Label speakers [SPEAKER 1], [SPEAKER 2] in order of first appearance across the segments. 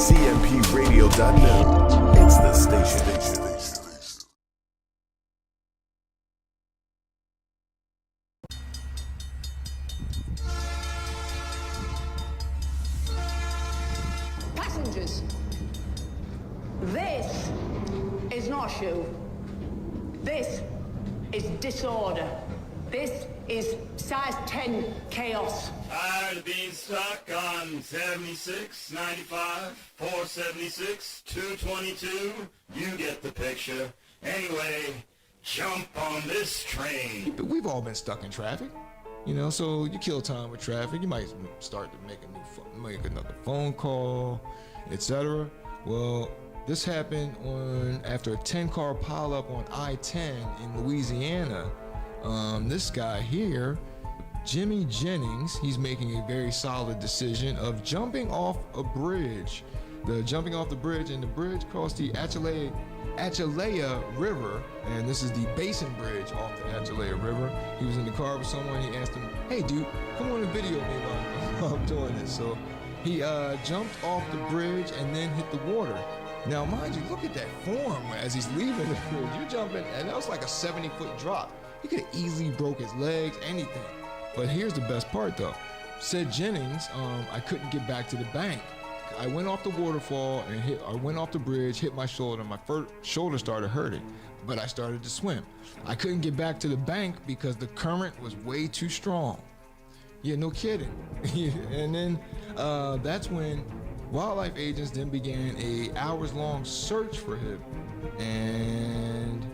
[SPEAKER 1] CMPRadio.net. It's the station.
[SPEAKER 2] Passengers, this is not a shoe. This is disorder. This is size 10 chaos.
[SPEAKER 3] Tired of being stuck on 76, 95, 476, 222. You get the picture. Anyway, jump on this train.
[SPEAKER 4] We've all been stuck in traffic, you know, so you kill time with traffic. You might start to make another phone call, etc. Well, this happened after a 10-car pileup on I-10 in Louisiana. This guy here, Jimmy Jennings, he's making a very solid decision of jumping off a bridge. Jumping off the bridge, and the bridge crossed the Achalaia River, and this is the Basin Bridge off the Achalaia River. He was in the car with someone. He asked him, "Hey, dude, come on and video me while I'm doing this." So he jumped off the bridge and then hit the water. Now, mind you, look at that form as he's leaving the bridge. You're jumping, and that was like a 70-foot drop. He could have easily broke his legs, anything. But here's the best part, though. Said Jennings, I couldn't get back to the bank. I went off the waterfall and I went off the bridge, hit my shoulder. My shoulder started hurting, but I started to swim. I couldn't get back to the bank because the current was way too strong. Yeah, no kidding. And then that's when wildlife agents then began a hours-long search for him. And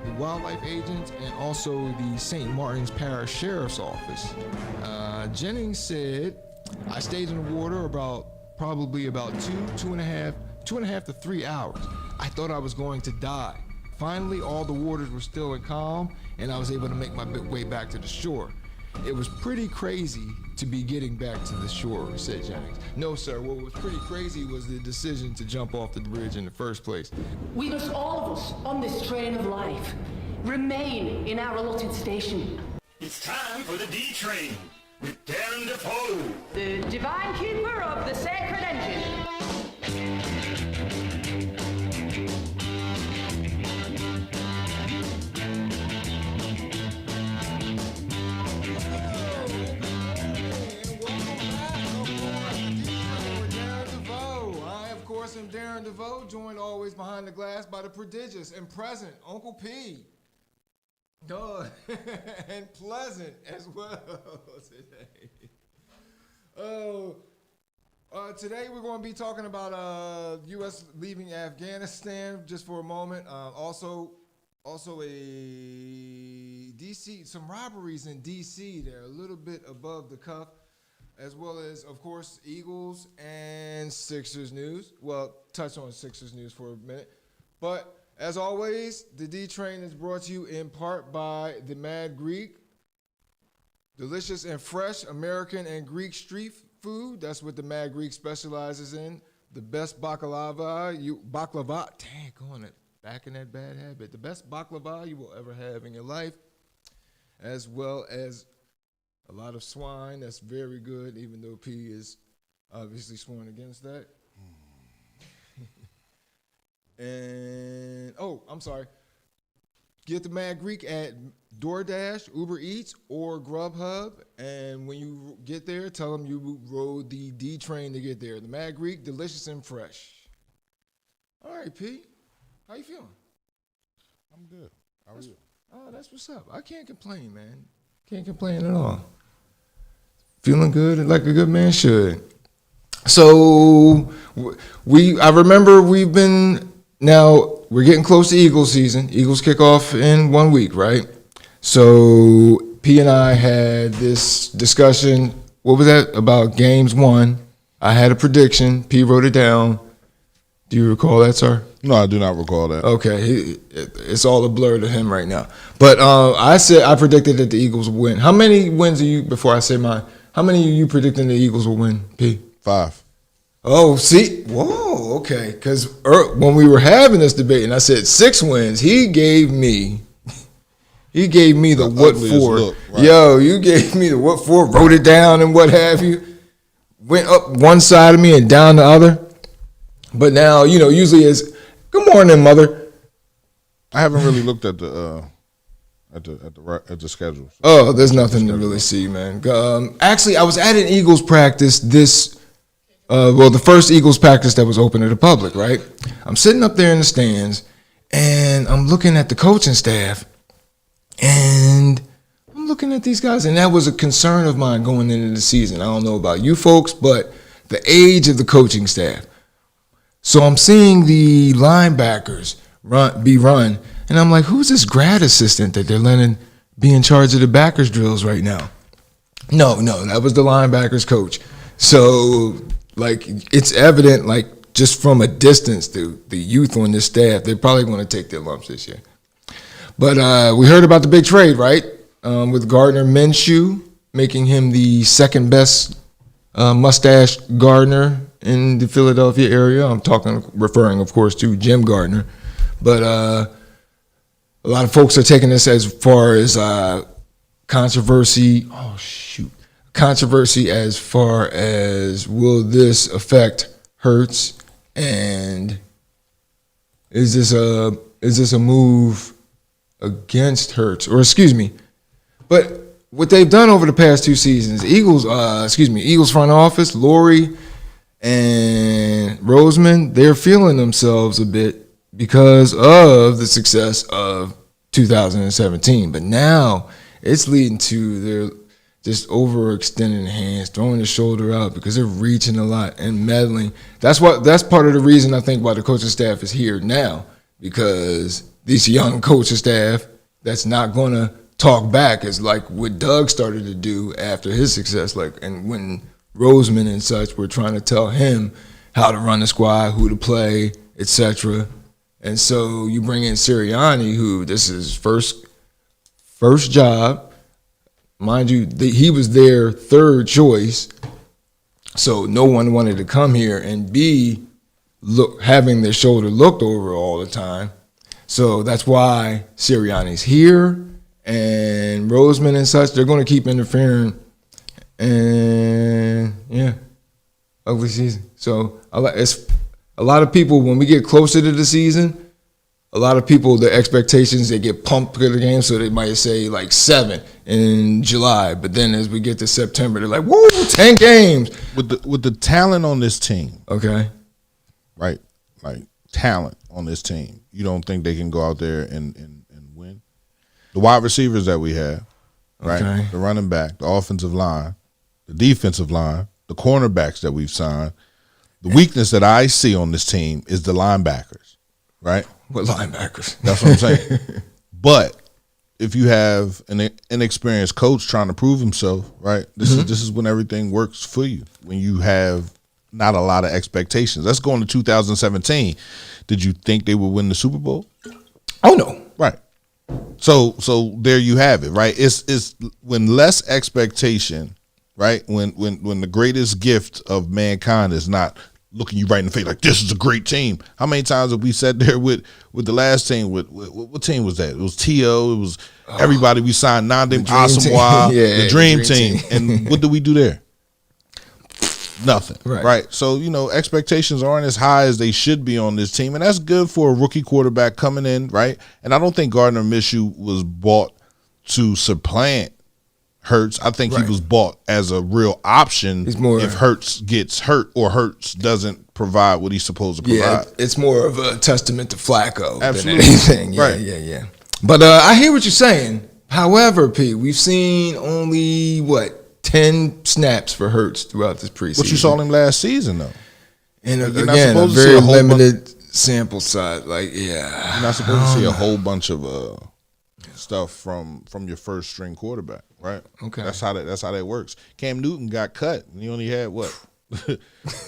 [SPEAKER 4] the wildlife agents and also the St. Martin's Parish Sheriff's Office. Jennings said, "I stayed in the water probably about two and a half to 3 hours. I thought I was going to die. Finally, all the waters were still and calm, and I was able to make my way back to the shore. It was pretty crazy to be getting back to the shore," said Jennings. "No, sir, what was pretty crazy was the decision to jump off the bridge in the first place."
[SPEAKER 2] We must, all of us, on this train of life, remain in our allotted station.
[SPEAKER 3] It's time for the D train with Darren DeVoue,
[SPEAKER 2] The divine keeper of the sacred engine.
[SPEAKER 4] I'm Darren DeVoue, joined always behind the glass by the prodigious and present Uncle P. And pleasant as well today. Today we're going to be talking about U.S. leaving Afghanistan just for a moment. Also a D.C., some robberies in D.C. They're a little bit above the cuff, as well as, of course, Eagles and Sixers news. Well, touch on Sixers news for a minute. But as always, the D Train is brought to you in part by the Mad Greek. Delicious and fresh American and Greek street food. That's what the Mad Greek specializes in. The best baklava, back in that bad habit. The best baklava you will ever have in your life, as well as a lot of swine. That's very good, even though P is obviously sworn against that. And, I'm sorry. Get the Mad Greek at DoorDash, Uber Eats, or Grubhub. And when you get there, tell them you rode the D train to get there. The Mad Greek, delicious and fresh. All right, P. How you feeling?
[SPEAKER 5] I'm good. How are you?
[SPEAKER 4] Oh, that's what's up. I can't complain, man. Can't complain at all. Feeling good like a good man should. So I remember we're getting close to Eagles season. Eagles kick off in 1 week, right? So P and I had this discussion. What was that about games 1? I had a prediction. P wrote it down. Do you recall that, sir?
[SPEAKER 5] No, I do not recall that.
[SPEAKER 4] Okay, it's all a blur to him right now. But I predicted that the Eagles would win. How many wins are you, before I say mine, how many are you predicting the Eagles will win, P?
[SPEAKER 5] 5.
[SPEAKER 4] Oh, see? Whoa, okay. Because when we were having this debate and I said 6 wins, he gave me He gave me the what for.
[SPEAKER 5] look, right?
[SPEAKER 4] Yo, you gave me the what for, wrote it down and what have you. Went up one side of me and down the other. But now, usually it's, good morning, mother.
[SPEAKER 5] I haven't really looked at the schedule. So.
[SPEAKER 4] Oh, there's nothing to really see, man. Actually, I was at an Eagles practice the first Eagles practice that was open to the public, right? I'm sitting up there in the stands, and I'm looking at the coaching staff, and I'm looking at these guys, and that was a concern of mine going into the season. I don't know about you folks, but the age of the coaching staff. So I'm seeing the linebackers be run, and I'm like, who's this grad assistant that they're letting be in charge of the backers drills right now? No, that was the linebackers coach. So, it's evident, just from a distance, the youth on this staff, they're probably going to take their lumps this year. But we heard about the big trade, right? With Gardner Minshew, making him the second best mustache gardener in the Philadelphia area. I'm referring, of course, to Jim Gardner. But a lot of folks are taking this as far as controversy. Oh, shoot. Controversy as far as, will this affect Hurts, and is this a move against Hurts, or excuse me, but what they've done over the past two seasons, Eagles front office, Laurie and Roseman, they're feeling themselves a bit because of the success of 2017, but now it's leading to their just overextending hands, throwing the shoulder out because they're reaching a lot and meddling. That's part of the reason I think why the coaching staff is here now, because these young coaching staff that's not going to talk back is like what Doug started to do after his success, and when Roseman and such were trying to tell him how to run the squad, who to play, etc. And so you bring in Sirianni, who this is first job. Mind you, he was their third choice, so no one wanted to come here and be having their shoulder looked over all the time. So that's why Sirianni's here, and Roseman and such, they're going to keep interfering. And, yeah, ugly season. So it's a lot of people, when we get closer to the season, a lot of people, their expectations, they get pumped for the game, so they might say 7 in July. But then as we get to September, they're like, woo, 10 games.
[SPEAKER 5] With the talent on this team.
[SPEAKER 4] Okay.
[SPEAKER 5] Right? Talent on this team. You don't think they can go out there and win? The wide receivers that we have, right?
[SPEAKER 4] Okay.
[SPEAKER 5] The running back, the offensive line, the defensive line, the cornerbacks that we've signed. The weakness that I see on this team is the linebackers, right?
[SPEAKER 4] What linebackers?
[SPEAKER 5] That's what I'm saying. But if you have an inexperienced coach trying to prove himself, right? This is when everything works for you. When you have not a lot of expectations. Let's go into 2017. Did you think they would win the Super Bowl?
[SPEAKER 4] Oh no.
[SPEAKER 5] Right. So there you have it, right? It's when less expectation, right? When the greatest gift of mankind is not looking you right in the face like, this is a great team. How many times have we sat there with the last team? What team was that? It was T.O. It was everybody we signed, Nandim Asamoah, the Dream Team. And what did we do there? Nothing. Right. So, expectations aren't as high as they should be on this team. And that's good for a rookie quarterback coming in, right? And I don't think Gardner Minshew was bought to supplant Hurts. I think he was bought as a real option if Hurts gets hurt or Hurts doesn't provide what he's supposed to provide.
[SPEAKER 4] Yeah, it's more of a testament to Flacco
[SPEAKER 5] Absolutely.
[SPEAKER 4] than anything.
[SPEAKER 5] Right.
[SPEAKER 4] Yeah. But I hear what you're saying. However, P, we've seen only, 10 snaps for Hurts throughout this preseason.
[SPEAKER 5] But you saw him last season, though.
[SPEAKER 4] And again, a very limited sample size. You're
[SPEAKER 5] not supposed to see a whole bunch of stuff from your first string quarterback, right?
[SPEAKER 4] Okay,
[SPEAKER 5] that's how that works. Cam Newton got cut, and he only had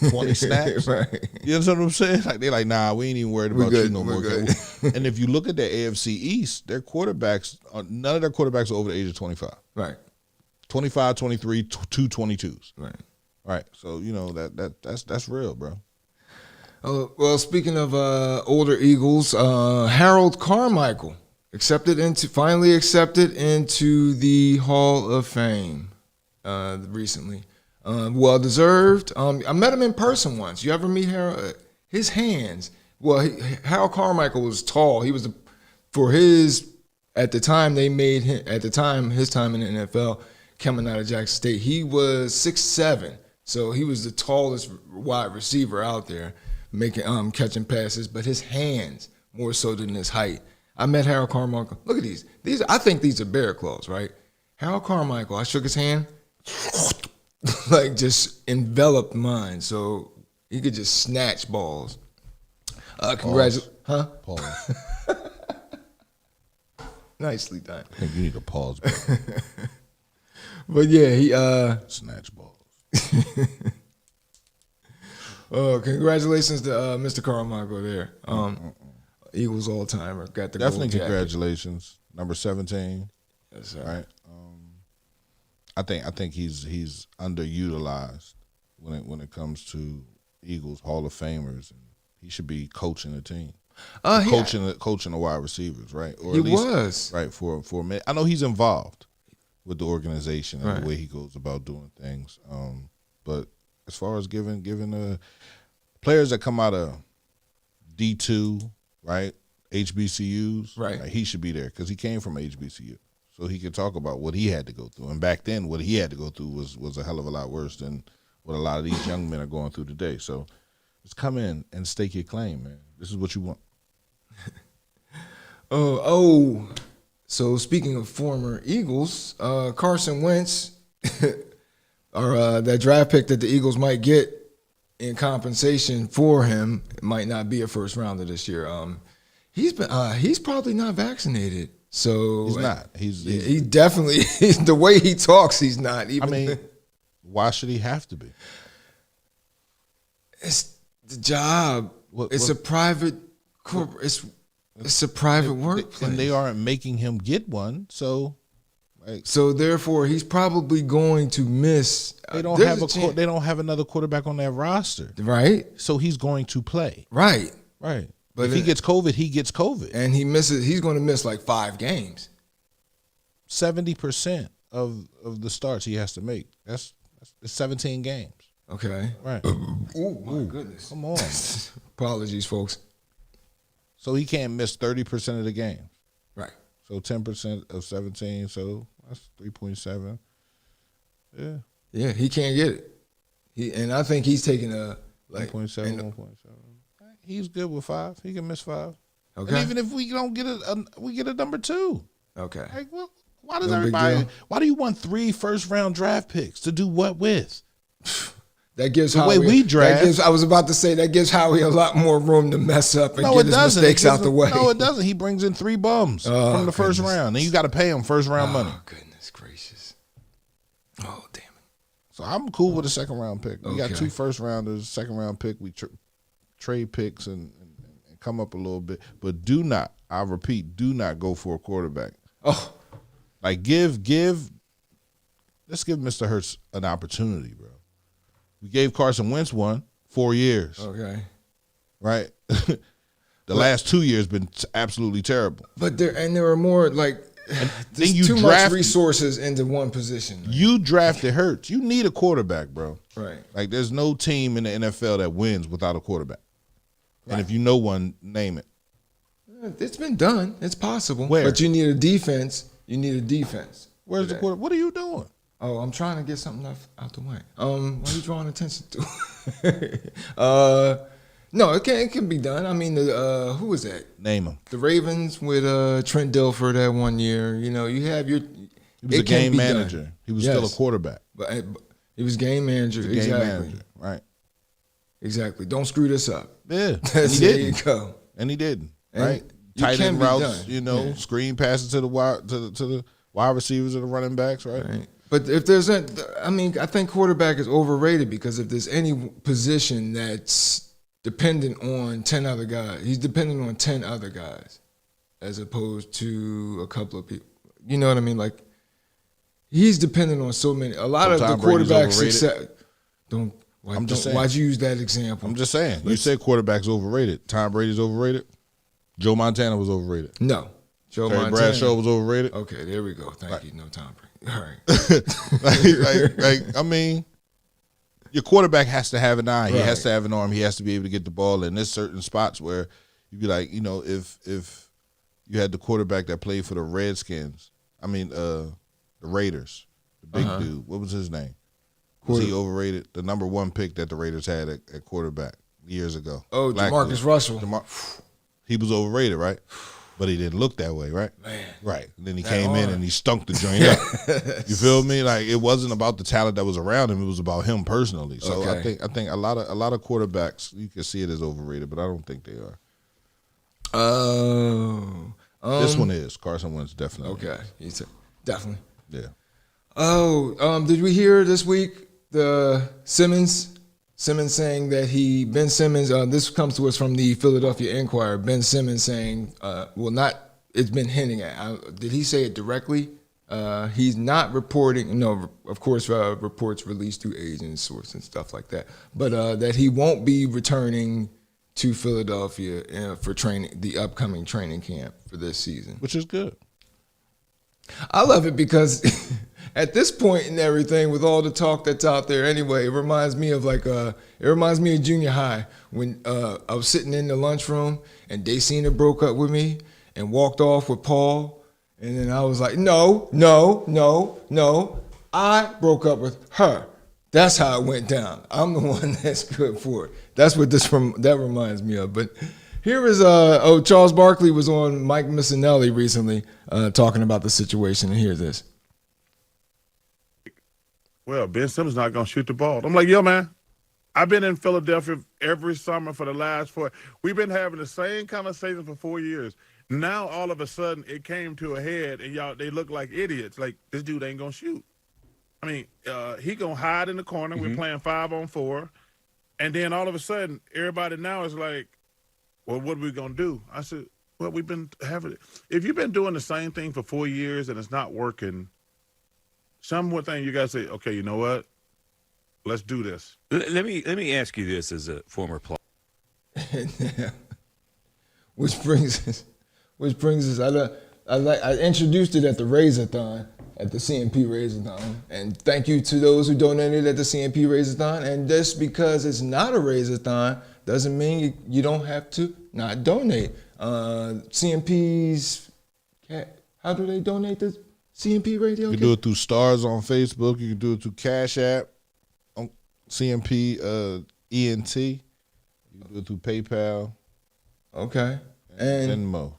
[SPEAKER 5] 20 snaps.
[SPEAKER 4] Right.
[SPEAKER 5] You know what I'm saying? They're like, nah, we ain't even worried about you no more. And if you look at the AFC East, their quarterbacks, none of their quarterbacks are over the age of 25.
[SPEAKER 4] Right.
[SPEAKER 5] 25, 23, 2 22s.
[SPEAKER 4] Right.
[SPEAKER 5] So that's real, bro.
[SPEAKER 4] Well, speaking of older Eagles, Harold Carmichael finally accepted into the Hall of Fame recently. Well deserved. I met him in person once. You ever meet Harold? His hands. Well, Harold Carmichael was tall. He was at the time they made him. At the time, his time in the NFL, coming out of Jackson State, he was 6'7". So he was the tallest wide receiver out there, making catching passes. But his hands more so than his height. I met Harold Carmichael. Look at these. I think these are bear claws, right? Harold Carmichael. I shook his hand, like just enveloped mine, so he could just snatch balls. Congratulations, huh?
[SPEAKER 5] Pause.
[SPEAKER 4] Nicely done.
[SPEAKER 5] I think you need to pause, bro.
[SPEAKER 4] But yeah, he
[SPEAKER 5] Snatch balls.
[SPEAKER 4] congratulations to Mr. Carmichael there. Eagles all timer. Got the
[SPEAKER 5] Definitely
[SPEAKER 4] gold jacket.
[SPEAKER 5] congratulations. Number 17.
[SPEAKER 4] Yes, sir.
[SPEAKER 5] Right. I think he's underutilized when it comes to Eagles Hall of Famers, and he should be coaching the team. Coaching the wide receivers, right? Or
[SPEAKER 4] he
[SPEAKER 5] at least,
[SPEAKER 4] was
[SPEAKER 5] right for a minute. I know he's involved with the organization and
[SPEAKER 4] right.
[SPEAKER 5] the way he goes about doing things. But as far as giving players that come out of D2, right, HBCUs,
[SPEAKER 4] right,
[SPEAKER 5] he should be there because he came from HBCU, so he could talk about what he had to go through. And back then, what he had to go through was a hell of a lot worse than what a lot of these young men are going through today. So just come in and stake your claim, man. This is what you want.
[SPEAKER 4] So speaking of former Eagles, Carson Wentz, or that draft pick that the Eagles might get in compensation for him, might not be a first rounder this year. He's probably not vaccinated. So
[SPEAKER 5] He's not.
[SPEAKER 4] He definitely the way he talks, he's not. Even
[SPEAKER 5] I mean, why should he have to be?
[SPEAKER 4] It's the job. It's a private corp. It's a private workplace,
[SPEAKER 5] and they aren't making him get one. So,
[SPEAKER 4] so therefore, he's probably going to miss.
[SPEAKER 5] They don't have another quarterback on that roster,
[SPEAKER 4] right?
[SPEAKER 5] So he's going to play,
[SPEAKER 4] right?
[SPEAKER 5] But if he gets COVID, he gets COVID,
[SPEAKER 4] and he misses. He's going to miss like 5 games.
[SPEAKER 5] 70% of the starts he has to make. That's 17 games.
[SPEAKER 4] Okay.
[SPEAKER 5] Right.
[SPEAKER 4] Oh my goodness.
[SPEAKER 5] Come on.
[SPEAKER 4] Apologies, folks.
[SPEAKER 5] So he can't miss 30% of the games.
[SPEAKER 4] Right.
[SPEAKER 5] So 10% of 17. So that's 3.7. Yeah.
[SPEAKER 4] Yeah, he can't get it. And I think he's taking a
[SPEAKER 5] 1.7, 1.7. He's good with 5. He can miss 5.
[SPEAKER 4] Okay.
[SPEAKER 5] And even if we don't get we get a number 2.
[SPEAKER 4] Okay.
[SPEAKER 5] Like, well, why does everybody? Why do you want 3 first-round draft picks to do what with?
[SPEAKER 4] That gives
[SPEAKER 5] the way we draft.
[SPEAKER 4] I was about to say that gives Howie a lot more room to mess up and get his mistakes out the way.
[SPEAKER 5] No, it doesn't. He brings in 3 bums from the first round, and you got to pay him first-round money.
[SPEAKER 4] Oh goodness gracious! Oh damn it!
[SPEAKER 5] So I'm cool with a second-round pick. We got
[SPEAKER 4] Okay.
[SPEAKER 5] 2 first-rounders, second-round pick. We trade picks and come up a little bit, but do not. I repeat, do not go for a quarterback.
[SPEAKER 4] Oh,
[SPEAKER 5] like let's give Mr. Hurts an opportunity, bro. We gave Carson Wentz 4 years.
[SPEAKER 4] okay.
[SPEAKER 5] Right? The last 2 years been absolutely terrible.
[SPEAKER 4] But there are more like there's too much resources into one position. Right?
[SPEAKER 5] You drafted Hurts. You need a quarterback, bro.
[SPEAKER 4] Right.
[SPEAKER 5] Like there's no team in the NFL that wins without a quarterback. Right. And if you know one, name it.
[SPEAKER 4] It's been done. It's possible.
[SPEAKER 5] Where?
[SPEAKER 4] But you need a defense. You need a defense.
[SPEAKER 5] Where's the quarterback? What are you doing?
[SPEAKER 4] Oh, I'm trying to get something out the way. What are you drawing attention to? No, it can be done. I mean, who was that?
[SPEAKER 5] Name them.
[SPEAKER 4] The Ravens with Trent Dilfer that 1 year. You know, you have your.
[SPEAKER 5] He was a game manager.
[SPEAKER 4] Done.
[SPEAKER 5] He was still a quarterback.
[SPEAKER 4] But he was game manager.
[SPEAKER 5] He was a game manager, right?
[SPEAKER 4] Exactly. Don't screw this up.
[SPEAKER 5] Yeah,
[SPEAKER 4] There you go.
[SPEAKER 5] And he didn't.
[SPEAKER 4] And
[SPEAKER 5] right? Tight end routes, screen passes to the wide receivers or the running backs, right?
[SPEAKER 4] But if there's I think quarterback is overrated because if there's any position that's dependent on 10 other guys, he's dependent on 10 other guys as opposed to a couple of people. You know what I mean? Like he's dependent on so many. A lot of the quarterbacks success. Why'd you use that example?
[SPEAKER 5] I'm just saying. You said quarterback's overrated. Tom Brady's overrated. Joe Montana was overrated.
[SPEAKER 4] No. Joe
[SPEAKER 5] Terry
[SPEAKER 4] Montana.
[SPEAKER 5] Bradshaw was overrated.
[SPEAKER 4] Okay, there we go. Thank you. No Tom Brady. All right.
[SPEAKER 5] I mean, your quarterback has to have an eye. He
[SPEAKER 4] Right.
[SPEAKER 5] has to have an arm. He has to be able to get the ball. And there's certain spots where you'd be like, if you had the quarterback that played for the Redskins, the Raiders, the big dude, what was his name? Was he overrated? The number 1 pick that the Raiders had at quarterback years ago.
[SPEAKER 4] Oh,
[SPEAKER 5] Black
[SPEAKER 4] Jamarcus
[SPEAKER 5] dude.
[SPEAKER 4] Russell.
[SPEAKER 5] He was overrated, right? But he didn't look that way, right?
[SPEAKER 4] Man.
[SPEAKER 5] Right. And then he came in and he stunk the joint up. You feel me? Like, it wasn't about the talent that was around him. It was about him personally. So
[SPEAKER 4] Okay.
[SPEAKER 5] I think a lot of quarterbacks, you can see it as overrated, but I don't think they are.
[SPEAKER 4] Oh.
[SPEAKER 5] This one is. Carson Wentz definitely.
[SPEAKER 4] Okay. He said, definitely.
[SPEAKER 5] Yeah.
[SPEAKER 4] Oh, did we hear this week the Simmons saying that Ben Simmons, this comes to us from the Philadelphia Inquirer, Ben Simmons saying, it's been hinting at, did he say it directly? He's not reporting, no, of course, reports released through agents, sources, and stuff like that, but that he won't be returning to Philadelphia for the upcoming training camp for this season.
[SPEAKER 5] Which is good.
[SPEAKER 4] I love it because at this point in everything, with all the talk that's out there anyway, it reminds me of junior high when I was sitting in the lunchroom and Dacena broke up with me and walked off with Paul. And then I was like, no, I broke up with her. That's how it went down. I'm the one that's good for it. That's what that reminds me of. But here is Charles Barkley was on Mike Missinelli recently talking about the situation, and here's this.
[SPEAKER 6] Well, Ben Simmons not gonna shoot the ball. I'm like, yo, man, I've been in Philadelphia every summer for the last 4. We've been having the same conversation for 4 years. Now all of a sudden it came to a head, and they look like idiots. Like, this dude ain't gonna shoot. I mean, he gonna hide in the corner. We're playing 5-on-4, and then all of a sudden everybody now is like, well, what are we going to do? I said, well, we've been having it. If you've been doing the same thing for 4 years and it's not working, some more thing you got to say, okay, you know what? Let's do this.
[SPEAKER 7] Let me ask you this as a former player.
[SPEAKER 4] Which brings us. I introduced it at the Raisathon, at the CMP Raisathon, and thank you to those who donated at the CMP Raisathon. And just because it's not a Raisathon doesn't mean you don't have to not donate. CMP's, how do they donate to CMP Radio?
[SPEAKER 5] You can do it through Stars on Facebook. You can do it through Cash App on CMP ENT. You can do it through PayPal.
[SPEAKER 4] Okay.
[SPEAKER 5] And Venmo.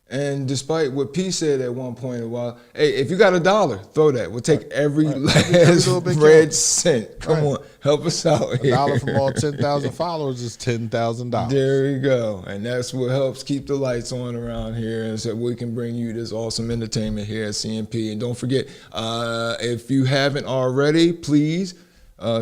[SPEAKER 4] And despite what P said at one point a while, hey, if you got $1, throw that. We'll take every last red cent. Come on, help us out here.
[SPEAKER 5] $1 from all 10,000 followers is $10,000.
[SPEAKER 4] There you go. And that's what helps keep the lights on around here, and so we can bring you this awesome entertainment here at CMP. And don't forget, if you haven't already, please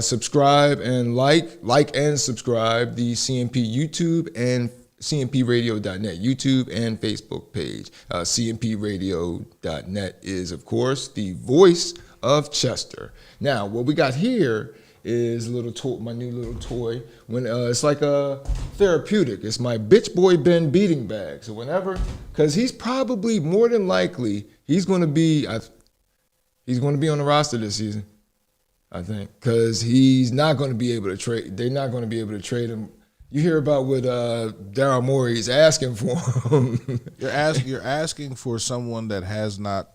[SPEAKER 4] subscribe and like and subscribe the CMP YouTube and CMPradio.net YouTube and Facebook page. CMPradio.net is, of course, the voice of Chester. Now, what we got here is my new little toy. When it's like a therapeutic. It's my Bitch Boy Ben beating bag. So whenever, because he's probably more than likely he's going to be on the roster this season, I think, because he's not going to be able to trade. They're not going to be able to trade him. You hear about what Daryl Morey's asking for him.
[SPEAKER 5] You're asking for someone that has not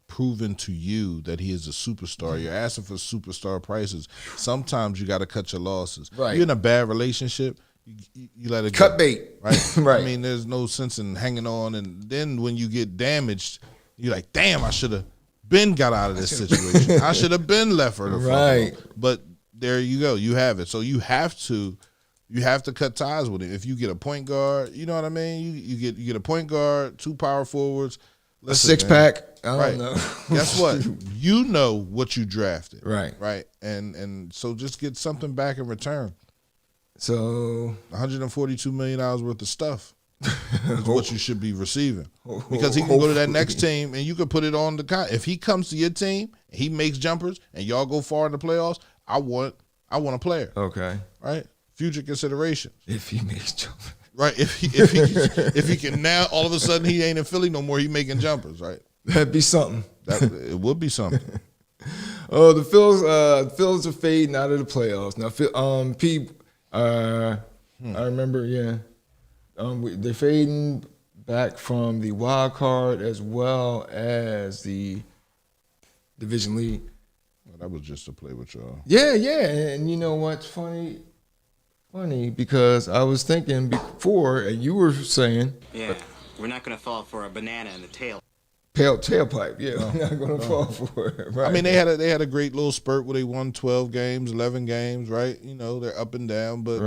[SPEAKER 5] proven to you that he is a superstar. You're asking for superstar prices. Sometimes you got to cut your losses.
[SPEAKER 4] Right.
[SPEAKER 5] You're in a bad relationship, you let it
[SPEAKER 4] Cut
[SPEAKER 5] go.
[SPEAKER 4] bait.
[SPEAKER 5] Right?
[SPEAKER 4] Right.
[SPEAKER 5] I mean, there's no sense in hanging on. And then when you get damaged, you're like, damn, I should have been got out of this situation. I should have been left her the fuck
[SPEAKER 4] Right.
[SPEAKER 5] alone. But there you go. You have it. So you have to cut ties with it. If you get a point guard, you know what I mean? You get a point guard, 2 power forwards. Listen,
[SPEAKER 4] a 6-pack. I
[SPEAKER 5] right.
[SPEAKER 4] don't know.
[SPEAKER 5] Guess what? You know what you drafted.
[SPEAKER 4] Right.
[SPEAKER 5] Right. And so just get something back in return.
[SPEAKER 4] So
[SPEAKER 5] $142 million worth of stuff is what you should be receiving. Because he can go to that next team and you can put it on the if he comes to your team, he makes jumpers and y'all go far in the playoffs, I want a player.
[SPEAKER 4] okay.
[SPEAKER 5] Right? Future consideration.
[SPEAKER 4] If he makes jump.
[SPEAKER 5] Right. If he can now, all of a sudden he ain't in Philly no more. He making jumpers. Right.
[SPEAKER 4] That'd be something.
[SPEAKER 5] It would be something.
[SPEAKER 4] Oh, the Phils are fading out of the playoffs now. Pete, I remember, yeah, they're fading back from the wild card as well as the division lead.
[SPEAKER 5] Well, that was just to play with y'all.
[SPEAKER 4] Yeah, and you know what's funny? Funny because I was thinking before, and you were saying,
[SPEAKER 8] yeah, we're not gonna fall for a banana in the tail.
[SPEAKER 4] Tailpipe, yeah, we're not gonna fall for it. Right.
[SPEAKER 5] I mean, they had a great little spurt where they won 12 games, 11 games, right? You know, they're up and down, but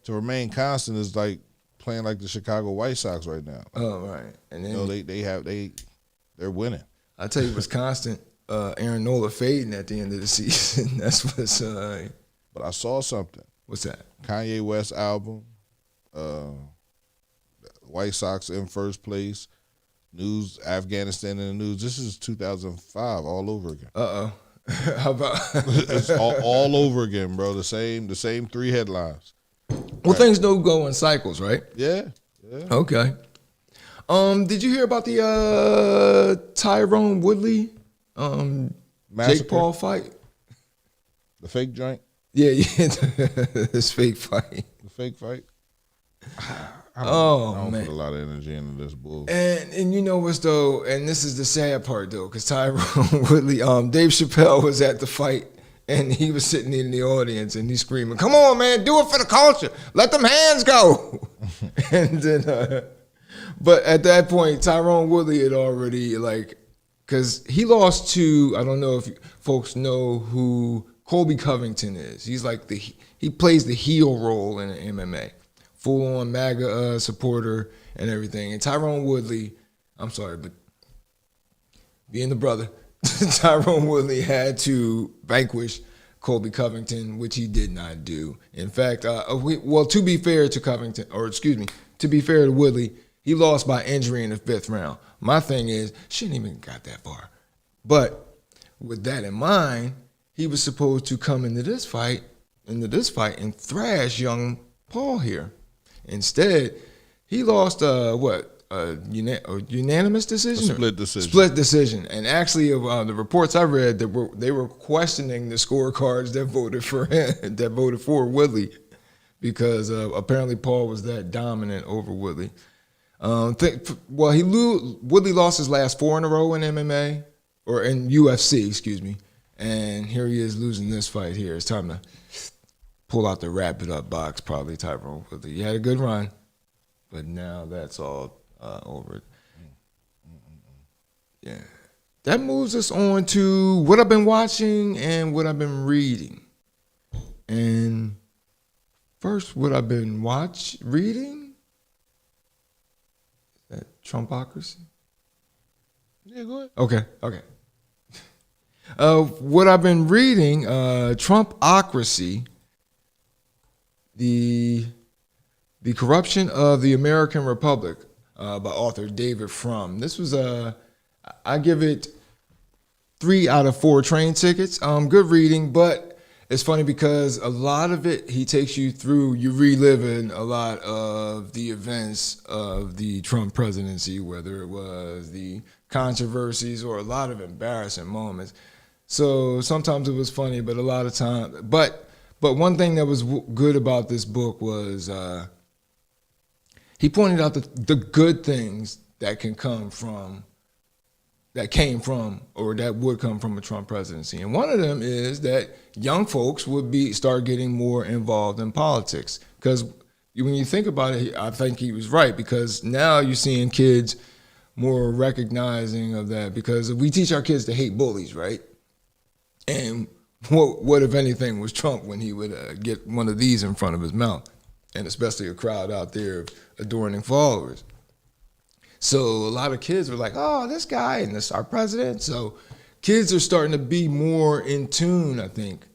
[SPEAKER 5] to remain constant is like playing like the Chicago White Sox right now.
[SPEAKER 4] Oh, right, and then
[SPEAKER 5] you know, they're winning.
[SPEAKER 4] I tell you, what's constant. Aaron Nola fading at the end of the season. That's what's.
[SPEAKER 5] But I saw something.
[SPEAKER 4] What's that?
[SPEAKER 5] Kanye West album. White Sox in first place. News, Afghanistan in the news. This is 2005 all over again.
[SPEAKER 4] How about?
[SPEAKER 5] It's all over again, bro. The same 3 headlines.
[SPEAKER 4] Well, things do go in cycles, right?
[SPEAKER 5] Yeah.
[SPEAKER 4] Okay. Did you hear about the Tyrone Woodley Jake Paul fight?
[SPEAKER 5] The fake joint?
[SPEAKER 4] Yeah, this fake fight.
[SPEAKER 5] The fake fight? I don't put a lot of energy into this bull.
[SPEAKER 4] And you know what's though, and this is the sad part though, because Tyrone Woodley, Dave Chappelle was at the fight and he was sitting in the audience and he's screaming, "Come on, man, do it for the culture. Let them hands go." And then, but at that point, Tyrone Woodley had already because he lost to, I don't know if folks know who Colby Covington is. He's like he plays the heel role in MMA. Full-on MAGA supporter and everything. And Tyrone Woodley, I'm sorry, but being the brother, Tyrone Woodley had to vanquish Colby Covington, which he did not do. In fact, to be fair to Covington, to be fair to Woodley, he lost by injury in the 5th round. My thing is, shouldn't even got that far. But with that in mind, he was supposed to come into this fight and thrash young Paul here. Instead, he lost a unanimous decision?
[SPEAKER 5] A split decision.
[SPEAKER 4] Split decision. And actually, the reports I read, they were questioning the scorecards that voted for him, that voted for Woodley, because apparently Paul was that dominant over Woodley. Woodley lost his last 4 in a row in MMA, or in UFC, excuse me. And here he is losing this fight here. It's time to pull out the wrap it up box, probably Tyrone Woodley. He had a good run, but now that's all over. Yeah. That moves us on to what I've been watching and what I've been reading. And first, what I've been reading? Is that Trumpocracy?
[SPEAKER 5] Yeah, go ahead.
[SPEAKER 4] Okay. What I've been reading, Trumpocracy, the Corruption of the American Republic, by author David Frum. This was I give it 3 out of 4 train tickets. Good reading, but it's funny because a lot of it he takes you through. You reliving a lot of the events of the Trump presidency, whether it was the controversies or a lot of embarrassing moments. So sometimes it was funny, but a lot of times, but one thing that was good about this book was he pointed out the good things that came from, or that would come from a Trump presidency. And one of them is that young folks would start getting more involved in politics. Because when you think about it, I think he was right, because now you're seeing kids more recognizing of that, because we teach our kids to hate bullies, right? And what if anything was Trump when he would get one of these in front of his mouth, and especially a crowd out there of adorning followers. So a lot of kids were like, "Oh, this guy, and this our president." So kids are starting to be more in tune, I think,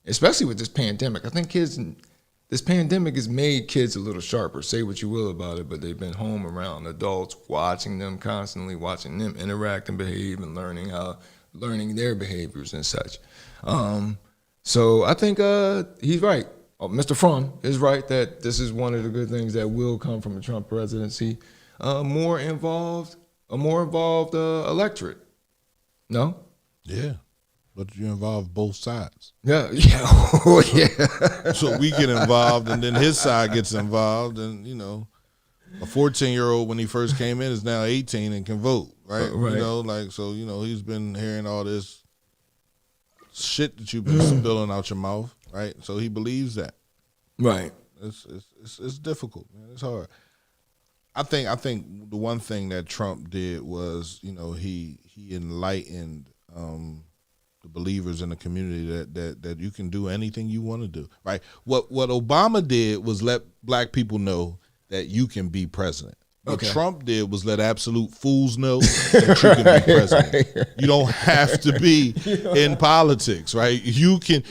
[SPEAKER 4] especially with this pandemic. I think this pandemic has made kids a little sharper. Say what you will about it, but they've been home around adults, watching them constantly, watching them interact and behave, and learning their behaviors and such. So I think he's right. Mr. Frum is right that this is one of the good things that will come from a Trump presidency. A more involved electorate. No?
[SPEAKER 5] Yeah. But you involve both sides.
[SPEAKER 4] Yeah. Oh, yeah.
[SPEAKER 5] So we get involved, and then his side gets involved, and, you know, a 14-year-old when he first came in is now 18 and can vote, right?
[SPEAKER 4] Right.
[SPEAKER 5] You know, like, so, you know, he's been hearing all this shit that you've been spilling out your mouth, right? So he believes that.
[SPEAKER 4] Right.
[SPEAKER 5] It's difficult, man. It's hard. I think the one thing that Trump did was, you know, he enlightened the believers in the community that you can do anything you want to do, right? What Obama did was let black people know that you can be president. What Trump did was let absolute fools know that you can be president. Right. You don't have to be in politics, right? You can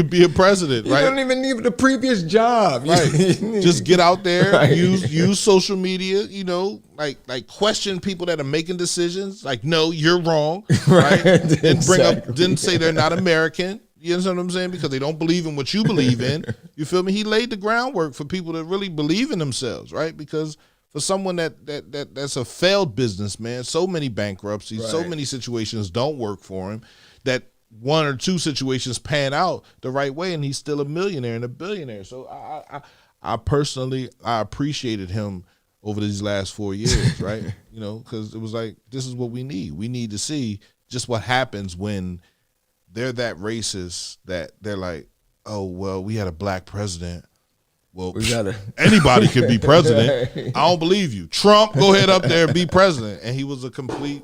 [SPEAKER 5] be a president, right?
[SPEAKER 4] You don't even need the previous job.
[SPEAKER 5] Right. Just get out there,
[SPEAKER 4] right.
[SPEAKER 5] use social media, you know, like question people that are making decisions. Like, no, you're wrong, right? And then say they're not American. You understand what I'm saying? Because they don't believe in what you believe in. You feel me? He laid the groundwork for people that really believe in themselves, right? Because for someone that's a failed businessman, so many bankruptcies,
[SPEAKER 4] right.
[SPEAKER 5] so many situations don't work for him, that one or two situations pan out the right way, and he's still a millionaire and a billionaire. So I personally appreciated him over these last 4 years, right? You know, because it was like, this is what we need. We need to see just what happens when they're that racist that they're like, oh, well, we had a black president. Well, anybody could be president. I don't believe you. Trump, go ahead up there and be president. And he was a complete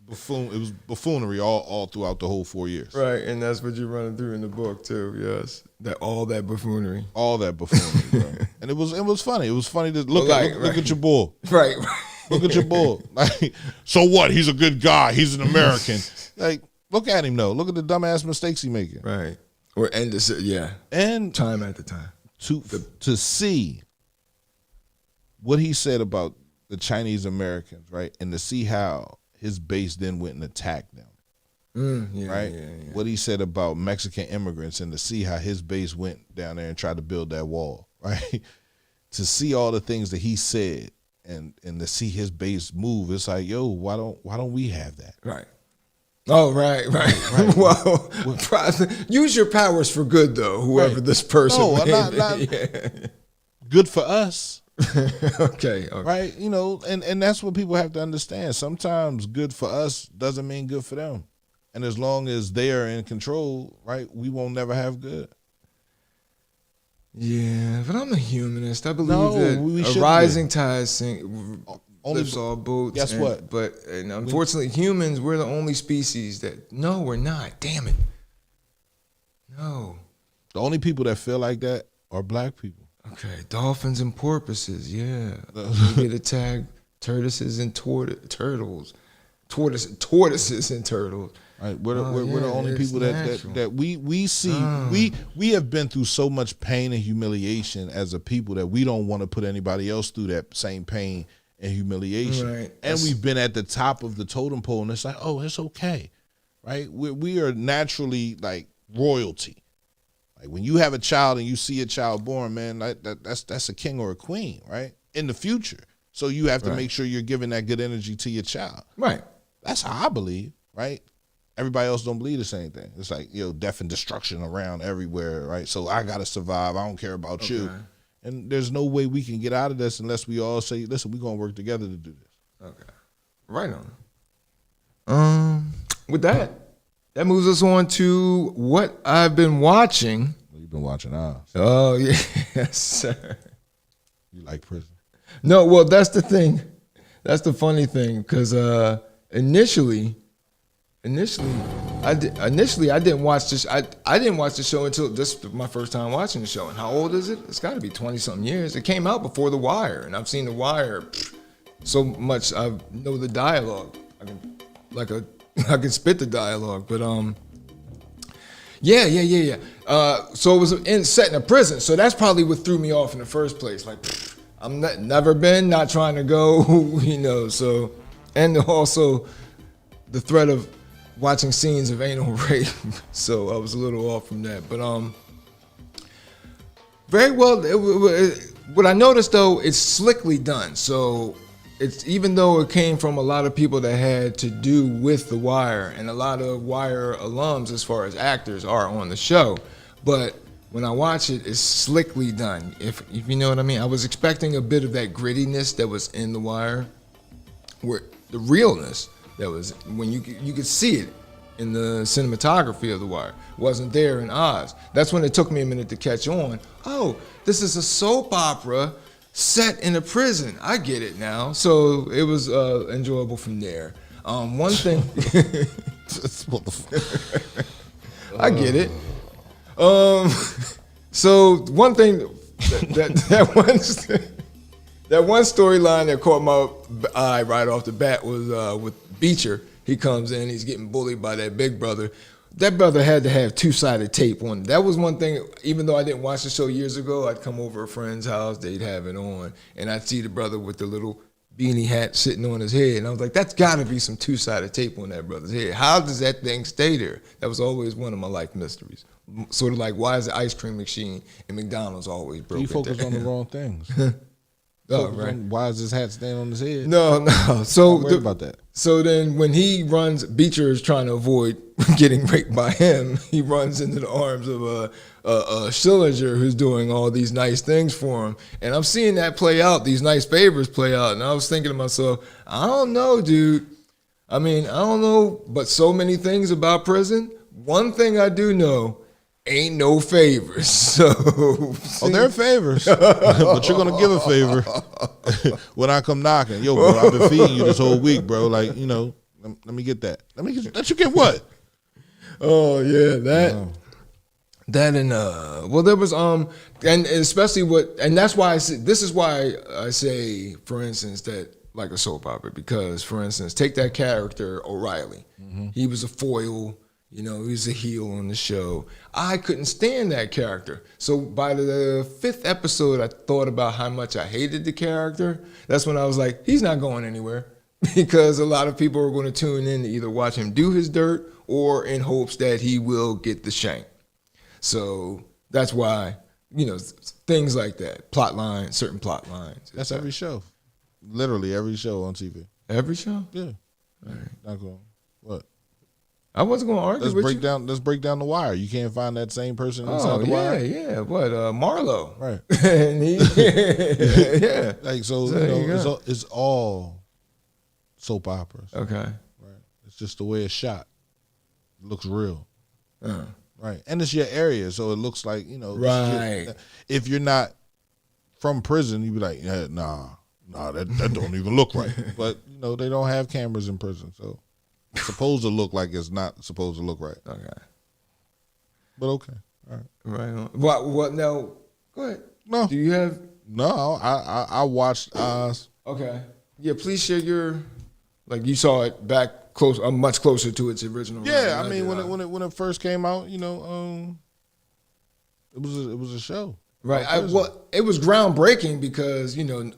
[SPEAKER 5] buffoon. It was buffoonery all throughout the whole 4 years.
[SPEAKER 4] Right, and that's what you're running through in the book too. Yes, all that buffoonery.
[SPEAKER 5] All that buffoonery, bro. And it was funny. It was funny to look at your bull.
[SPEAKER 4] Right.
[SPEAKER 5] Look at your bull. Like, so what? He's a good guy. He's an American. Like, look at him though. Look at the dumbass mistakes he making.
[SPEAKER 4] Right. And time after time.
[SPEAKER 5] To see what he said about the Chinese Americans, right, and to see how his base then went and attacked them, right? Yeah. What he said about Mexican immigrants and to see how his base went down there and tried to build that wall, right? To see all the things that he said and to see his base move, it's like, yo, why don't we have that?
[SPEAKER 4] Right. Oh, right. Well, use your powers for good, though, whoever this person may be.
[SPEAKER 5] Good for us.
[SPEAKER 4] Okay.
[SPEAKER 5] Right? You know, and that's what people have to understand. Sometimes good for us doesn't mean good for them. And as long as they are in control, right, we won't never have good.
[SPEAKER 4] Yeah, but I'm a humanist. I believe that a rising tide lifts all boats.
[SPEAKER 5] Guess what?
[SPEAKER 4] But unfortunately, humans, we're the only species that. No, we're not. Damn it. No.
[SPEAKER 5] The only people that feel like that are black people.
[SPEAKER 4] Okay, dolphins and porpoises. Yeah, we get attacked. Tortoises and turtles. Tortoises and turtles.
[SPEAKER 5] Right, we're the only people that we see. We have been through so much pain and humiliation as a people that we don't want to put anybody else through that same pain and humiliation.
[SPEAKER 4] Right.
[SPEAKER 5] And we've been at the top of the totem pole, and it's like, oh, it's okay, right? We are naturally like royalty. Like when you have a child and you see a child born, man, that's a king or a queen, right? In the future, so you have to make sure you're giving that good energy to your child.
[SPEAKER 4] Right.
[SPEAKER 5] That's how I believe, right? Everybody else don't believe the same thing. It's like, death and destruction around everywhere, right? So I got to survive. I don't care about you. And there's no way we can get out of this unless we all say, listen, we're going to work together to do this.
[SPEAKER 4] Okay. Right on. With that moves us on to what I've been watching.
[SPEAKER 5] You've been watching ours.
[SPEAKER 4] Oh, yes, sir.
[SPEAKER 5] You like prison?
[SPEAKER 4] No, well, that's the thing. That's the funny thing, because initially, I didn't watch this. I didn't watch the show until this was my first time watching the show. And how old is it? It's got to be 20-something years. It came out before The Wire, and I've seen The Wire so much. I know the dialogue. I can spit the dialogue. But yeah. So it was set in a prison. So that's probably what threw me off in the first place. Like, I'm never been, not trying to go, So, and also the threat of watching scenes of anal rape, so I was a little off from that. But Very well. What I noticed though, it's slickly done. So it's even though it came from a lot of people that had to do with The Wire, and a lot of Wire alums, as far as actors, are on the show. But when I watch it, it's slickly done. If you know what I mean. I was expecting a bit of that grittiness that was in The Wire, where the realness that was when you could see it in the cinematography of The Wire wasn't there in Oz. That's when it took me a minute to catch on. Oh, this is a soap opera set in a prison. I get it now. So it was enjoyable from there. One thing, I get it. So one thing that one storyline that caught my eye right off the bat was with Beecher. He comes in, he's getting bullied by that big brother. That brother had to have two-sided tape on. That was one thing, even though I didn't watch the show years ago, I'd come over a friend's house, they'd have it on, and I'd see the brother with the little beanie hat sitting on his head, and I was like, that's gotta be some two-sided tape on that brother's head. How does that thing stay there? That was always one of my life mysteries. Sort of like, why is the ice cream machine in McDonald's always broken?
[SPEAKER 5] You focus on the wrong things.
[SPEAKER 4] Oh, right.
[SPEAKER 5] Why is his hat staying on his head?
[SPEAKER 4] No. So
[SPEAKER 5] I'm worried about that.
[SPEAKER 4] So then when he runs, Beecher is trying to avoid getting raped by him. He runs into the arms of a Schillinger who's doing all these nice things for him. And I'm seeing that play out, these nice favors play out. And I was thinking to myself, I don't know, dude. I mean, I don't know, but so many things about prison. One thing I do know, ain't no favors. So
[SPEAKER 5] there are favors, but you're gonna give a favor when I come knocking. Yo, bro, I've been feeding you this whole week, bro. Like, you know, let me get that. Let you get what?
[SPEAKER 4] Oh yeah, that and well, there was and especially and that's why this is why I say, for instance, that like a soap opera, because for instance, take that character O'Reilly. Mm-hmm. He was a foil. You know, he's a heel on the show. I couldn't stand that character. So by the 5th episode, I thought about how much I hated the character. That's when I was like, he's not going anywhere. Because a lot of people are going to tune in to either watch him do his dirt or in hopes that he will get the shank. So that's why, you know, things like that. Certain plot lines.
[SPEAKER 5] That's every show. Literally every show on TV.
[SPEAKER 4] Every show?
[SPEAKER 5] Yeah. All right. Not going. What?
[SPEAKER 4] I wasn't going to argue with you.
[SPEAKER 5] Let's break down The Wire. You can't find that same person inside The Wire.
[SPEAKER 4] Yeah. What? Marlo.
[SPEAKER 5] Right.
[SPEAKER 4] And he, yeah.
[SPEAKER 5] Like, so you know, it's all soap operas.
[SPEAKER 4] Okay.
[SPEAKER 5] Right. It's just the way it's shot. It looks real. Right. And it's your area, so it looks like, you know.
[SPEAKER 4] Right.
[SPEAKER 5] If you're not from prison, you'd be like, yeah, nah, that don't even look right. But, you know, they don't have cameras in prison, so. It's supposed to look like it's not supposed to look right.
[SPEAKER 4] Okay.
[SPEAKER 5] But okay. All right.
[SPEAKER 4] Right on. What now? Go ahead.
[SPEAKER 5] No.
[SPEAKER 4] Do you have?
[SPEAKER 5] No, I watched Oz.
[SPEAKER 4] Okay. Yeah, please share your, like you saw it back close, much closer to its original.
[SPEAKER 5] Yeah, I mean when it first came out, you know, it was a show.
[SPEAKER 4] Right. It was groundbreaking because, you know,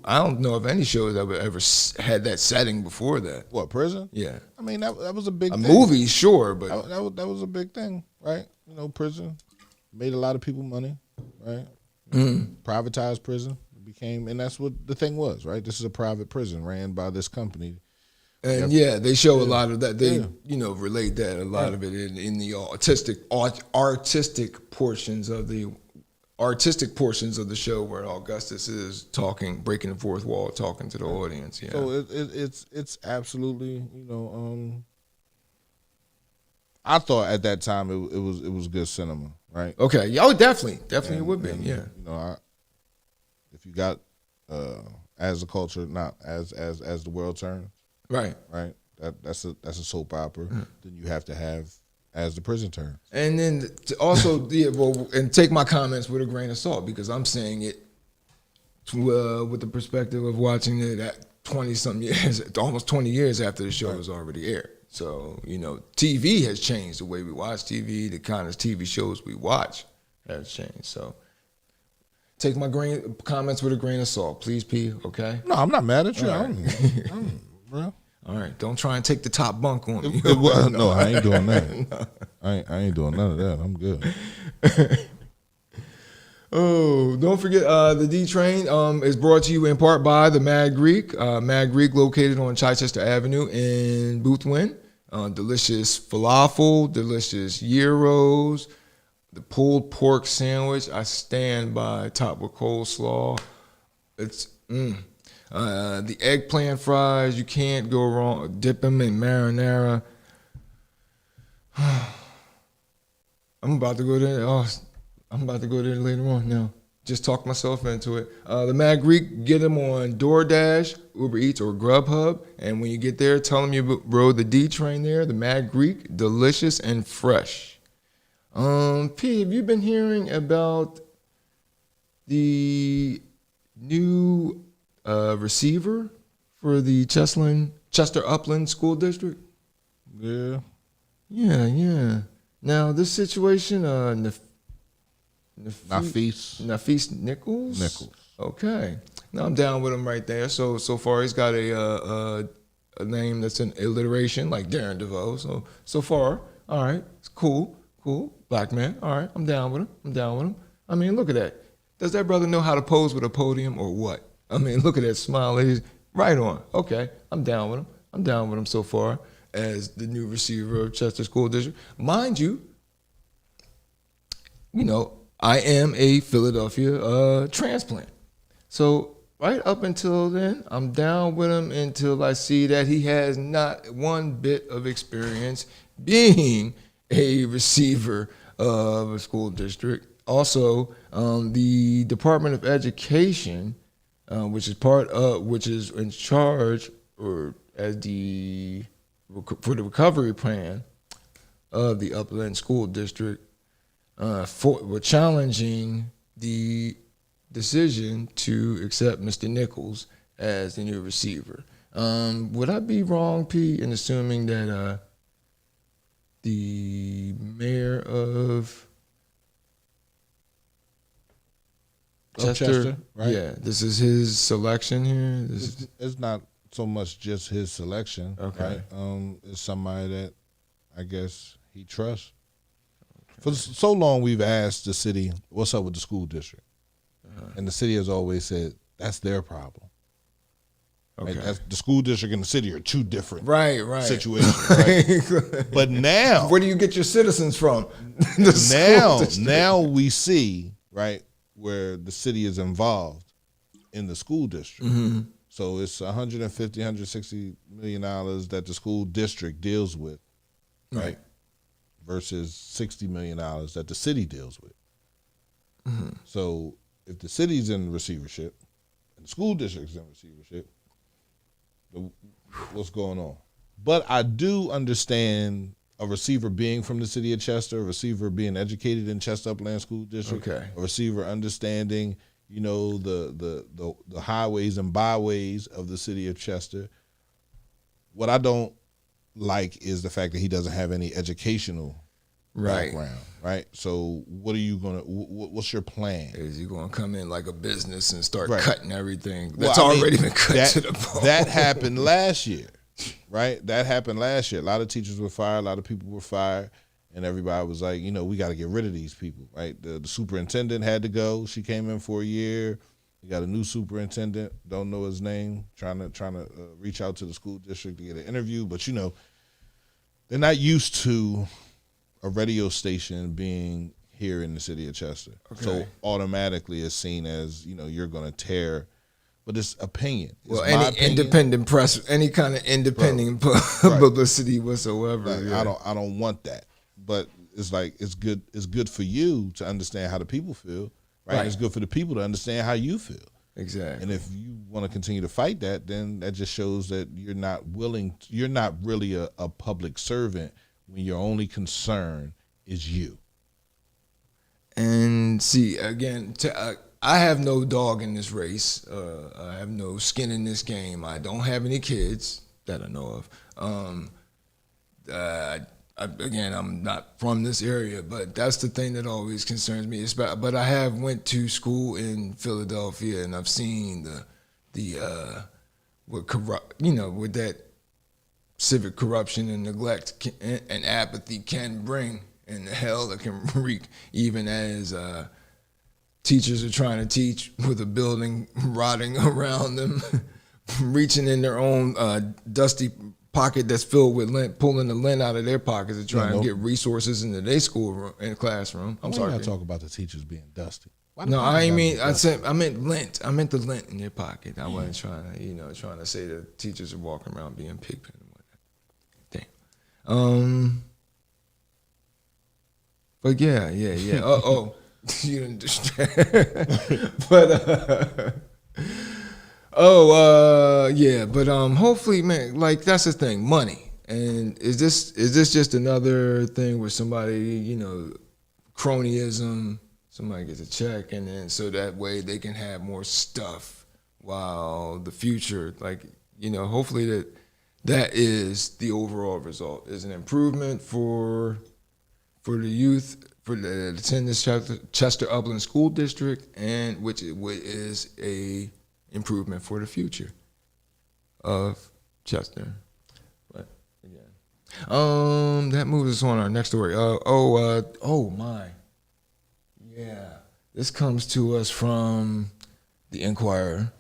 [SPEAKER 4] I don't know of any show that ever had that setting before that.
[SPEAKER 5] What, prison?
[SPEAKER 4] Yeah.
[SPEAKER 5] I mean, that was a big thing.
[SPEAKER 4] Movie, sure, but
[SPEAKER 5] that was a big thing, right? You know, prison made a lot of people money, right? Privatized prison became, and that's what the thing was, right? This is a private prison ran by this company.
[SPEAKER 4] And they show a lot of that. They, you know, relate that a lot of it in the artistic portions of the show where Augustus is talking, breaking the fourth wall, talking to the audience. Yeah.
[SPEAKER 5] So it's absolutely, you know, I thought at that time it was good cinema, right?
[SPEAKER 4] Okay. Yeah, definitely it would be. Yeah.
[SPEAKER 5] You know, if you got as a culture, not as the world turns.
[SPEAKER 4] Right.
[SPEAKER 5] Right. That's a soap opera. Then you have to have as the prison turns. And
[SPEAKER 4] then also, and take my comments with a grain of salt because I'm saying it with the perspective of watching it at 20-something years, almost 20 years after the show was already aired. So, you know, TV has changed the way we watch TV, the kind of TV shows we watch has changed. So take my comments with a grain of salt, please, P, okay?
[SPEAKER 5] No, I'm not mad at you. I'm bro.
[SPEAKER 4] All right, don't try and take the top bunk on me.
[SPEAKER 5] No, I ain't doing that. No. I ain't doing none of that. I'm good.
[SPEAKER 4] Oh, don't forget the D Train is brought to you in part by the Mad Greek. Mad Greek located on Chichester Avenue in Boothwyn. Delicious falafel, delicious gyros, the pulled pork sandwich. I stand by, topped with coleslaw. It's the eggplant fries. You can't go wrong. Dip them in marinara. I'm about to go there. I'm about to go there later on now. Just talk myself into it. The Mad Greek, get them on DoorDash, Uber Eats, or Grubhub. And when you get there, tell them you rode the D train there. The Mad Greek, delicious and fresh. P, have you been hearing about the new receiver for the Chester Upland School District?
[SPEAKER 5] Yeah.
[SPEAKER 4] Yeah. Now, this situation, Nafis Nichols? Okay. Now I'm down with him right there. So far he's got a name that's an alliteration like Darren DeVoue. So far, all right, it's cool. Black man, all right, I'm down with him. I mean, look at that. Does that brother know how to pose with a podium or what? I mean, look at that smile. He's right on. Okay, I'm down with him so far as the new receiver of Chester School District. Mind you, I am a Philadelphia transplant. So right up until then, I'm down with him until I see that he has not one bit of experience being a receiver of a school district. Also, the Department of Education, which is in charge or as for the recovery plan of the Upland School District, we're challenging the decision to accept Mr. Nichols as the new receiver. Would I be wrong, P, in assuming that the mayor of Chester,
[SPEAKER 5] right?
[SPEAKER 4] Yeah, this is his selection here.
[SPEAKER 5] It's not so much just his selection,
[SPEAKER 4] okay.
[SPEAKER 5] Right? It's somebody that I guess he trusts. For so long, we've asked the city, what's up with the school district? And the city has always said, that's their problem.
[SPEAKER 4] Okay.
[SPEAKER 5] Right? The school district and the city are two different situations. Right? But now,
[SPEAKER 4] where do you get your citizens from?
[SPEAKER 5] Now we see, right, where the city is involved in the school district.
[SPEAKER 4] Mm-hmm.
[SPEAKER 5] So it's $160 million that the school district deals with, right? Versus $60 million that the city deals with.
[SPEAKER 4] Mm-hmm.
[SPEAKER 5] So if the city's in receivership and the school district's in receivership, what's going on? But I do understand a receiver being from the city of Chester, a receiver being educated in Chester Upland School District, a receiver understanding, the highways and byways of the city of Chester. What I don't like is the fact that he doesn't have any educational background, right? So what are you what's your plan?
[SPEAKER 4] Is he gonna come in like a business and start
[SPEAKER 5] Right.
[SPEAKER 4] cutting everything that's already been cut to the bone?
[SPEAKER 5] That happened last year, right? That happened last year. A lot of teachers were fired, a lot of people were fired, and everybody was like, we got to get rid of these people, right? The superintendent had to go. She came in for a year. We got a new superintendent, don't know his name, trying to reach out to the school district to get an interview, but they're not used to a radio station being here in the city of Chester. Okay. So automatically it's seen as, you're going to tear, but it's opinion. It's
[SPEAKER 4] any independent press, any kind of independent publicity whatsoever.
[SPEAKER 5] Like, I don't want that. But it's like, it's good for you to understand how the people feel, right? It's good for the people to understand how you feel.
[SPEAKER 4] Exactly.
[SPEAKER 5] And if you want to continue to fight that, then that just shows that you're not really a public servant when your only concern is you.
[SPEAKER 4] And see, again, I have no dog in this race. I have no skin in this game. I don't have any kids that I know of. Again, I'm not from this area, but that's the thing that always concerns me. But I have went to school in Philadelphia, and I've seen with that civic corruption and neglect and apathy can bring, and the hell that can wreak, even as teachers are trying to teach with a building rotting around them, reaching in their own dusty pocket that's filled with lint, pulling the lint out of their pockets to try and get resources into their schoolroom and classroom. I'm sorry.
[SPEAKER 5] Why not talk about the teachers being dusty?
[SPEAKER 4] No, I ain't mean. I meant lint. I meant the lint in their pocket. I wasn't trying to say that teachers are walking around being pigpen and whatnot. Damn. But yeah. You didn't distract. But hopefully, man, like that's the thing, money. And is this just another thing where somebody, cronyism? Somebody gets a check, and then so that way they can have more stuff while the future, hopefully that is the overall result, is an improvement for the youth, for the attend this Chester Upland School District, and which is a improvement for the future of Chester. But again, that moves us on our next story. Yeah, this comes to us from the Inquirer.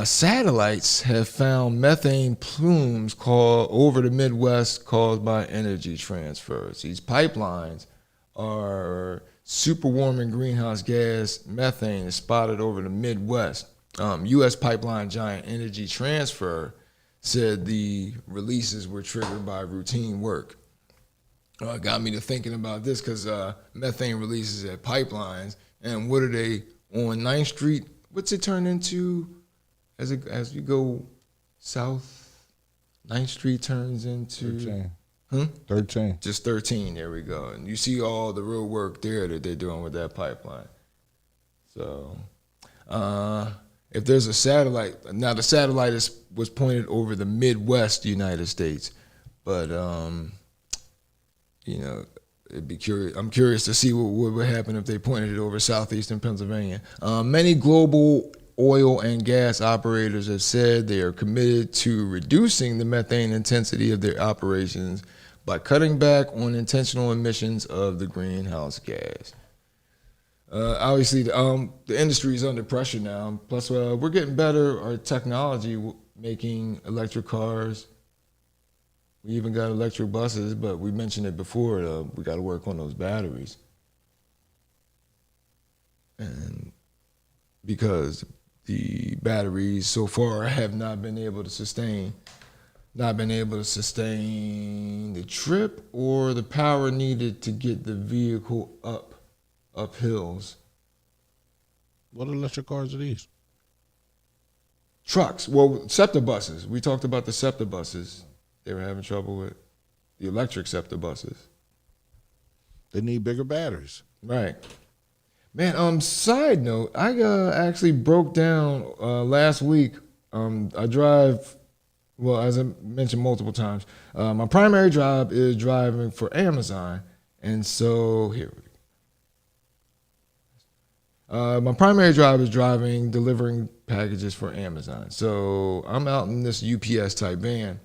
[SPEAKER 4] Satellites have found methane plumes over the Midwest caused by energy transfers. These pipelines are superwarming greenhouse gas methane is spotted over the Midwest. U.S. pipeline giant Energy Transfer said the releases were triggered by routine work. Got me to thinking about this because methane releases at pipelines, and what are they on 9th Street? What's it turn into as you go south? 9th Street turns into
[SPEAKER 5] 13.
[SPEAKER 4] Just 13. There we go. And you see all the real work there that they're doing with that pipeline. So, if there's a satellite, now the satellite was pointed over the Midwest United States, but it'd be curious. I'm curious to see what would happen if they pointed it over southeastern Pennsylvania. Many global oil and gas operators have said they are committed to reducing the methane intensity of their operations by cutting back on intentional emissions of the greenhouse gas. Obviously, the industry is under pressure now. Plus, we're getting better. Our technology making electric cars. We even got electric buses, but we mentioned it before. We got to work on those batteries, and because the batteries so far have not been able to sustain the trip or the power needed to get the vehicle up hills.
[SPEAKER 5] What electric cars are these?
[SPEAKER 4] Trucks. Well, SEPTA buses. We talked about the SEPTA buses. They were having trouble with the electric SEPTA buses.
[SPEAKER 5] They need bigger batteries.
[SPEAKER 4] Right. Man, side note, I actually broke down last week. I drive, well, as I mentioned multiple times, my primary job is driving for Amazon. And so, my primary job is delivering packages for Amazon. So I'm out in this UPS type van.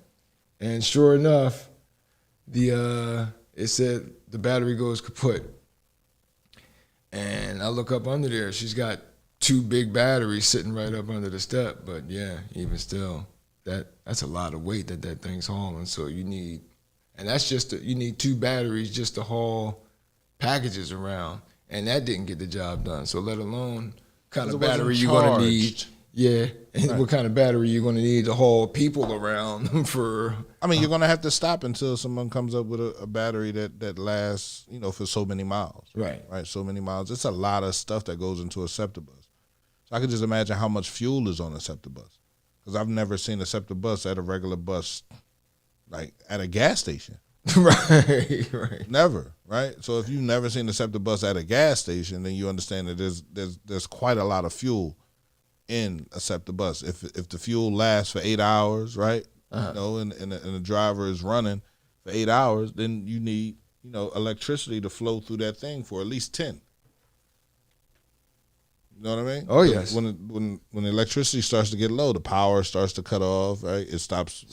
[SPEAKER 4] And sure enough, it said the battery goes kaput. And I look up under there. She's got 2 big batteries sitting right up under the step. But yeah, even still, that's a lot of weight that thing's hauling. So you need 2 batteries just to haul packages around. And that didn't get the job done. So let alone kind of battery you're going to need. Yeah, and what kind of battery you're going to need to haul people around for?
[SPEAKER 5] I mean, you're going to have to stop until someone comes up with a battery that lasts, for so many miles.
[SPEAKER 4] Right.
[SPEAKER 5] So many miles. It's a lot of stuff that goes into a SEPTA bus. So I could just imagine how much fuel is on a SEPTA bus. Because I've never seen a SEPTA bus at a regular bus, like at a gas station.
[SPEAKER 4] Right.
[SPEAKER 5] Never, right? So if you've never seen a SEPTA bus at a gas station, then you understand that there's quite a lot of fuel in a SEPTA bus. If the fuel lasts for 8 hours, right? And the driver is running for 8 hours, then you need, electricity to flow through that thing for at least 10. You know what I mean?
[SPEAKER 4] Oh, yes.
[SPEAKER 5] When the electricity starts to get low, the power starts to cut off, right? It stops.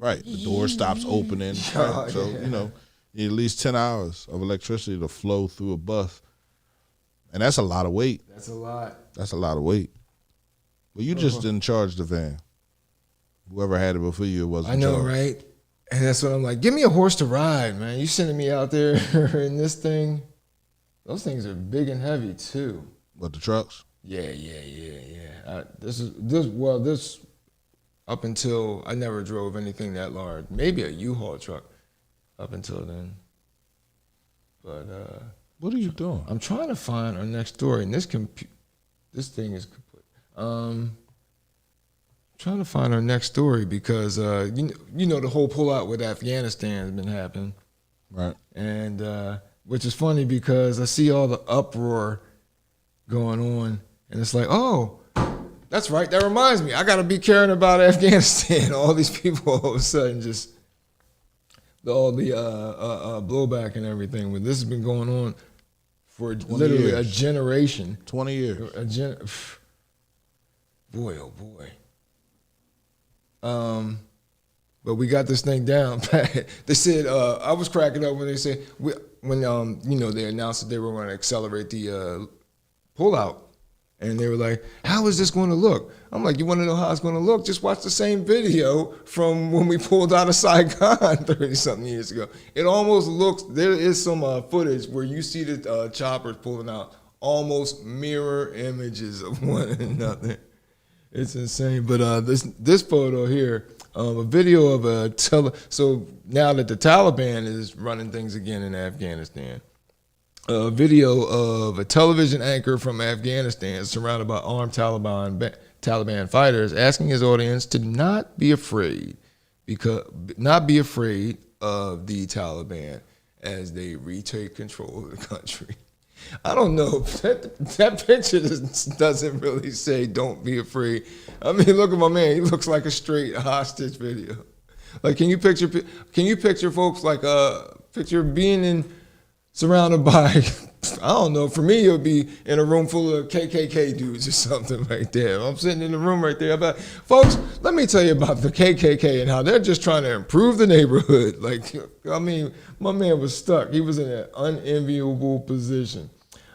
[SPEAKER 5] Right. The door stops opening. Right? So, you need at least 10 hours of electricity to flow through a bus. And that's a lot of weight.
[SPEAKER 4] That's a lot.
[SPEAKER 5] That's a lot of weight. Well, you just didn't charge the van. Whoever had it before you, it wasn't
[SPEAKER 4] I know,
[SPEAKER 5] charged.
[SPEAKER 4] right? And that's what I'm like. Give me a horse to ride, man. You sending me out there in this thing? Those things are big and heavy too.
[SPEAKER 5] What, the trucks?
[SPEAKER 4] Yeah. This up until I never drove anything that large. Maybe a U-Haul truck up until then. But
[SPEAKER 5] What are you doing?
[SPEAKER 4] I'm trying to find our next story, and this thing is kaput. Trying to find our next story because you know the whole pullout with Afghanistan has been happening,
[SPEAKER 5] Right.
[SPEAKER 4] and which is funny because I see all the uproar going on, and it's like, oh, that's right. That reminds me, I got to be caring about Afghanistan. All these people all of a sudden just all the blowback and everything. When this has been going on for literally a generation.
[SPEAKER 5] 20 years.
[SPEAKER 4] Boy, oh boy. But we got this thing down. They said I was cracking up when they said when they announced that they were going to accelerate the pullout, and they were like, "How is this going to look?" I'm like, "You want to know how it's going to look? Just watch the same video from when we pulled out of Saigon 30-something years ago. It almost looks. There is some footage where you see the choppers pulling out, almost mirror images of one another. It's insane." But this photo here, a video of so now that the Taliban is running things again in Afghanistan, a video of a television anchor from Afghanistan surrounded by armed Taliban fighters asking his audience to not be afraid of the Taliban as they retake control of the country. I don't know. That picture doesn't really say don't be afraid. I mean, look at my man. He looks like a straight hostage video. Like, can you picture folks like picture being surrounded by, I don't know, for me it would be in a room full of KKK dudes or something right there. I'm sitting in the room right there. I'm like, folks, let me tell you about the KKK and how they're just trying to improve the neighborhood. Like, I mean, my man was stuck. He was in an unenviable position.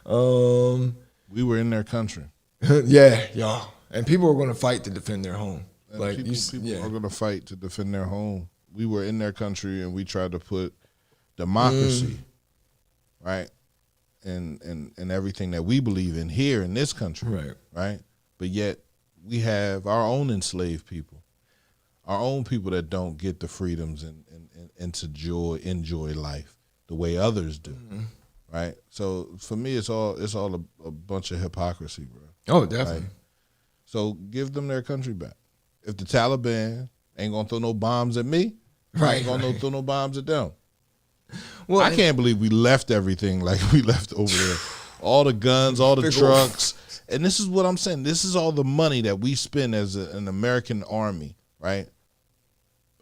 [SPEAKER 5] We were in their country.
[SPEAKER 4] Yeah, y'all. And people were going to fight to defend their home.
[SPEAKER 5] And
[SPEAKER 4] Like
[SPEAKER 5] people are going to fight to defend their home. We were in their country, and we tried to put democracy, right, and everything that we believe in here in this country, right. But yet we have our own enslaved people, our own people that don't get the freedoms and to enjoy life the way others do, right. So for me, it's all a bunch of hypocrisy, bro.
[SPEAKER 4] Oh, definitely.
[SPEAKER 5] Right? So give them their country back. If the Taliban ain't gonna throw no bombs at me, I ain't gonna throw no bombs at them. Well, I can't believe we left everything like we left over there. All the guns, all the trucks. And this is what I'm saying. This is all the money that we spend as an American army, right?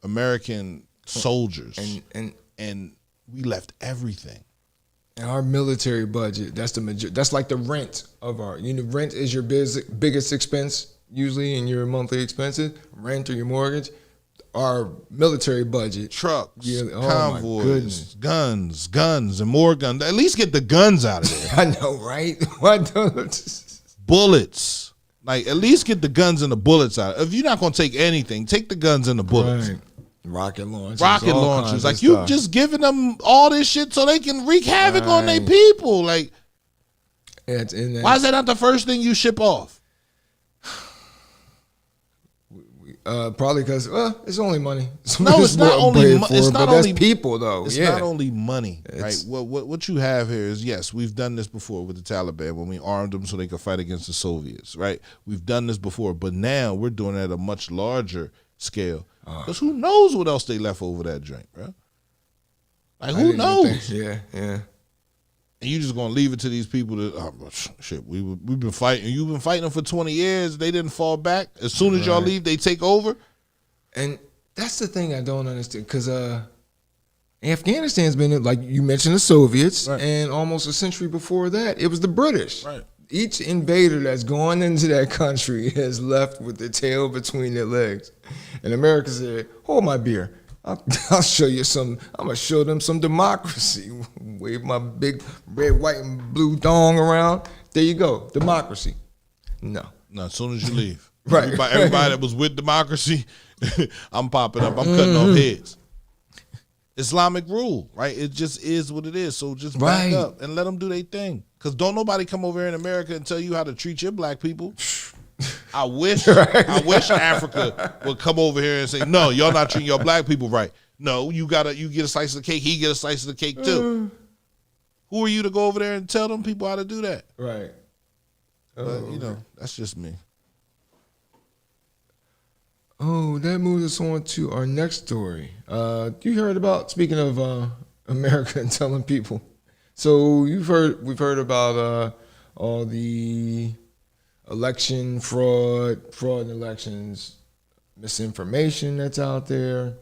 [SPEAKER 5] American soldiers. And we left everything.
[SPEAKER 4] And our military budget, that's like the rent of rent is your biggest expense usually in your monthly expenses, rent or your mortgage. Our military budget,
[SPEAKER 5] trucks,
[SPEAKER 4] oh
[SPEAKER 5] convoys, guns, and more guns. At least get the guns out of there.
[SPEAKER 4] I know, right? Why don't
[SPEAKER 5] bullets? Like, at least get the guns and the bullets out. If you're not gonna take anything, take the guns and the bullets.
[SPEAKER 4] Right. Rocket launchers.
[SPEAKER 5] Like, you just giving them all this shit so they can wreak havoc on their people. Like, why is that not the first thing you ship off?
[SPEAKER 4] Probably because it's only money.
[SPEAKER 5] No, it's not only money. It's not only
[SPEAKER 4] people, though.
[SPEAKER 5] It's not only money, right? What you have here is, yes, we've done this before with the Taliban when we armed them so they could fight against the Soviets, right? We've done this before, but now we're doing it at a much larger scale. Because who knows what else they left over that drink, bro? Like, who knows?
[SPEAKER 4] Yeah.
[SPEAKER 5] And you just gonna leave it to these people that shit? We've been fighting. You've been fighting them for 20 years. They didn't fall back. As soon as y'all leave, they take over.
[SPEAKER 4] And that's the thing I don't understand, because Afghanistan's been, like you mentioned, the Soviets, and almost a century before that, it was the British.
[SPEAKER 5] Right.
[SPEAKER 4] Each invader that's gone into that country has left with their tail between their legs, and America said, "Hold my beer. I'll show you some. I'm gonna show them some democracy. Wave my big red, white, and blue thong around. There you go. Democracy. No.
[SPEAKER 5] No, as soon as you leave.
[SPEAKER 4] Right.
[SPEAKER 5] Everybody that was with democracy, I'm popping up. I'm cutting off heads. Islamic rule, right? It just is what it is. So just back up and let them do their thing. Because don't nobody come over here in America and tell you how to treat your black people. I wish Africa would come over here and say, no, y'all not treating your black people right. No, you get a slice of the cake, he get a slice of the cake too. Who are you to go over there and tell them people how to do that?
[SPEAKER 4] Right.
[SPEAKER 5] But, that's just me.
[SPEAKER 4] Oh, that moves us on to our next story. You heard about, speaking of America and telling people. So we've heard about all the election fraud in elections, misinformation that's out there.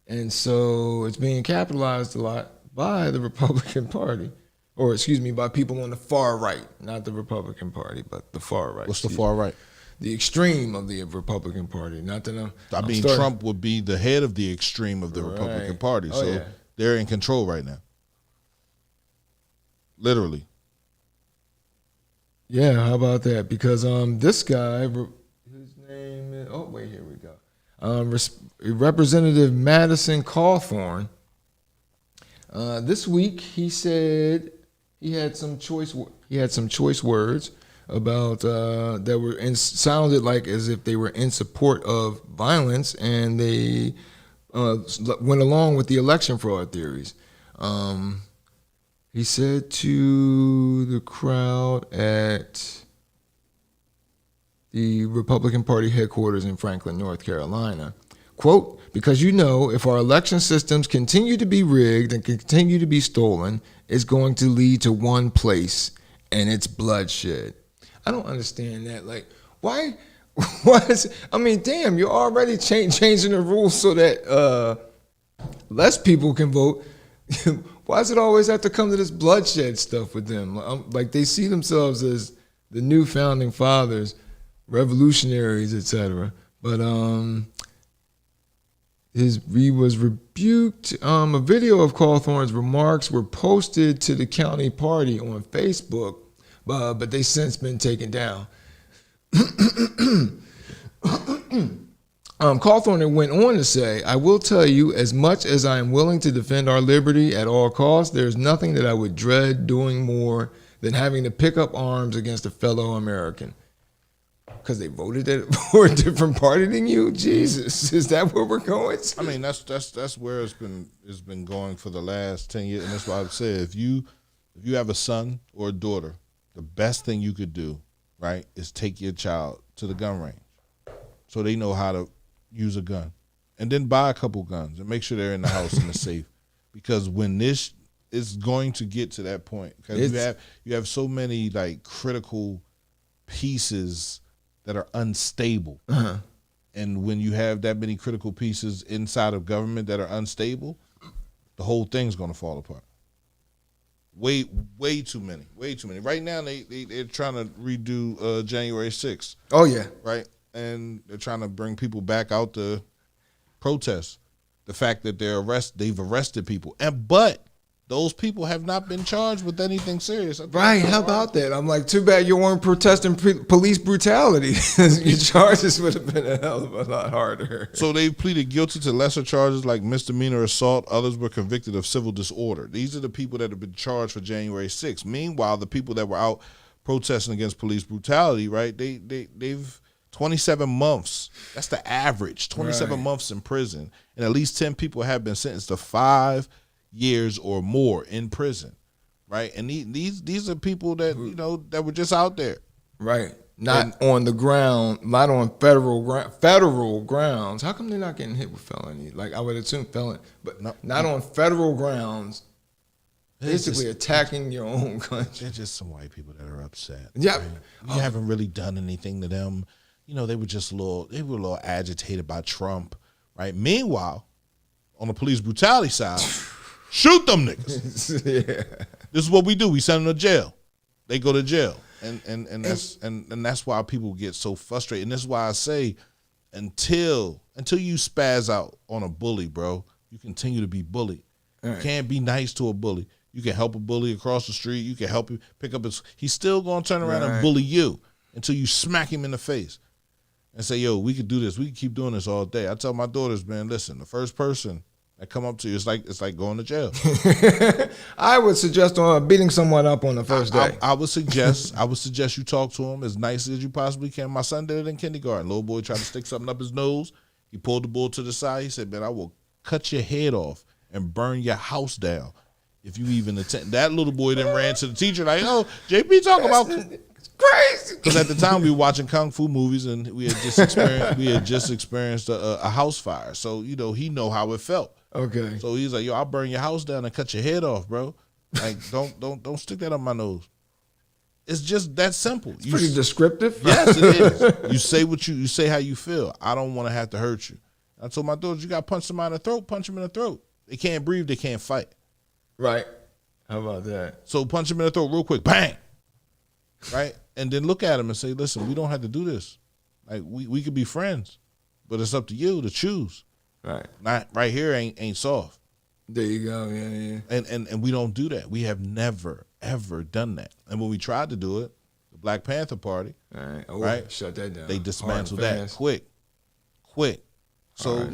[SPEAKER 4] And so it's being capitalized a lot by the Republican Party. Or excuse me, by people on the far right, not the Republican Party, but the far right.
[SPEAKER 5] What's the far right?
[SPEAKER 4] The extreme of the Republican Party. Not that
[SPEAKER 5] Trump would be the head of the extreme of the Republican Party. So they're in control right now. Literally.
[SPEAKER 4] Yeah, how about that? Because this guy, his name is, here we go. Representative Madison Cawthorn. This week he said he had some choice words about that sounded like as if they were in support of violence, and they went along with the election fraud theories. He said to the crowd at the Republican Party headquarters in Franklin, North Carolina, quote, because if our election systems continue to be rigged and continue to be stolen, it's going to lead to one place, and it's bloodshed. I don't understand that. Like, why? Damn, you're already changing the rules so that less people can vote. Why does it always have to come to this bloodshed stuff with them? Like they see themselves as the new founding fathers, revolutionaries, etc. But he was rebuked. A video of Cawthorn's remarks were posted to the county party on Facebook, but they since been taken down. Cawthorn went on to say, I will tell you, as much as I am willing to defend our liberty at all costs, there's nothing that I would dread doing more than having to pick up arms against a fellow American. Because they voted for a different party than you? Jesus, is that where we're going to?
[SPEAKER 5] I mean, that's where it's been going for the last 10 years. And that's why I say, if you have a son or a daughter, the best thing you could do, right, is take your child to the gun range so they know how to use a gun, and then buy a couple guns and make sure they're in the house and they're safe. Because when this is going to get to that point, because you have so many like critical pieces that are unstable, and when you have that many critical pieces inside of government that are unstable, the whole thing's going to fall apart. Way too many. Right now they're trying to redo January 6th.
[SPEAKER 4] Oh yeah,
[SPEAKER 5] right. And they're trying to bring people back out to protest. The fact that they've arrested people, but those people have not been charged with anything serious.
[SPEAKER 4] Right? How about that? I'm like, too bad you weren't protesting police brutality. Your charges would have been a hell of a lot harder.
[SPEAKER 5] So they pleaded guilty to lesser charges like misdemeanor assault. Others were convicted of civil disorder. These are the people that have been charged for January 6th. Meanwhile, the people that were out protesting against police brutality, right? They've 27 months. That's the average. 27 months in prison. And at least 10 people have been sentenced to 5 years or more in prison. Right? And these are people that, that were just out there.
[SPEAKER 4] Right. Not on the ground, not on federal grounds. How come they're not getting hit with felony? Like I would assume felony, but not on federal grounds. Basically attacking your own country.
[SPEAKER 5] They're just some white people that are upset.
[SPEAKER 4] Yeah.
[SPEAKER 5] Right? You haven't really done anything to them. They were just a little agitated by Trump, right? Meanwhile, on the police brutality side, shoot them niggas.
[SPEAKER 4] Yeah.
[SPEAKER 5] This is what we do. We send them to jail. They go to jail. And that's why people get so frustrated. And this is why I say until you spaz out on a bully, bro, you continue to be bullied. Right. You can't be nice to a bully. You can help a bully across the street. You can help him pick up his. He's still gonna turn around and bully you until you smack him in the face and say, "Yo, we could do this. We could keep doing this all day." I tell my daughters, man, listen, the first person that come up to you, it's like going to jail.
[SPEAKER 4] I would suggest beating someone up on the first day.
[SPEAKER 5] I would suggest you talk to him as nice as you possibly can. My son did it in kindergarten. Little boy tried to stick something up his nose. He pulled the bull to the side. He said, "Man, I will cut your head off and burn your house down if you even attempt." That little boy then ran to the teacher like, "Oh, JP talk about
[SPEAKER 4] crazy."
[SPEAKER 5] Because at the time we were watching kung fu movies and we had just experienced a house fire. So he know how it felt.
[SPEAKER 4] Okay.
[SPEAKER 5] So he's like, "Yo, I'll burn your house down and cut your head off, bro. Like, don't stick that up my nose." It's just that simple.
[SPEAKER 4] It's pretty descriptive.
[SPEAKER 5] Yes, it is. You say how you feel. I don't want to have to hurt you. I told my daughters, you got to punch somebody in the throat, punch them in the throat. They can't breathe, they can't fight.
[SPEAKER 4] Right. How about that?
[SPEAKER 5] So punch them in the throat real quick, bang. Right? And then look at them and say, "Listen, we don't have to do this. Like, we could be friends, but it's up to you to choose."
[SPEAKER 4] Right.
[SPEAKER 5] Not right here ain't soft.
[SPEAKER 4] There you go. Yeah.
[SPEAKER 5] And we don't do that. We have never, ever done that. And when we tried to do it, the Black Panther Party, right?
[SPEAKER 4] Shut that down.
[SPEAKER 5] They dismantled that quick. So,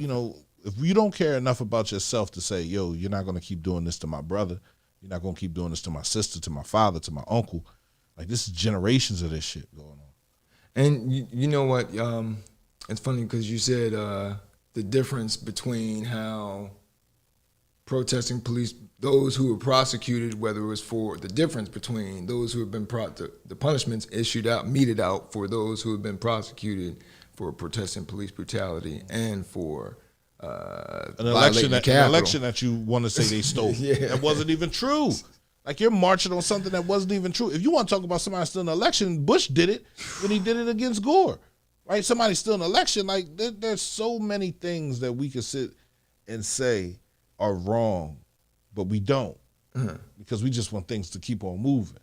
[SPEAKER 5] if you don't care enough about yourself to say, "Yo, you're not going to keep doing this to my brother. You're not going to keep doing this to my sister, to my father, to my uncle." Like, this is generations of this shit going on.
[SPEAKER 4] And you know what? It's funny because you said the difference between how protesting police, those who were prosecuted, whether it was for the difference between those who have been the punishments meted out for those who have been prosecuted for protesting police brutality and for
[SPEAKER 5] an election that you want to say they stole. That wasn't even true. Like, you're marching on something that wasn't even true. If you want to talk about somebody stealing an election, Bush did it when he did it against Gore. Right? Somebody stealing an election. Like, there's so many things that we could sit and say are wrong, but we don't because we just want things to keep on moving.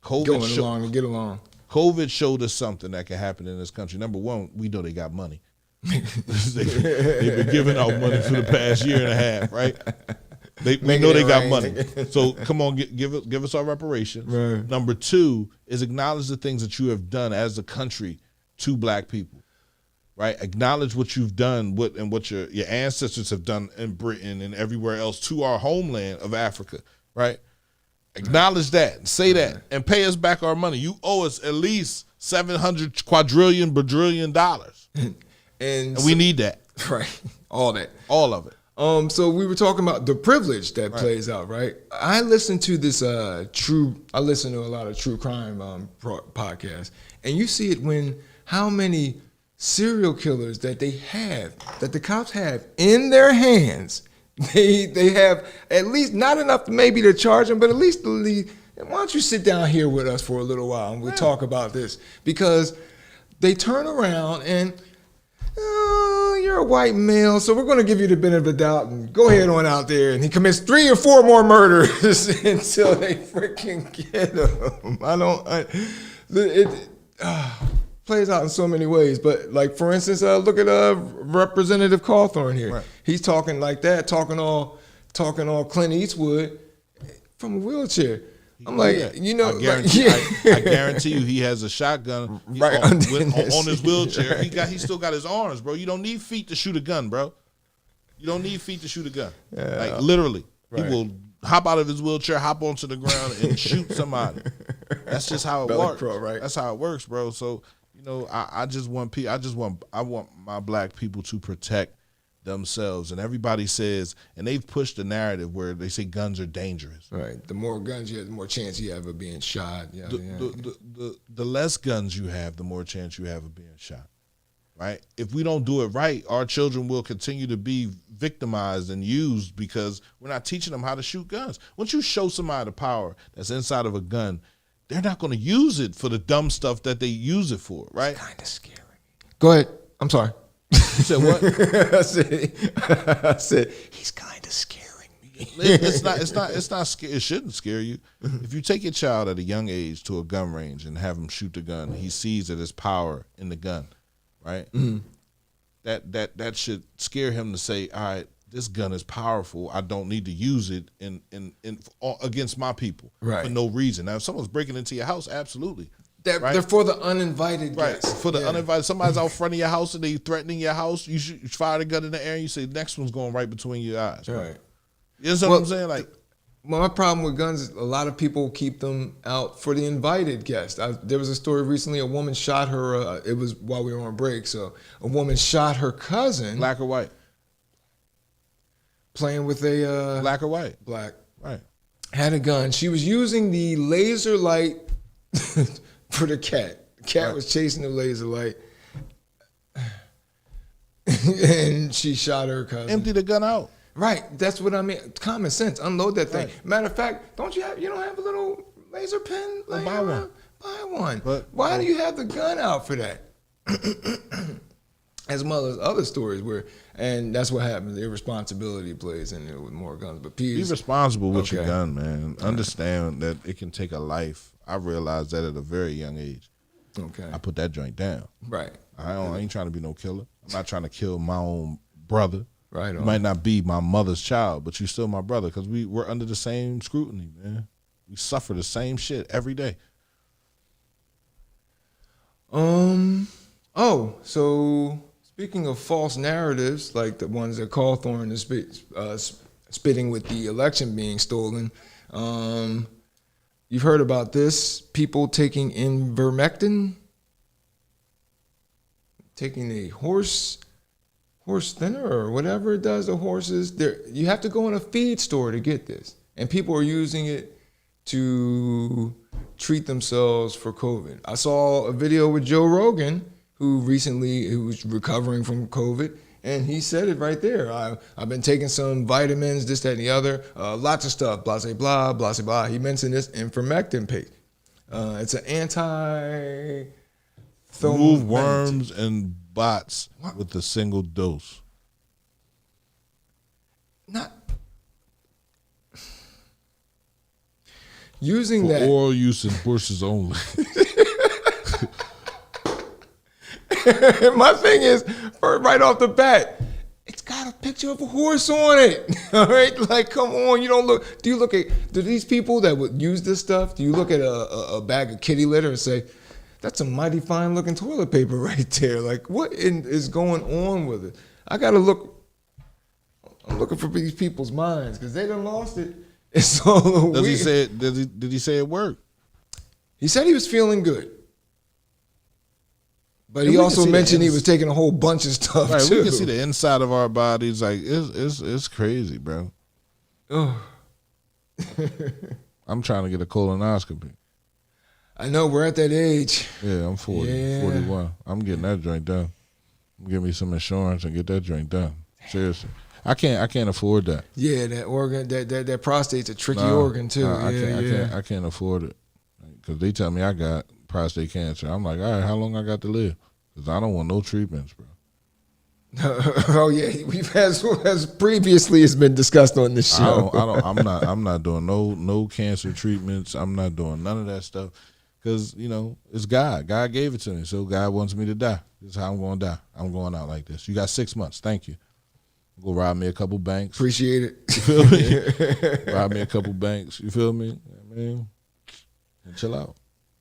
[SPEAKER 4] Get along.
[SPEAKER 5] COVID showed us something that can happen in this country. Number one, we know they got money. They've been giving out money for the past year and a half, right? We know they got money. So come on, give us our reparations.
[SPEAKER 4] Right.
[SPEAKER 5] Number two is acknowledge the things that you have done as a country to Black people. Right? Acknowledge what you've done, what your ancestors have done in Britain and everywhere else to our homeland of Africa. Right? Acknowledge that, say that, and pay us back our money. You owe us at least $700 quadrillion dollars, and we need that.
[SPEAKER 4] Right, all that,
[SPEAKER 5] all of it.
[SPEAKER 4] So we were talking about the privilege that plays out, right? I listen to this I listen to a lot of true crime podcasts, and you see it when how many serial killers that the cops have in their hands. They have at least not enough maybe to charge them, but at least why don't you sit down here with us for a little while and we'll talk about this, because they turn around and you're a white male, so we're going to give you the benefit of the doubt and go ahead on out there. And he commits 3 or 4 more murders until they freaking get him. It plays out in so many ways. But like, for instance, look at Representative Cawthorn here. Right. He's talking like that, talking all Clint Eastwood from a wheelchair. I'm like,
[SPEAKER 5] I guarantee you, he has a shotgun on his wheelchair. He still got his arms, bro. You don't need feet to shoot a gun, bro. You don't need feet to shoot a gun. Yeah. Like, literally, he will hop out of his wheelchair, hop onto the ground, and shoot somebody. That's just how it works. Right? That's how it works, bro. So, I want my Black people to protect themselves. And everybody says, and they've pushed the narrative where they say guns are dangerous.
[SPEAKER 4] Right. The more guns you have, the more chance you have of being shot. Yeah.
[SPEAKER 5] The less guns you have, the more chance you have of being shot. Right? If we don't do it right, our children will continue to be victimized and used because we're not teaching them how to shoot guns. Once you show somebody the power that's inside of a gun, they're not going to use it for the dumb stuff that they use it for, right?
[SPEAKER 4] It's kind of scary. Go ahead. I'm sorry.
[SPEAKER 5] You said what?
[SPEAKER 4] I said he's kind of scaring me.
[SPEAKER 5] It's not scary. It shouldn't scare you. If you take your child at a young age to a gun range and have him shoot the gun, he sees that there's power in the gun, right? Mm-hmm. That should scare him to say, all right, this gun is powerful. I don't need to use it in against my people for no reason. Now, if someone's breaking into your house, absolutely.
[SPEAKER 4] They're for the uninvited guests.
[SPEAKER 5] For the uninvited. Somebody's out front of your house and they threatening your house. You should fire the gun in the air and you say, the next one's going right between your eyes.
[SPEAKER 4] Right.
[SPEAKER 5] You know what I'm saying? Like,
[SPEAKER 4] my problem with guns is a lot of people keep them out for the invited guests. There was a story recently, a woman shot her, it was while we were on break, so a woman shot her cousin.
[SPEAKER 5] Black or white?
[SPEAKER 4] Playing with a...
[SPEAKER 5] black or white?
[SPEAKER 4] Black.
[SPEAKER 5] Right.
[SPEAKER 4] Had a gun. She was using the laser light for the cat. The cat was chasing the laser light. And she shot her cousin.
[SPEAKER 5] Empty the gun out.
[SPEAKER 4] Right, that's what I mean. Common sense. Unload that thing. Right. Matter of fact, you don't have a little laser pen?
[SPEAKER 5] Well, buy one.
[SPEAKER 4] Buy one.
[SPEAKER 5] But
[SPEAKER 4] why do you have the gun out for that? As well as other stories and that's what happens. Irresponsibility plays in there with more guns. But
[SPEAKER 5] be responsible with your gun, man. Understand that it can take a life. I realized that at a very young age.
[SPEAKER 4] Okay.
[SPEAKER 5] I put that joint down.
[SPEAKER 4] Right.
[SPEAKER 5] I ain't trying to be no killer. I'm not trying to kill my own brother.
[SPEAKER 4] Right.
[SPEAKER 5] You might not be my mother's child, but you're still my brother because we're under the same scrutiny, man. We suffer the same shit every day.
[SPEAKER 4] So speaking of false narratives, like the ones that Cawthorn is spitting with the election being stolen, you've heard about this, people taking ivermectin, taking a horse thinner or whatever it does to horses. You have to go in a feed store to get this. And people are using it to treat themselves for COVID. I saw a video with Joe Rogan, who was recovering from COVID, and he said it right there. I've been taking some vitamins, this, that, and the other, lots of stuff, blah, blah, blah, blah, blah. He mentioned this ivermectin paste. It's an
[SPEAKER 5] Remove worms and bots with a single dose.
[SPEAKER 4] Not using
[SPEAKER 5] for
[SPEAKER 4] that
[SPEAKER 5] oral use in horses only.
[SPEAKER 4] My thing is, right off the bat, it's got a picture of a horse on it. All right, like, come on, you don't look. Do these people that would use this stuff? Do you look at a bag of kitty litter and say, that's a mighty fine looking toilet paper right there? Like, what is going on with it? I gotta look. I'm looking for these people's minds because they done lost it. It's all
[SPEAKER 5] Does he say it? Did he say it worked?
[SPEAKER 4] He said he was feeling good. But he also mentioned he was taking a whole bunch of stuff too.
[SPEAKER 5] We can see the inside of our bodies. Like, it's crazy, bro.
[SPEAKER 4] Oh.
[SPEAKER 5] I'm trying to get a colonoscopy.
[SPEAKER 4] I know, we're at that age.
[SPEAKER 5] Yeah, I'm 40, 41. I'm getting that joint done. Give me some insurance and get that joint done. Seriously. I can't afford that.
[SPEAKER 4] Yeah, that organ, that prostate's a tricky organ too.
[SPEAKER 5] I can't afford it. Because they tell me I got prostate cancer. I'm like, all right, how long I got to live? Because I don't want no treatments, bro.
[SPEAKER 4] Oh yeah, as previously has been discussed on this show.
[SPEAKER 5] I'm not doing no cancer treatments. I'm not doing none of that stuff. Because, it's God. God gave it to me. So God wants me to die. This is how I'm going to die. I'm going out like this. You got 6 months. Thank you. Go rob me a couple banks.
[SPEAKER 4] Appreciate it.
[SPEAKER 5] You feel me? Rob me a couple banks. You feel me? I mean, and chill out.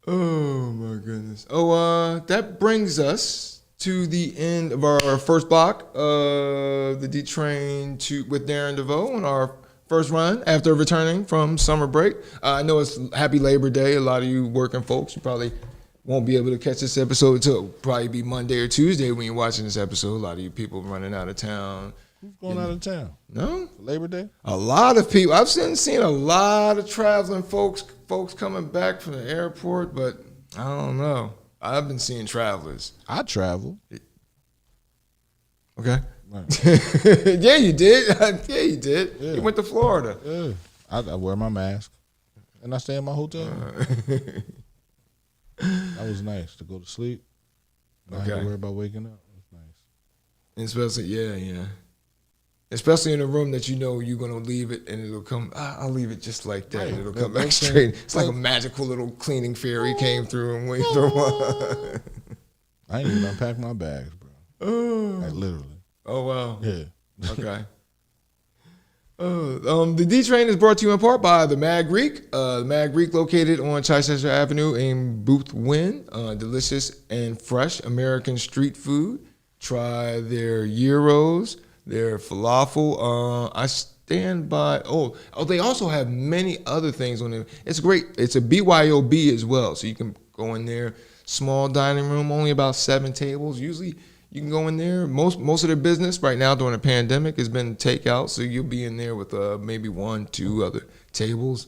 [SPEAKER 4] Oh, my goodness. That brings us to the end of our first block of the D-Train with Darren DeVoue on our first run after returning from summer break. I know it's Happy Labor Day. A lot of you working folks, you probably won't be able to catch this episode until probably be Monday or Tuesday when you're watching this episode. A lot of you people running out of town.
[SPEAKER 5] Who's going out of town?
[SPEAKER 4] No?
[SPEAKER 5] For Labor Day?
[SPEAKER 4] A lot of people. I've seen a lot of traveling folks coming back from the airport, but I don't know. I've been seeing travelers.
[SPEAKER 5] I travel.
[SPEAKER 4] Okay.
[SPEAKER 5] Right.
[SPEAKER 4] Yeah, you did. Yeah, you did.
[SPEAKER 5] Yeah.
[SPEAKER 4] You went to Florida.
[SPEAKER 5] Yeah. I wear my mask, and I stay in my hotel. That was nice to go to sleep. Not have to worry about waking up. It was nice.
[SPEAKER 4] Especially, yeah. Especially in a room that you know you're gonna leave it and it'll come. I'll leave it just like that.
[SPEAKER 5] Right.
[SPEAKER 4] And it'll come back straight. It's like a magical little cleaning fairy came through and went through.
[SPEAKER 5] I ain't even unpack my bags, bro.
[SPEAKER 4] Oh.
[SPEAKER 5] Like literally.
[SPEAKER 4] Oh wow.
[SPEAKER 5] Yeah.
[SPEAKER 4] Okay. The D Train is brought to you in part by the Mad Greek. The Mad Greek located on Chichester Avenue in Boothwyn. Delicious and fresh American street food. Try their gyros, their falafel. I stand by. Oh, they also have many other things on there. It's great. It's a BYOB as well, so you can go in there. Small dining room, only about 7 tables. Usually you can go in there. Most of their business right now during the pandemic has been takeout, so you'll be in there with maybe 1, 2 other tables,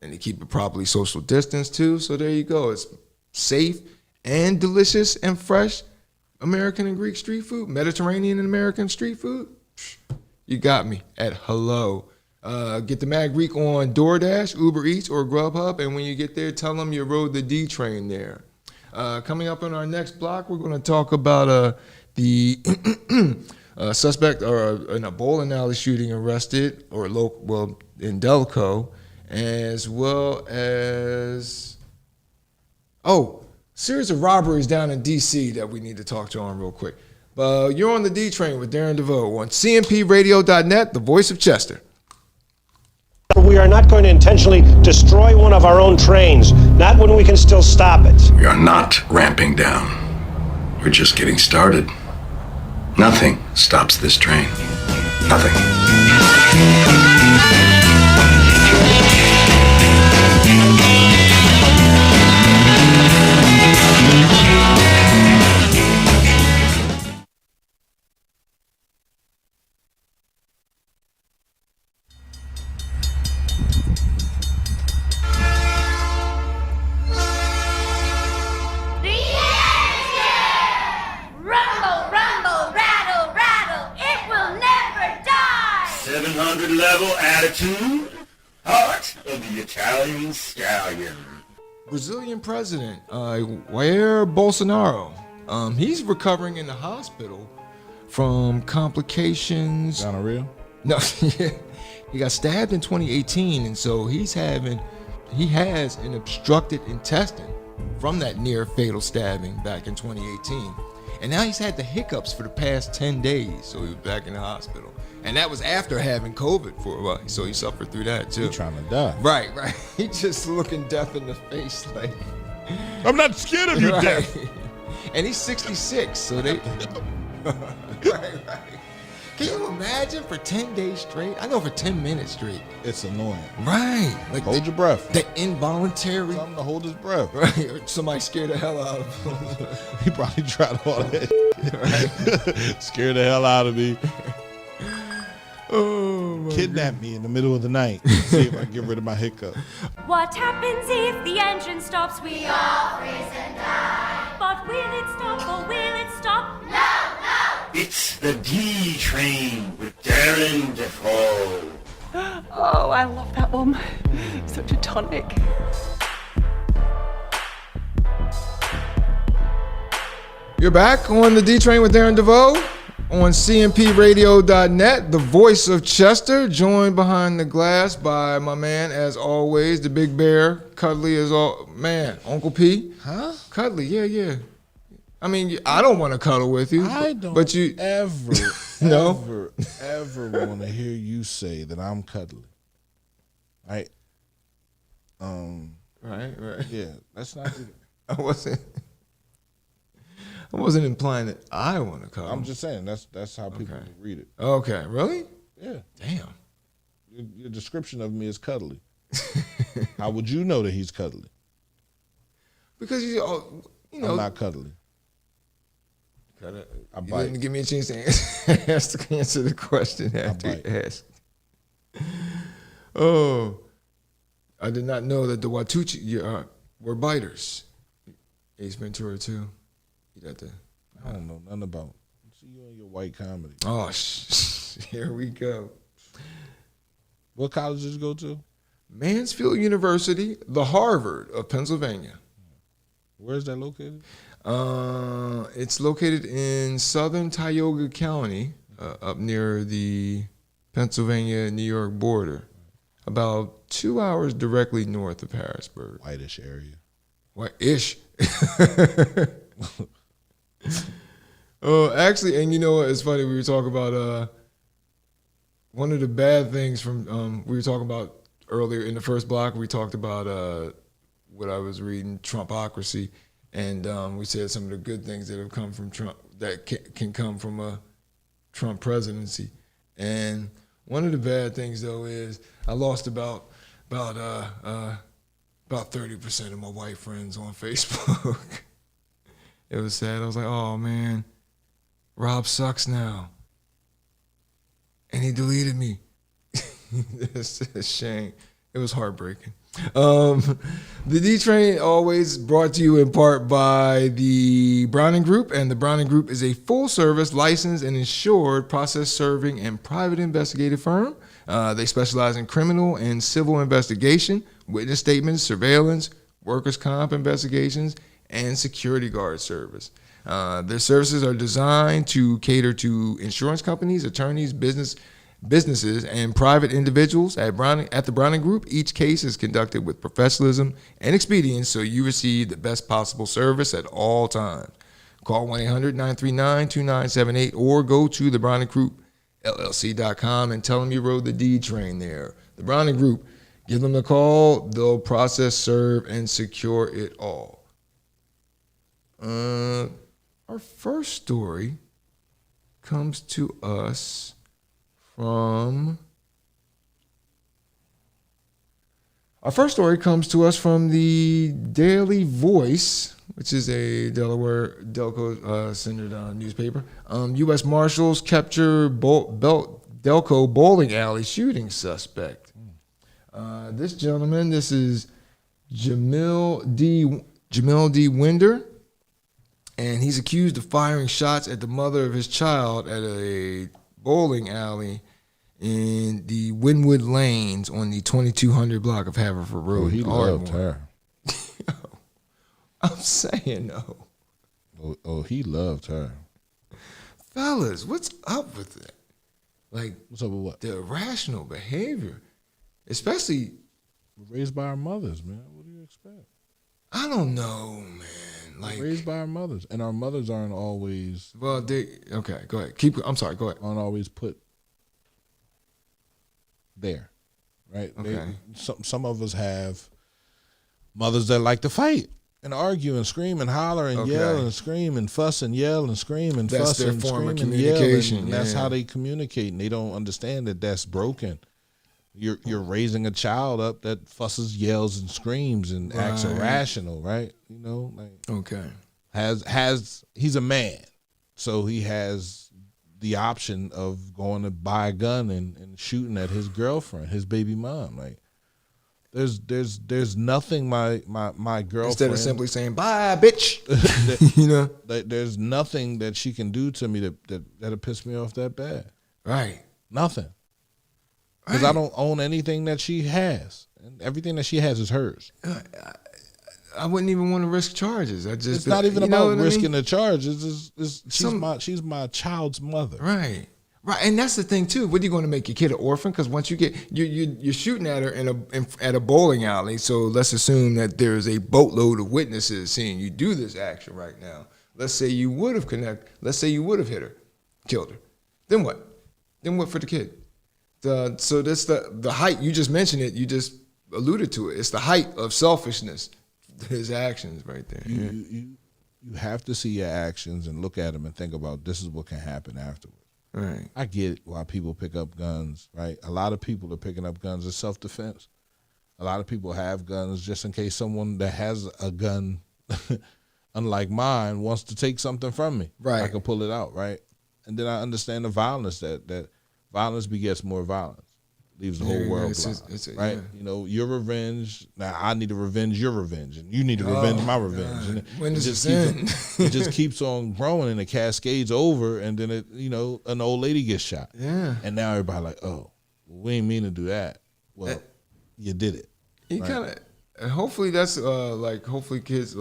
[SPEAKER 4] and they keep it properly social distance too. So there you go. It's safe and delicious and fresh American and Greek street food, Mediterranean and American street food. You got me at hello. Get the Mad Greek on DoorDash, Uber Eats, or Grubhub, and when you get there, tell them you rode the D Train there. Coming up on our next block, we're going to talk about the suspect in a bowling alley shooting arrested in Delco, as well as series of robberies down in D.C. that we need to talk to on real quick. You're on the D Train with Darren DeVoue on cmpradio.net, the voice of Chester.
[SPEAKER 9] We are not going to intentionally destroy one of our own trains, not when we can still stop it.
[SPEAKER 1] We are not ramping down. We're just getting started. Nothing stops this train. Nothing.
[SPEAKER 3] Level attitude, heart of the Italian stallion.
[SPEAKER 4] Brazilian president Jair Bolsonaro, he's recovering in the hospital from complications.
[SPEAKER 5] Gonorrhea?
[SPEAKER 4] No, he got stabbed in 2018, and so he has an obstructed intestine from that near fatal stabbing back in 2018, and now he's had the hiccups for the past 10 days, so he was back in the hospital. And that was after having COVID for a while, so he suffered through that too.
[SPEAKER 5] He trying to die.
[SPEAKER 4] Right. He just looking death in the face like,
[SPEAKER 5] I'm not scared of you,
[SPEAKER 4] right.
[SPEAKER 5] death.
[SPEAKER 4] And he's 66, so they. right. Can you imagine for 10 days straight? I know for 10 minutes straight.
[SPEAKER 5] It's annoying.
[SPEAKER 4] Right. Like
[SPEAKER 5] hold your breath.
[SPEAKER 4] The involuntary.
[SPEAKER 5] Tell him to hold his breath.
[SPEAKER 4] Right. Or somebody scared the hell out of him.
[SPEAKER 5] He probably tried all that. Right. Scared the hell out of me.
[SPEAKER 4] Oh,
[SPEAKER 5] kidnap me in the middle of the night. See if I can get rid of my hiccup.
[SPEAKER 10] What happens if the engine stops? We all freeze and die. But will it stop or will it stop? No!
[SPEAKER 3] It's the D Train with Darren DeVoue.
[SPEAKER 11] Oh, I love that one. Such a tonic.
[SPEAKER 4] You're back on the D Train with Darren DeVoue on cmpradio.net, the voice of Chester, joined behind the glass by my man, as always, the big bear, Cuddly as all. Man, Uncle P.
[SPEAKER 5] Huh?
[SPEAKER 4] Cuddly, yeah. I mean, I don't want to cuddle with you.
[SPEAKER 5] I don't
[SPEAKER 4] but you
[SPEAKER 5] ever want to hear you say that I'm cuddly. Right?
[SPEAKER 4] Right.
[SPEAKER 5] Yeah, that's not good.
[SPEAKER 4] I wasn't implying that I want to cuddle.
[SPEAKER 5] I'm just saying that's how people read it.
[SPEAKER 4] Okay, really?
[SPEAKER 5] Yeah.
[SPEAKER 4] Damn.
[SPEAKER 5] Your description of me is cuddly. How would you know that he's cuddly?
[SPEAKER 4] Because you know,
[SPEAKER 5] I'm not cuddly. I bite.
[SPEAKER 4] You didn't give me a chance to answer the question after you asked. Oh, I did not know that the Watuchi were biters. Ace Ventura too.
[SPEAKER 5] I don't know nothing about. See you in your white comedy.
[SPEAKER 4] Oh, here we go.
[SPEAKER 5] What college did you go to?
[SPEAKER 4] Mansfield University, the Harvard of Pennsylvania.
[SPEAKER 5] Where is that located?
[SPEAKER 4] It's located in southern Tioga County, up near the Pennsylvania-New York border, about 2 hours directly north of Harrisburg.
[SPEAKER 5] Whitish area.
[SPEAKER 4] White-ish. Actually, and you know what? It's funny. We were talking about one of the bad things from we were talking about earlier in the first block, we talked about what I was reading, Trumpocracy, and we said some of the good things that have come from Trump that can come from a Trump presidency. And one of the bad things though is I lost about 30% of my white friends on Facebook. It was sad. I was like, oh man, Rob sucks now. And he deleted me. It's a shame. It was heartbreaking. The D Train always brought to you in part by the Browning Group, and the Browning Group is a full-service, licensed, and insured process-serving and private investigative firm. They specialize in criminal and civil investigation, witness statements, surveillance, workers' comp investigations, and security guard service. Their services are designed to cater to insurance companies, attorneys, businesses, and private individuals. At the Browning Group, each case is conducted with professionalism and expedience so you receive the best possible service at all times. Call 1-800-939-2978 or go to the Browning Group LLC.com and tell them you rode the D train there. The Browning Group, give them a call. They'll process, serve, and secure it all. Our first story comes to us from the Daily Voice, which is a Delco-centered newspaper. U.S. Marshals capture Delco bowling alley shooting suspect. This gentleman, this is Jamil D. Winder, and he's accused of firing shots at the mother of his child at a bowling alley in the Wynwood Lanes on the 2200 block of Haverford Road.
[SPEAKER 5] Oh, he loved her.
[SPEAKER 4] I'm saying no.
[SPEAKER 5] Oh, he loved her.
[SPEAKER 4] Fellas, what's up with it? Like,
[SPEAKER 5] what's up with what?
[SPEAKER 4] The irrational behavior, especially
[SPEAKER 5] raised by our mothers, man. What do you expect?
[SPEAKER 4] I don't know, man. Like,
[SPEAKER 5] raised by our mothers, and our mothers aren't always.
[SPEAKER 4] Well, okay. Go ahead. I'm sorry. Go ahead.
[SPEAKER 5] Aren't always put there, right?
[SPEAKER 4] Okay.
[SPEAKER 5] Some of us have mothers that like to fight and argue and scream and holler and yell and scream and fuss and yell and scream and fuss and scream and yell, and that's how they communicate, and they don't understand that that's broken. You're raising a child up that fusses, yells, and screams and acts irrational, right? You know, like he's a man, so he has the option of going to buy a gun and shooting at his girlfriend, his baby mom. Like, there's nothing my girlfriend,
[SPEAKER 4] instead of simply saying bye, bitch, you know,
[SPEAKER 5] there's nothing that she can do to me that'll piss me off that bad.
[SPEAKER 4] Right.
[SPEAKER 5] Nothing. Because I don't own anything that she has. And everything that she has is hers.
[SPEAKER 4] I wouldn't even want to risk charges.
[SPEAKER 5] It's not even about risking the charges. She's my child's mother.
[SPEAKER 4] Right. And that's the thing too. What are you going to make your kid an orphan? Because once you get you're shooting at her at a bowling alley. So let's assume that there's a boatload of witnesses seeing you do this action right now. Let's say you would have Let's say you would have hit her, killed her. Then what? Then what for the kid? So that's the height. You just mentioned it. You just alluded to it. It's the height of selfishness. His actions right there.
[SPEAKER 5] You have to see your actions and look at them and think about this is what can happen afterwards.
[SPEAKER 4] Right.
[SPEAKER 5] I get why people pick up guns, right? A lot of people are picking up guns as self-defense. A lot of people have guns just in case someone that has a gun, unlike mine, wants to take something from me.
[SPEAKER 4] Right.
[SPEAKER 5] I can pull it out, right? And then I understand the violence that violence begets more violence, leaves the whole world blind, right? Yeah. You know, your revenge. Now I need to revenge your revenge, and you need to revenge my revenge. And
[SPEAKER 4] when does it end?
[SPEAKER 5] It just keeps on growing, and it cascades over, and then an old lady gets shot.
[SPEAKER 4] Yeah.
[SPEAKER 5] And now everybody like, oh, we ain't mean to do that. Well, you did it.
[SPEAKER 4] You kind of. Hopefully that's hopefully kids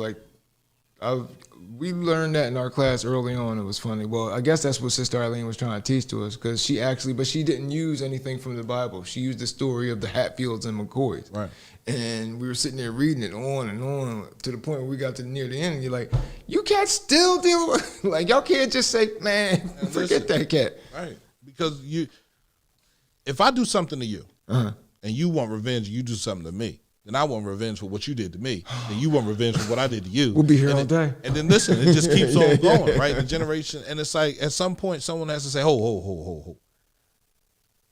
[SPEAKER 4] we learned that in our class early on. It was funny. Well, I guess that's what Sister Eileen was trying to teach to us, because but she didn't use anything from the Bible. She used the story of the Hatfields and McCoys.
[SPEAKER 5] Right.
[SPEAKER 4] And we were sitting there reading it on and on to the point where we got to near the end, and you're like, you cats still deal with, like, y'all can't just say, man, forget that cat.
[SPEAKER 5] Right. Because if I do something to you
[SPEAKER 4] Uh-huh.
[SPEAKER 5] and you want revenge, you do something to me. Then I want revenge for what you did to me. Then you want revenge for what I did to you.
[SPEAKER 4] We'll be here
[SPEAKER 5] and
[SPEAKER 4] all
[SPEAKER 5] then,
[SPEAKER 4] day.
[SPEAKER 5] And then listen, it just keeps
[SPEAKER 4] Yeah,
[SPEAKER 5] on going,
[SPEAKER 4] yeah.
[SPEAKER 5] right? The generation, and it's like at some point someone has to say, ho.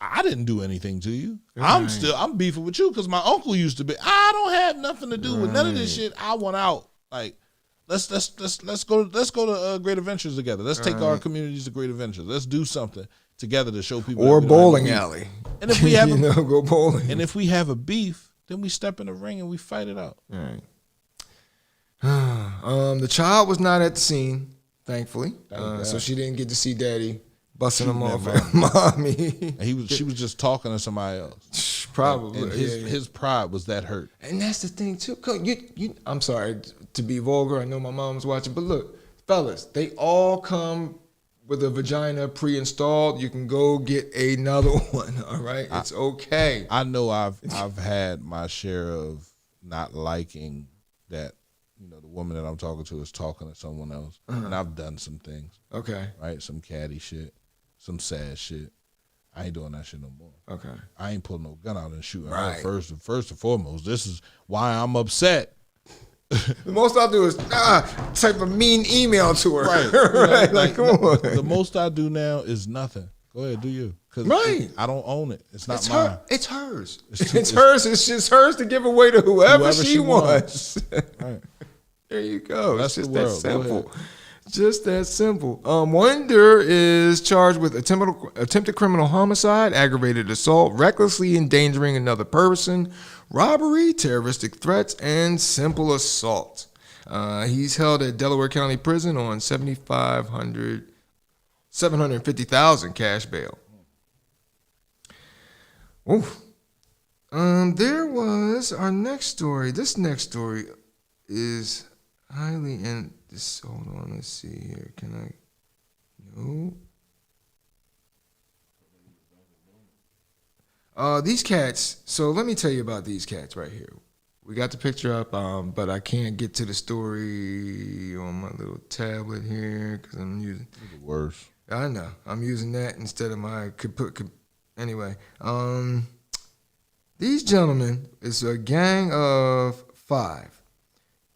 [SPEAKER 5] I didn't do anything to you.
[SPEAKER 4] Right.
[SPEAKER 5] I'm beefing with you because my uncle used to be. I don't have nothing to do with none of this shit. I want out. Like, let's go to Great Adventures together. Let's take our communities to Great Adventures. Let's do something together to show people.
[SPEAKER 4] Or
[SPEAKER 5] that we don't have
[SPEAKER 4] bowling
[SPEAKER 5] a beef.
[SPEAKER 4] alley.
[SPEAKER 5] And if we have
[SPEAKER 4] go bowling.
[SPEAKER 5] and if we have a beef, then we step in the ring and we fight it out.
[SPEAKER 4] All right. The child was not at the scene, thankfully, so she didn't get to see Daddy busting him off at mommy.
[SPEAKER 5] And she was just talking to somebody else.
[SPEAKER 4] Probably.
[SPEAKER 5] And his pride was that hurt.
[SPEAKER 4] And that's the thing too. I'm sorry to be vulgar. I know my mom's watching, but look, fellas, they all come with a vagina pre-installed. You can go get another one. All right, it's okay.
[SPEAKER 5] I know I've had my share of not liking that. You know, the woman that I'm talking to is talking to someone else, and I've done some things.
[SPEAKER 4] Okay.
[SPEAKER 5] Right, some catty shit, some sad shit. I ain't doing that shit no more.
[SPEAKER 4] Okay.
[SPEAKER 5] I ain't pulling no gun out and shooting
[SPEAKER 4] Right.
[SPEAKER 5] her first and foremost. This is why I'm upset.
[SPEAKER 4] The most I'll do is type a mean email to her.
[SPEAKER 5] Right.
[SPEAKER 4] Right. Like, come on.
[SPEAKER 5] The most I do now is nothing. Go ahead, do you? 'Cause
[SPEAKER 4] Right.
[SPEAKER 5] I don't own it. It's not
[SPEAKER 4] It's
[SPEAKER 5] mine.
[SPEAKER 4] It's hers.
[SPEAKER 5] It's
[SPEAKER 4] hers. It's just hers to give away to whoever she wants.
[SPEAKER 5] Right.
[SPEAKER 4] There you go.
[SPEAKER 5] That's
[SPEAKER 4] It's just
[SPEAKER 5] the
[SPEAKER 4] that
[SPEAKER 5] world. Go
[SPEAKER 4] simple.
[SPEAKER 5] ahead.
[SPEAKER 4] Just that simple. Winder is charged with attempted criminal homicide, aggravated assault, recklessly endangering another person, robbery, terroristic threats, and simple assault. He's held at Delaware County Prison on $750,000 cash bail. Oof. There was our next story. This next story is highly hold on, let's see here. Can I? No. These cats. So let me tell you about these cats right here. We got the picture up, but I can't get to the story on my little tablet here because I'm using.
[SPEAKER 5] Worse.
[SPEAKER 4] I know. I'm using that instead of my anyway. These gentlemen is a gang of 5.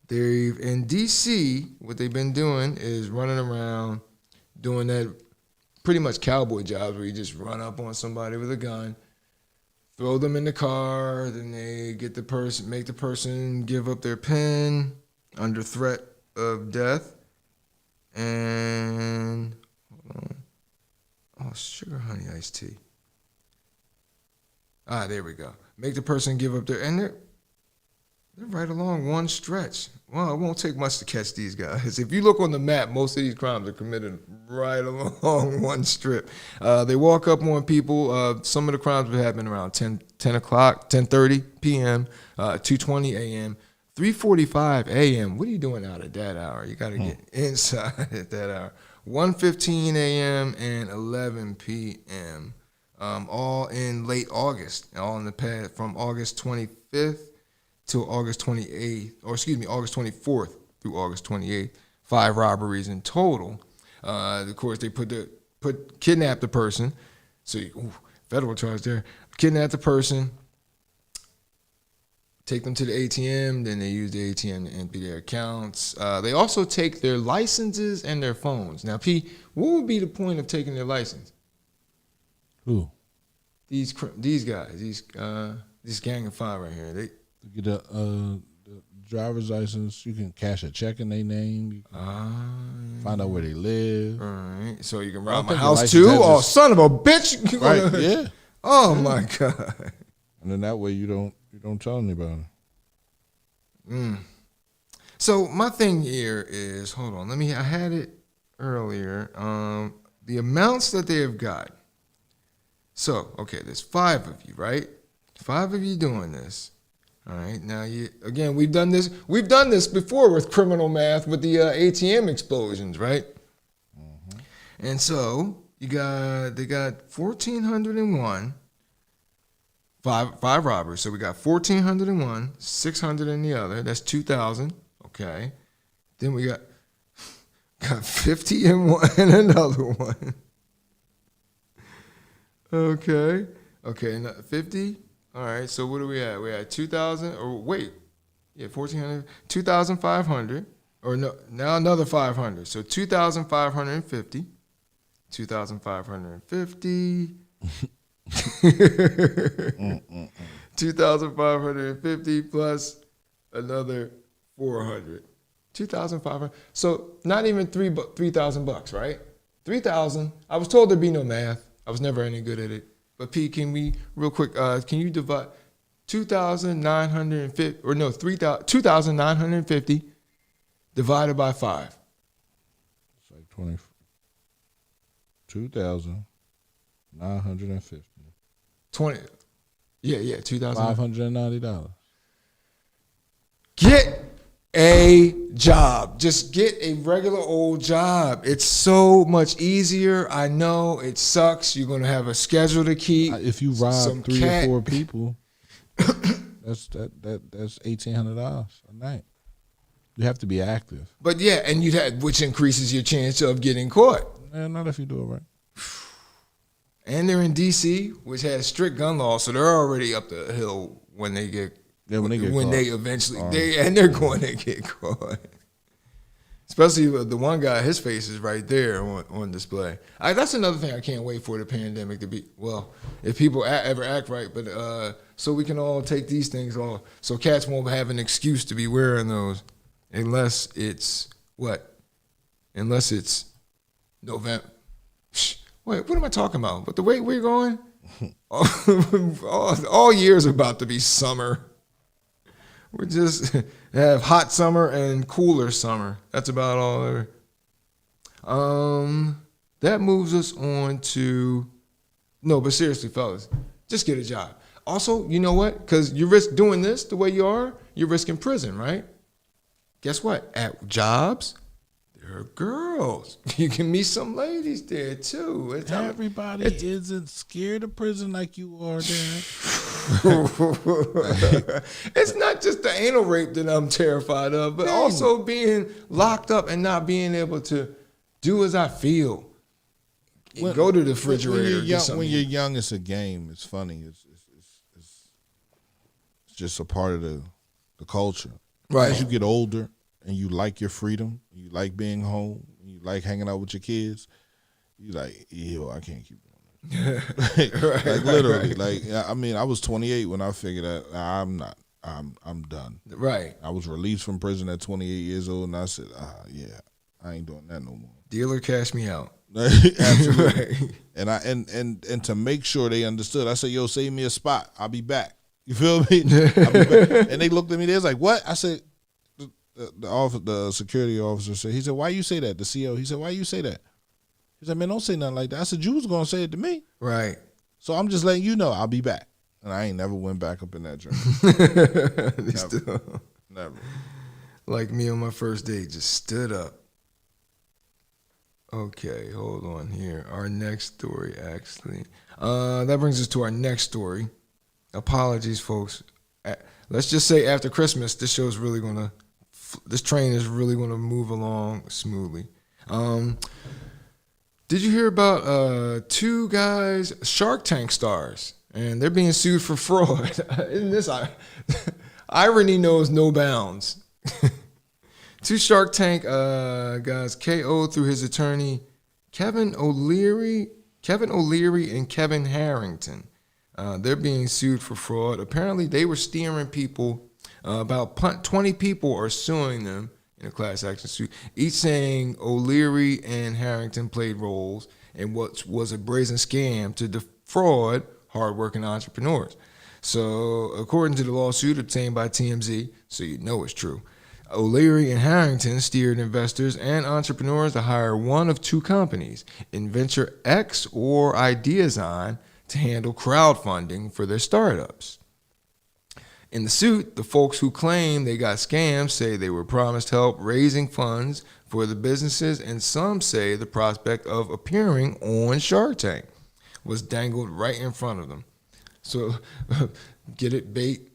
[SPEAKER 4] They've in DC. What they've been doing is running around doing that pretty much cowboy jobs where you just run up on somebody with a gun, throw them in the car, then they make the person give up their pen under threat of death, and sugar honey iced tea. There we go. Make the person give up their and they're right along one stretch. Well, it won't take much to catch these guys. If you look on the map, most of these crimes are committed right along one strip. They walk up on people. Some of the crimes would happen around 10 o'clock, 10:30 p.m., 2:20 a.m., 3:45 a.m. What are you doing out at that hour? You got to get inside at that hour. 1:15 a.m. and 11 p.m. All in late August. All in the past from August 25th till August 28th, August 24th through August 28th. 5 robberies in total. Of course, they kidnap the person. So federal charge there. Kidnap the person, take them to the ATM, then they use the ATM to empty their accounts. They also take their licenses and their phones. Now, P, what would be the point of taking their license?
[SPEAKER 5] Who?
[SPEAKER 4] These guys, this gang of 5 right here. They
[SPEAKER 5] get the driver's license. You can cash a check in their name. You can find out where they live.
[SPEAKER 4] All right. So you can rob my house too? Oh, son of a bitch!
[SPEAKER 5] Right? Yeah.
[SPEAKER 4] Oh my God.
[SPEAKER 5] And then that way you don't tell anybody.
[SPEAKER 4] So my thing here is, hold on. I had it earlier. The amounts that they have got. So, okay, there's 5 of you, right? 5 of you doing this. All right. Now, we've done this. We've done this before with criminal math with the ATM explosions, right? Mm-hmm. And so they got 1,401. 5 robberies. So we got 1,401, 600 in the other. That's 2,000. Okay. Then we got 50 in one and another one. Okay. Okay, 50. All right, so what are we at? We're at 2,000, or wait. Yeah, 1,400, 2,500, or no, now another 500. So 2,550. 2,550. 2,550 plus another 400. 2,500. So not even $3,000, right? 3,000. I was told there'd be no math. I was never any good at it. But Pete, can we real quick? Can you divide 2,950 or no 2,950 divided by 5?
[SPEAKER 5] It's like 20. 2,950.
[SPEAKER 4] 20. Yeah, 2,000.
[SPEAKER 5] $590.
[SPEAKER 4] Get a job. Just get a regular old job. It's so much easier. I know it sucks. You're gonna have a schedule to keep.
[SPEAKER 5] If you rob three or four people, that's $1,800 a night. You have to be active.
[SPEAKER 4] But yeah, and which increases your chance of getting caught.
[SPEAKER 5] Not if you do it right.
[SPEAKER 4] And they're in D.C., which has strict gun laws, so they're already up the hill when they get.
[SPEAKER 5] Yeah, when they get
[SPEAKER 4] when
[SPEAKER 5] caught.
[SPEAKER 4] they eventually they're going to get caught. Especially the one guy, his face is right there on display. That's another thing I can't wait for the pandemic to be. Well, if people ever act right, but so we can all take these things off, so cats won't have an excuse to be wearing those, unless it's what? Unless it's November. Wait, what am I talking about? But the way we're going, all year's about to be summer. We just have hot summer and cooler summer. That's about all there. That moves us on to but seriously, fellas, just get a job. Also, you know what? Because you risk doing this the way you are, you're risking prison, right? Guess what? At jobs, there are girls. You can meet some ladies there too.
[SPEAKER 5] Everybody isn't scared of prison like you are, Darren.
[SPEAKER 4] It's not just the anal rape that I'm terrified of, but also being locked up and not being able to do as I feel. Go to the refrigerator.
[SPEAKER 5] When you're young, it's a game. It's funny. It's just a part of the culture.
[SPEAKER 4] Right.
[SPEAKER 5] As you get older and you like your freedom, you like being home, you like hanging out with your kids, you like, ew, I can't keep doing that. Like literally. Like, I mean, I was 28 when I figured out I'm done.
[SPEAKER 4] Right.
[SPEAKER 5] I was released from prison at 28 years old, and I said, yeah, I ain't doing that no more.
[SPEAKER 4] Dealer, cash me out.
[SPEAKER 5] Absolutely. Right. And to make sure they understood, I said, yo, save me a spot. I'll be back. You feel me? I'll be back. And they looked at me, they was like, what? I said, the security officer said, he said, why you say that? The CO, he said, why you say that? He said, man, don't say nothing like that. I said, you was going to say it to me.
[SPEAKER 4] Right.
[SPEAKER 5] So I'm just letting you know I'll be back. And I ain't never went back up in that journey. Never.
[SPEAKER 4] Like me on my first date, just stood up. Okay, hold on here. Our next story, actually. That brings us to our next story. Apologies, folks. Let's just say after Christmas, this train is really going to move along smoothly. Did you hear about two guys, Shark Tank stars, and they're being sued for fraud? Isn't this irony knows no bounds? Two Shark Tank guys KO'd through his attorney, Kevin O'Leary and Kevin Harrington. They're being sued for fraud. Apparently, they were steering people. About 20 people are suing them in a class action suit, each saying O'Leary and Harrington played roles in what was a brazen scam to defraud hardworking entrepreneurs. So, according to the lawsuit obtained by TMZ, so you know it's true, O'Leary and Harrington steered investors and entrepreneurs to hire one of two companies, Inventure X or Ideazyme, to handle crowdfunding for their startups. In the suit, the folks who claim they got scammed say they were promised help raising funds for the businesses, and some say the prospect of appearing on Shark Tank was dangled right in front of them. So, get it, bait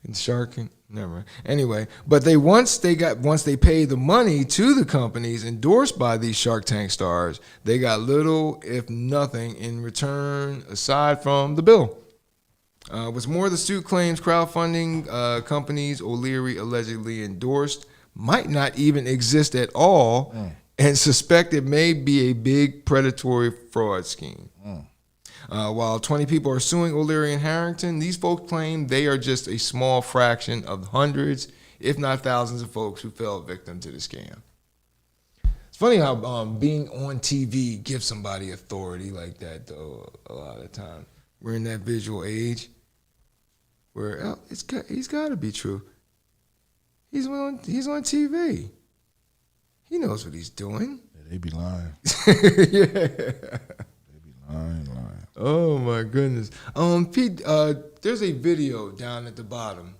[SPEAKER 4] and sharking? Never mind. Anyway, but once they paid the money to the companies endorsed by these Shark Tank stars, they got little, if nothing, in return aside from the bill. What's more, the suit claims crowdfunding companies O'Leary allegedly endorsed might not even exist at all, and suspect it may be a big predatory fraud scheme. While 20 people are suing O'Leary and Harrington, these folks claim they are just a small fraction of hundreds, if not thousands of folks who fell victim to the scam. It's funny how being on TV gives somebody authority like that, though, a lot of the time. We're in that visual age where he's got to be true. He's on TV. He knows what he's doing.
[SPEAKER 5] Yeah, they be lying.
[SPEAKER 4] Yeah.
[SPEAKER 5] They be lying.
[SPEAKER 4] Oh my goodness. Pete, there's a video down at the bottom.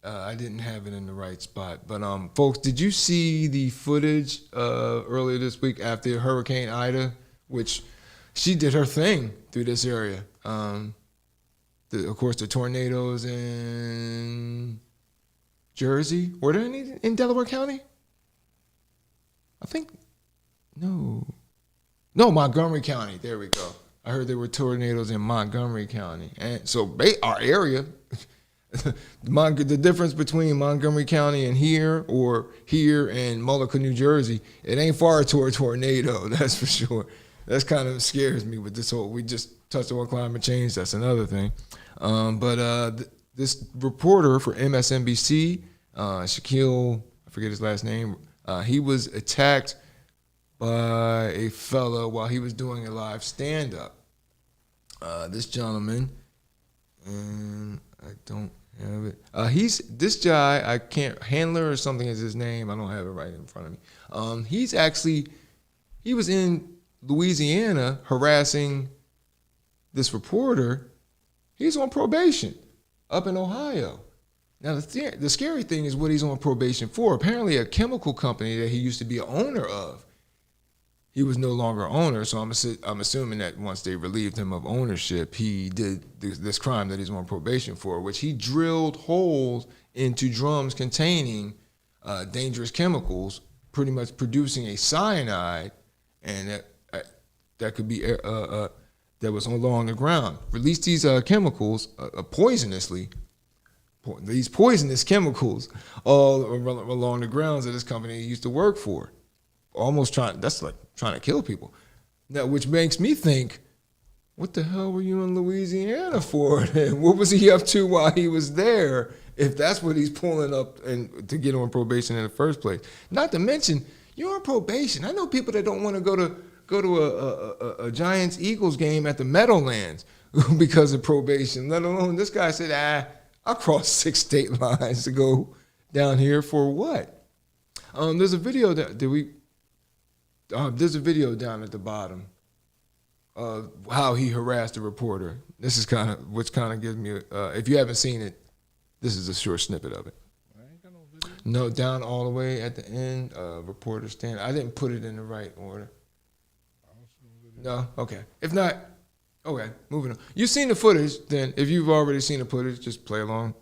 [SPEAKER 4] I didn't have it in the right spot, but folks, did you see the footage earlier this week after Hurricane Ida, which she did her thing through this area? Of course, the tornadoes in Jersey. Were there any in Delaware County? I think no, Montgomery County. There we go. I heard there were tornadoes in Montgomery County, and so our area. The difference between Montgomery County and here, or here and Mullica, New Jersey, it ain't far to a tornado, that's for sure. That's kind of scares me with this whole, we just touched on climate change, that's another thing. This reporter for MSNBC, Shaquille, I forget his last name, he was attacked by a fella while he was doing a live stand-up. This gentleman, and I don't have it. He's this guy. I can't Handler or something is his name. I don't have it right in front of me. He was in Louisiana harassing this reporter. He's on probation up in Ohio. Now the scary thing is what he's on probation for. Apparently, a chemical company that he used to be an owner of. He was no longer owner, so I'm assuming that once they relieved him of ownership, he did this crime that he's on probation for, which he drilled holes into drums containing dangerous chemicals, pretty much producing a cyanide, and that could be that was along the ground. Released these chemicals these poisonous chemicals all along the grounds of this company he used to work for. That's like trying to kill people. Now, which makes me think, what the hell were you in Louisiana for? And what was he up to while he was there? If that's what he's pulling up and to get on probation in the first place. Not to mention, you're on probation. I know people that don't want to go to a Giants Eagles game at the Meadowlands because of probation. Let alone this guy said, I'll cross 6 state lines to go down here for what? There's a video there's a video down at the bottom of how he harassed a reporter. This is which gives me, if you haven't seen it, this is a short snippet of it. I ain't got no video. No, down all the way at the end, reporter stand. I didn't put it in the right order. No? Okay. If not, okay, moving on. You've seen the footage, then if you've already seen the footage, just play along.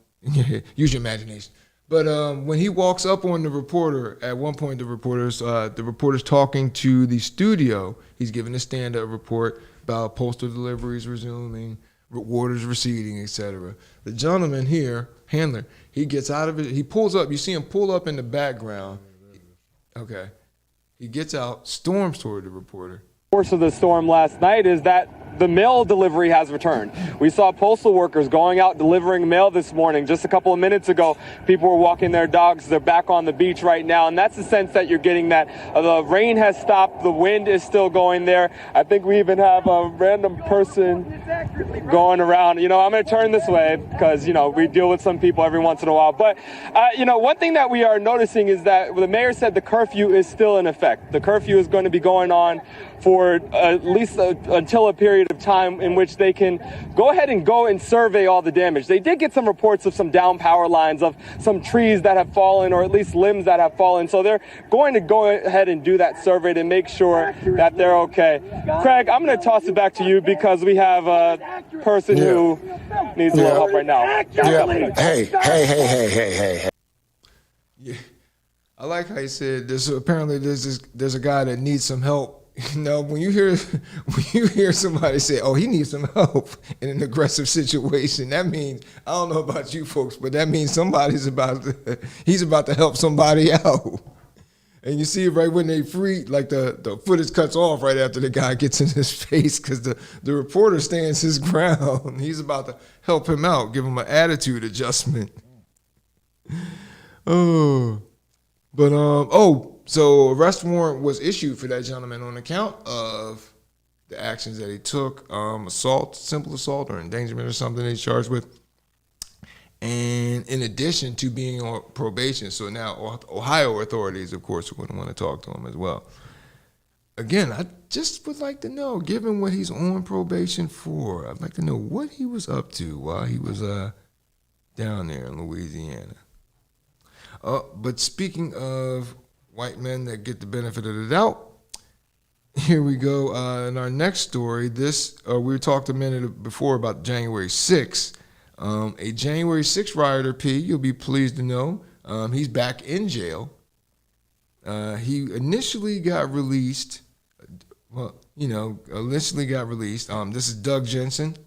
[SPEAKER 4] Use your imagination. But when he walks up on the reporter, at one point the reporter's talking to the studio. He's giving a stand-up report about postal deliveries resuming, orders receding, etc. The gentleman here, Handler, he gets out of it. He pulls up. You see him pull up in the background. Okay. He gets out, storms toward the reporter.
[SPEAKER 12] Course of the storm last night is that the mail delivery has returned. We saw postal workers going out delivering mail this morning. Just a couple of minutes ago, people were walking their dogs. They're back on the beach right now, and that's the sense that you're getting, that the rain has stopped, the wind is still going there. I think we even have a random person going around. I'm going to turn this way because, we deal with some people every once in a while. But, one thing that we are noticing is that the mayor said the curfew is still in effect. The curfew is going to be going on for at least until a period of time in which they can go ahead and survey all the damage. They did get some reports of some down power lines, of some trees that have fallen, or at least limbs that have fallen. So they're going to go ahead and do that survey to make sure that they're okay. Craig, I'm going to toss it back to you because we have a person who needs a little help right now.
[SPEAKER 1] Yeah. Hey.
[SPEAKER 4] Yeah. I like how he said there's a guy that needs some help. No, when you hear somebody say, "Oh, he needs some help in an aggressive situation," that means, I don't know about you folks, but that means he's about to help somebody out. And you see it right when they free, like the footage cuts off right after the guy gets in his face because the reporter stands his ground. He's about to help him out, give him an attitude adjustment. So arrest warrant was issued for that gentleman on account of the actions that he took, assault, simple assault or endangerment or something he's charged with. And in addition to being on probation, so now Ohio authorities, of course, are going to want to talk to him as well. Again, I just would like to know, given what he's on probation for, I'd like to know what he was up to while he was down there in Louisiana. But speaking of white men that get the benefit of the doubt, here we go. In our next story, we talked a minute before about January 6th. A January 6th rioter, P, you'll be pleased to know, he's back in jail. He initially got released. This is Doug Jensen.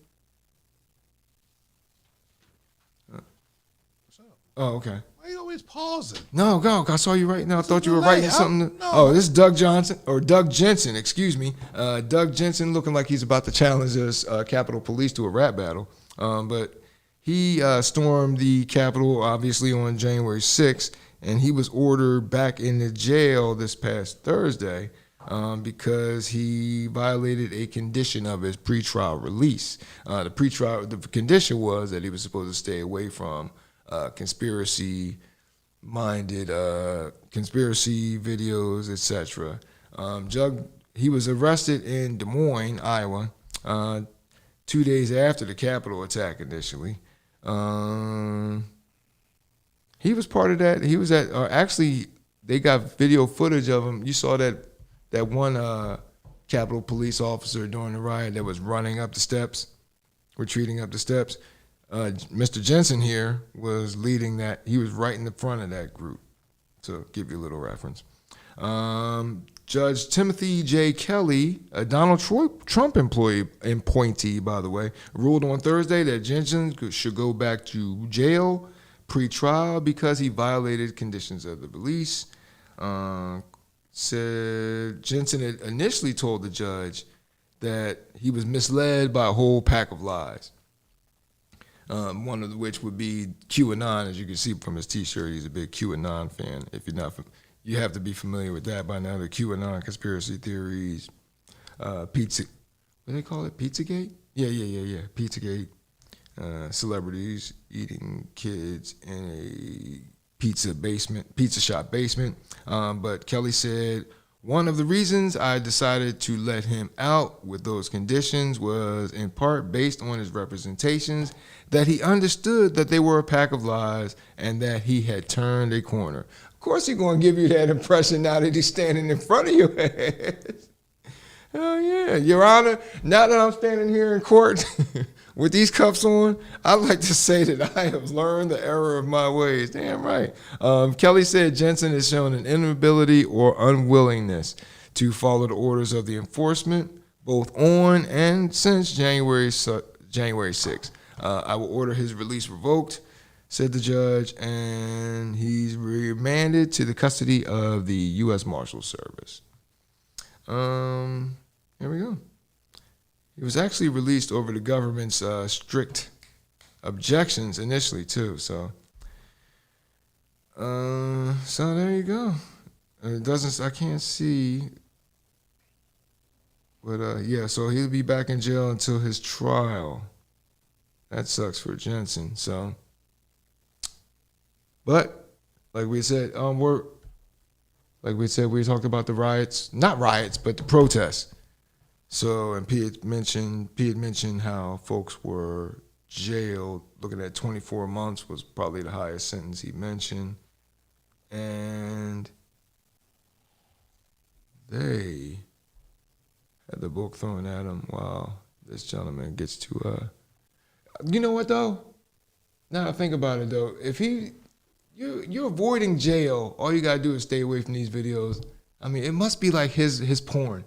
[SPEAKER 4] Oh, okay.
[SPEAKER 5] Why are you always pausing?
[SPEAKER 4] No, go. I saw you right now. I thought you were writing something. Oh, this is Doug Jensen, excuse me. Doug Jensen looking like he's about to challenge us, Capitol Police, to a rap battle. But he stormed the Capitol, obviously, on January 6th, and he was ordered back into jail this past Thursday because he violated a condition of his pretrial release. The condition was that he was supposed to stay away from conspiracy videos, etc. He was arrested in Des Moines, Iowa, 2 days after the Capitol attack initially. He was part of that. He was actually, they got video footage of him. You saw that one Capitol Police officer during the riot that was running up the steps, retreating up the steps. Mr. Jensen here was leading that. He was right in the front of that group, to give you a little reference. Judge Timothy J. Kelly, a Donald Trump appointee, by the way, ruled on Thursday that Jensen should go back to jail pre-trial because he violated conditions of the release. Said Jensen had initially told the judge that he was misled by a whole pack of lies. One of which would be QAnon, as you can see from his T-shirt. He's a big QAnon fan. If you're not, you have to be familiar with that by now. The QAnon conspiracy theories, pizza. What do they call it? Pizzagate? Yeah. Pizzagate. Celebrities eating kids in a pizza shop basement. But Kelly said, one of the reasons I decided to let him out with those conditions was in part based on his representations that he understood that they were a pack of lies and that he had turned a corner. Of course he's going to give you that impression now that he's standing in front of your ass. Oh, yeah. Your Honor, now that I'm standing here in court with these cuffs on, I'd like to say that I have learned the error of my ways. Damn right. Kelly said Jensen has shown an inability or unwillingness to follow the orders of the enforcement, both on and since January 6th. I will order his release revoked, said the judge, and he's remanded to the custody of the U.S. Marshal Service. Here we go. He was actually released over the government's strict objections initially too. So there you go. It doesn't. I can't see. But yeah. So he'll be back in jail until his trial. That sucks for Jensen. So, but like we said, we talked about the riots, not riots, but the protests. So, and P had mentioned how folks were jailed, looking at 24 months was probably the highest sentence he mentioned. And they had the book thrown at him while this gentleman gets to, you know what though? Now I think about it though, if you're avoiding jail, all you gotta do is stay away from these videos. I mean, it must be like his porn.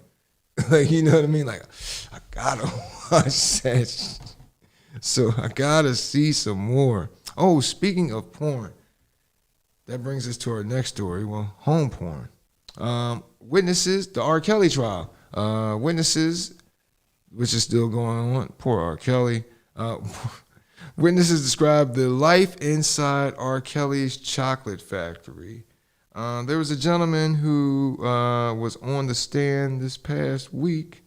[SPEAKER 4] Like, you know what I mean? Like, I gotta watch that. So I gotta see some more. Oh, speaking of porn, that brings us to our next story. Well, home porn. Witnesses, the R. Kelly trial. Witnesses, which is still going on. Poor R. Kelly. Witnesses described the life inside R. Kelly's chocolate factory. There was a gentleman who was on the stand this past week,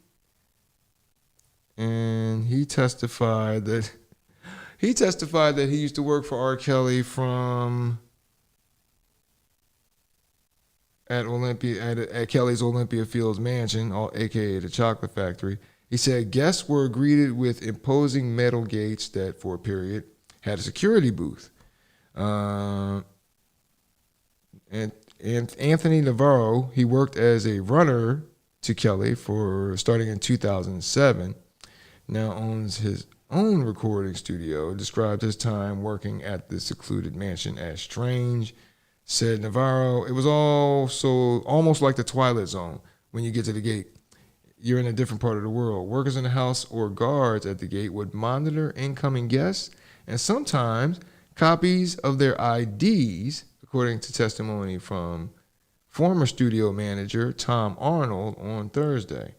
[SPEAKER 4] and he testified that he used to work for R. Kelly at Kelly's Olympia Fields mansion, aka the Chocolate Factory. He said guests were greeted with imposing metal gates that, for a period, had a security booth. And Anthony Navarro, he worked as a runner to Kelly starting in 2007. Now owns his own recording studio. Described his time working at the secluded mansion as strange. Said Navarro, it was also almost like the Twilight Zone. When you get to the gate, you're in a different part of the world. Workers in the house or guards at the gate would monitor incoming guests and sometimes copies of their IDs, according to testimony from former studio manager Tom Arnold on Thursday.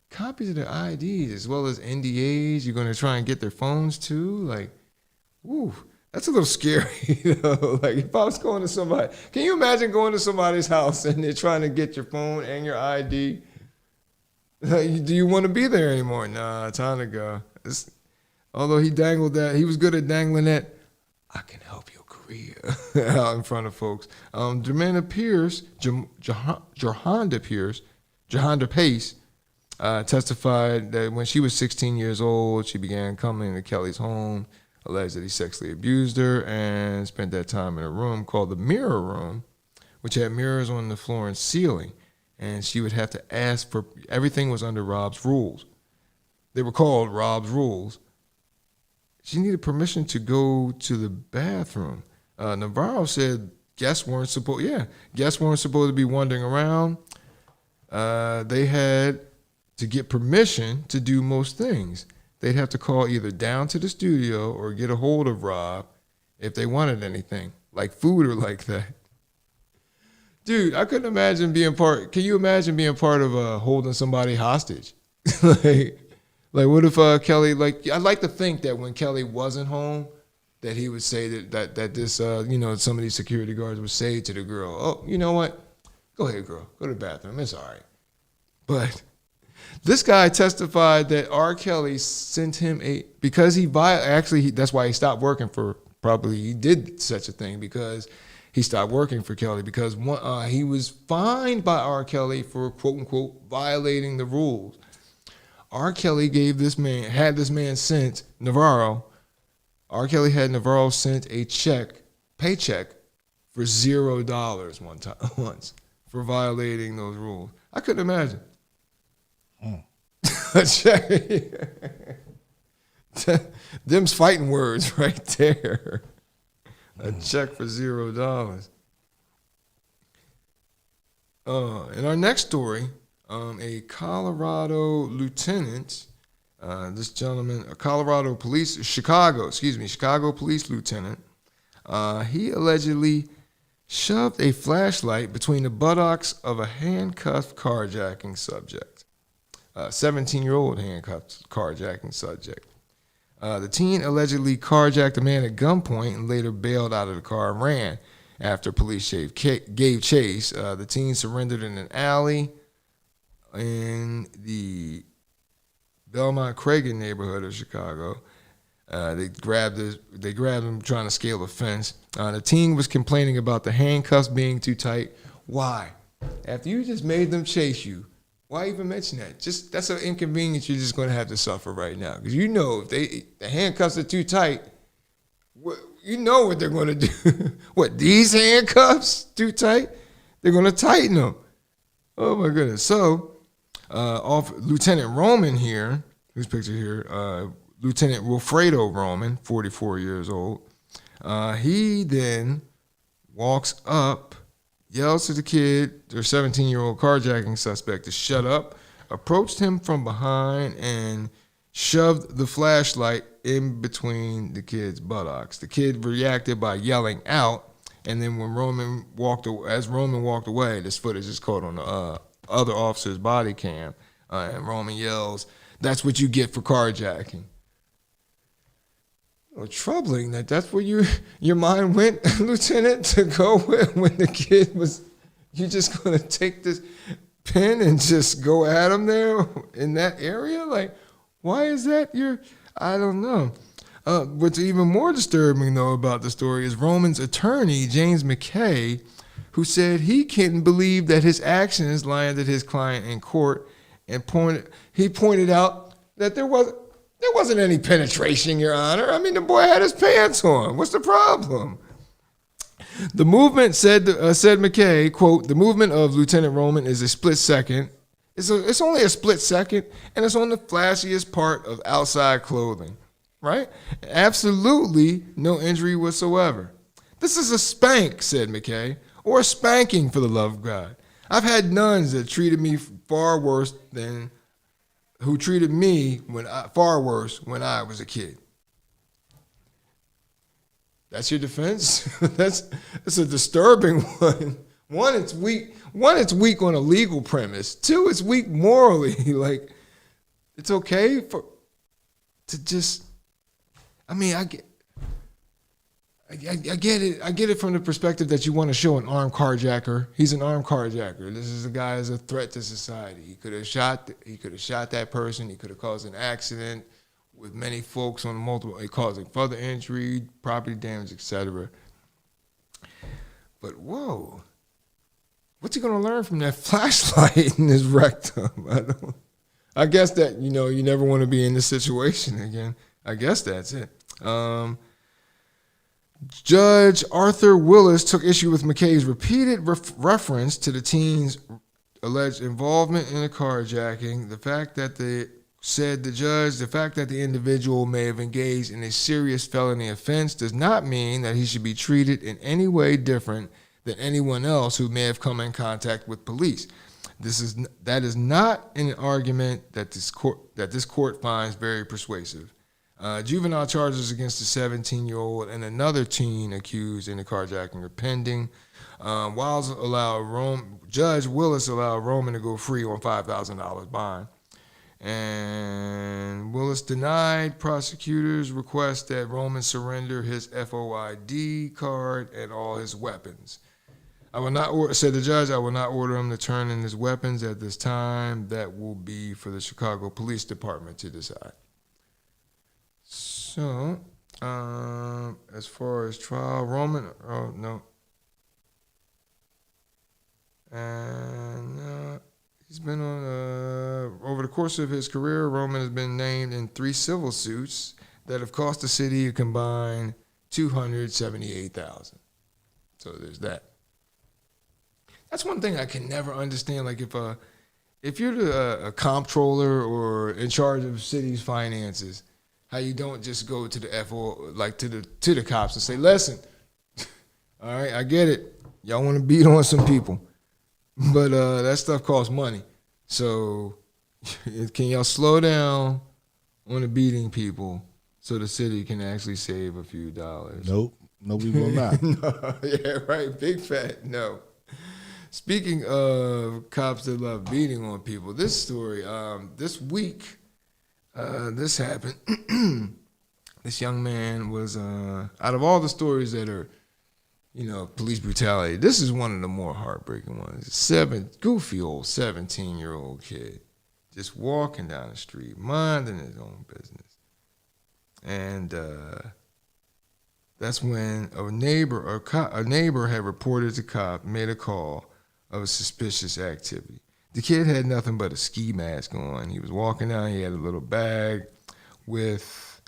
[SPEAKER 4] Copies of their IDs as well as NDAs. You're going to try and get their phones too? Like, woo. That's a little scary, you know. Like, if I was going to somebody, can you imagine going to somebody's house and they're trying to get your phone and your ID? Do you want to be there anymore? Nah, time to go. Although he dangled that, he was good at dangling that, I can help your career out in front of folks. Jahandra Pace testified that when she was 16 years old, she began coming to Kelly's home, alleged that he sexually abused her, and spent that time in a room called the Mirror Room, which had mirrors on the floor and ceiling. And she would have to ask for, everything was under Rob's rules. They were called Rob's rules. She needed permission to go to the bathroom. Navarro said guests weren't supposed to be wandering around. They had to get permission to do most things. They'd have to call either down to the studio or get a hold of Rob if they wanted anything, like food or like that. Dude, I couldn't imagine being part. Can you imagine being part of holding somebody hostage? like what if Kelly? Like, I'd like to think that when Kelly wasn't home, that he would say that this some of these security guards would say to the girl, "Oh, you know what? Go ahead, girl. Go to the bathroom. It's all right." But this guy testified that R. Kelly sent him that's why he stopped working for. Probably he did such a thing because he stopped working for Kelly because he was fined by R. Kelly for quote unquote violating the rules. R. Kelly had this man sent Navarro. R. Kelly had Navarro sent a paycheck for $0 once for violating those rules. I couldn't imagine. A check. Them's fighting words right there. A check for $0. In our next story, a Colorado lieutenant, Chicago police lieutenant, he allegedly shoved a flashlight between the buttocks of a handcuffed carjacking subject. 17-year-old handcuffed carjacking subject. The teen allegedly carjacked a man at gunpoint and later bailed out of the car and ran. After police gave chase, the teen surrendered in an alley in the Belmont-Cragen neighborhood of Chicago. They grabbed him trying to scale a fence. The teen was complaining about the handcuffs being too tight. Why? After you just made them chase you, why even mention that? That's an inconvenience you're just going to have to suffer right now. Because you know if the handcuffs are too tight, you know what they're going to do. What, these handcuffs too tight? They're going to tighten them. Oh my goodness. So, Lieutenant Roman here, who's pictured here, Lieutenant Wilfredo Roman, 44 years old, he then walks up yells to the kid, their 17-year-old carjacking suspect, to shut up, approached him from behind, and shoved the flashlight in between the kid's buttocks. The kid reacted by yelling out, and then when Roman walked away, this footage is caught on the other officer's body cam, and Roman yells, "That's what you get for carjacking." Well, troubling that's where your mind went, Lieutenant, to go with when the kid was, you just gonna take this pen and just go at him there in that area? Like, why is that I don't know. What's even more disturbing, though, about the story is Roman's attorney, James McKay, who said he couldn't believe that his actions landed his client in court, and pointed out that there wasn't any penetration, Your Honor. I mean, the boy had his pants on. What's the problem? The movement, said McKay, quote, "The movement of Lieutenant Roman is a split second. It's only a split second, and it's on the flashiest part of outside clothing," right? Absolutely no injury whatsoever. "This is a spank," said McKay, "or a spanking, for the love of God. I've had nuns that treated me far worse when I was a kid." That's your defense? That's a disturbing one. One, it's weak. It's weak on a legal premise. Two, it's weak morally. Like, it's okay to just. I mean, I get it. I get it from the perspective that you want to show an armed carjacker. He's an armed carjacker. This is a guy who's a threat to society. He could have shot that person. He could have caused an accident with many folks on multiple, causing further injury, property damage, etc. But whoa, what's he gonna learn from that flashlight in his rectum? I guess that you never want to be in this situation again. I guess that's it. Judge Arthur Willis took issue with McKay's repeated reference to the teen's alleged involvement in the carjacking. The fact that the individual may have engaged in a serious felony offense does not mean that he should be treated in any way different than anyone else who may have come in contact with police. That is not an argument that this court finds very persuasive. Juvenile charges against the 17-year-old and another teen accused in the carjacking are pending. Judge Willis allowed Roman to go free on $5,000 bond. And Willis denied prosecutors' request that Roman surrender his FOID card and all his weapons. Said the judge, "I will not order him to turn in his weapons at this time. That will be for the Chicago Police Department to decide." So, as far as trial, he's been on, over the course of his career, Roman has been named in 3 civil suits that have cost the city a combined $278,000. So there's that. That's one thing I can never understand. Like if you're a comptroller or in charge of city's finances, how you don't just go to the to the cops and say, "Listen, all right, I get it. Y'all want to beat on some people, but that stuff costs money. So can y'all slow down on the beating people so the city can actually save a few dollars?"
[SPEAKER 5] Nope. No, we will not.
[SPEAKER 4] No, yeah, right. Big fat no. Speaking of cops that love beating on people, this story, this week, this happened. This young man was, out of all the stories that are, police brutality, this is one of the more heartbreaking ones. Goofy old 17-year-old kid just walking down the street, minding his own business. And that's when a neighbor had reported the cop, made a call of a suspicious activity. The kid had nothing but a ski mask on. He was walking down. He had a little bag with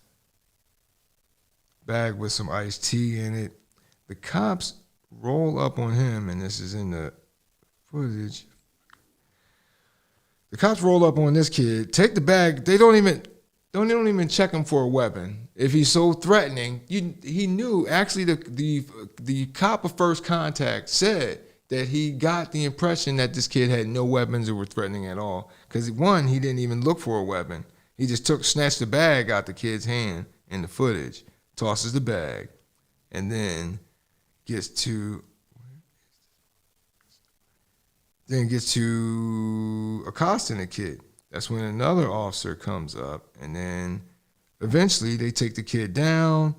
[SPEAKER 4] some iced tea in it. The cops roll up on him, and this is in the footage. The cops roll up on this kid, take the bag. They don't even check him for a weapon. If he's so threatening, he knew. Actually, the cop of first contact said that he got the impression that this kid had no weapons or were threatening at all. Because one, he didn't even look for a weapon. He just snatched the bag out the kid's hand in the footage, tosses the bag, and then gets to accosting the kid. That's when another officer comes up, and then eventually they take the kid down.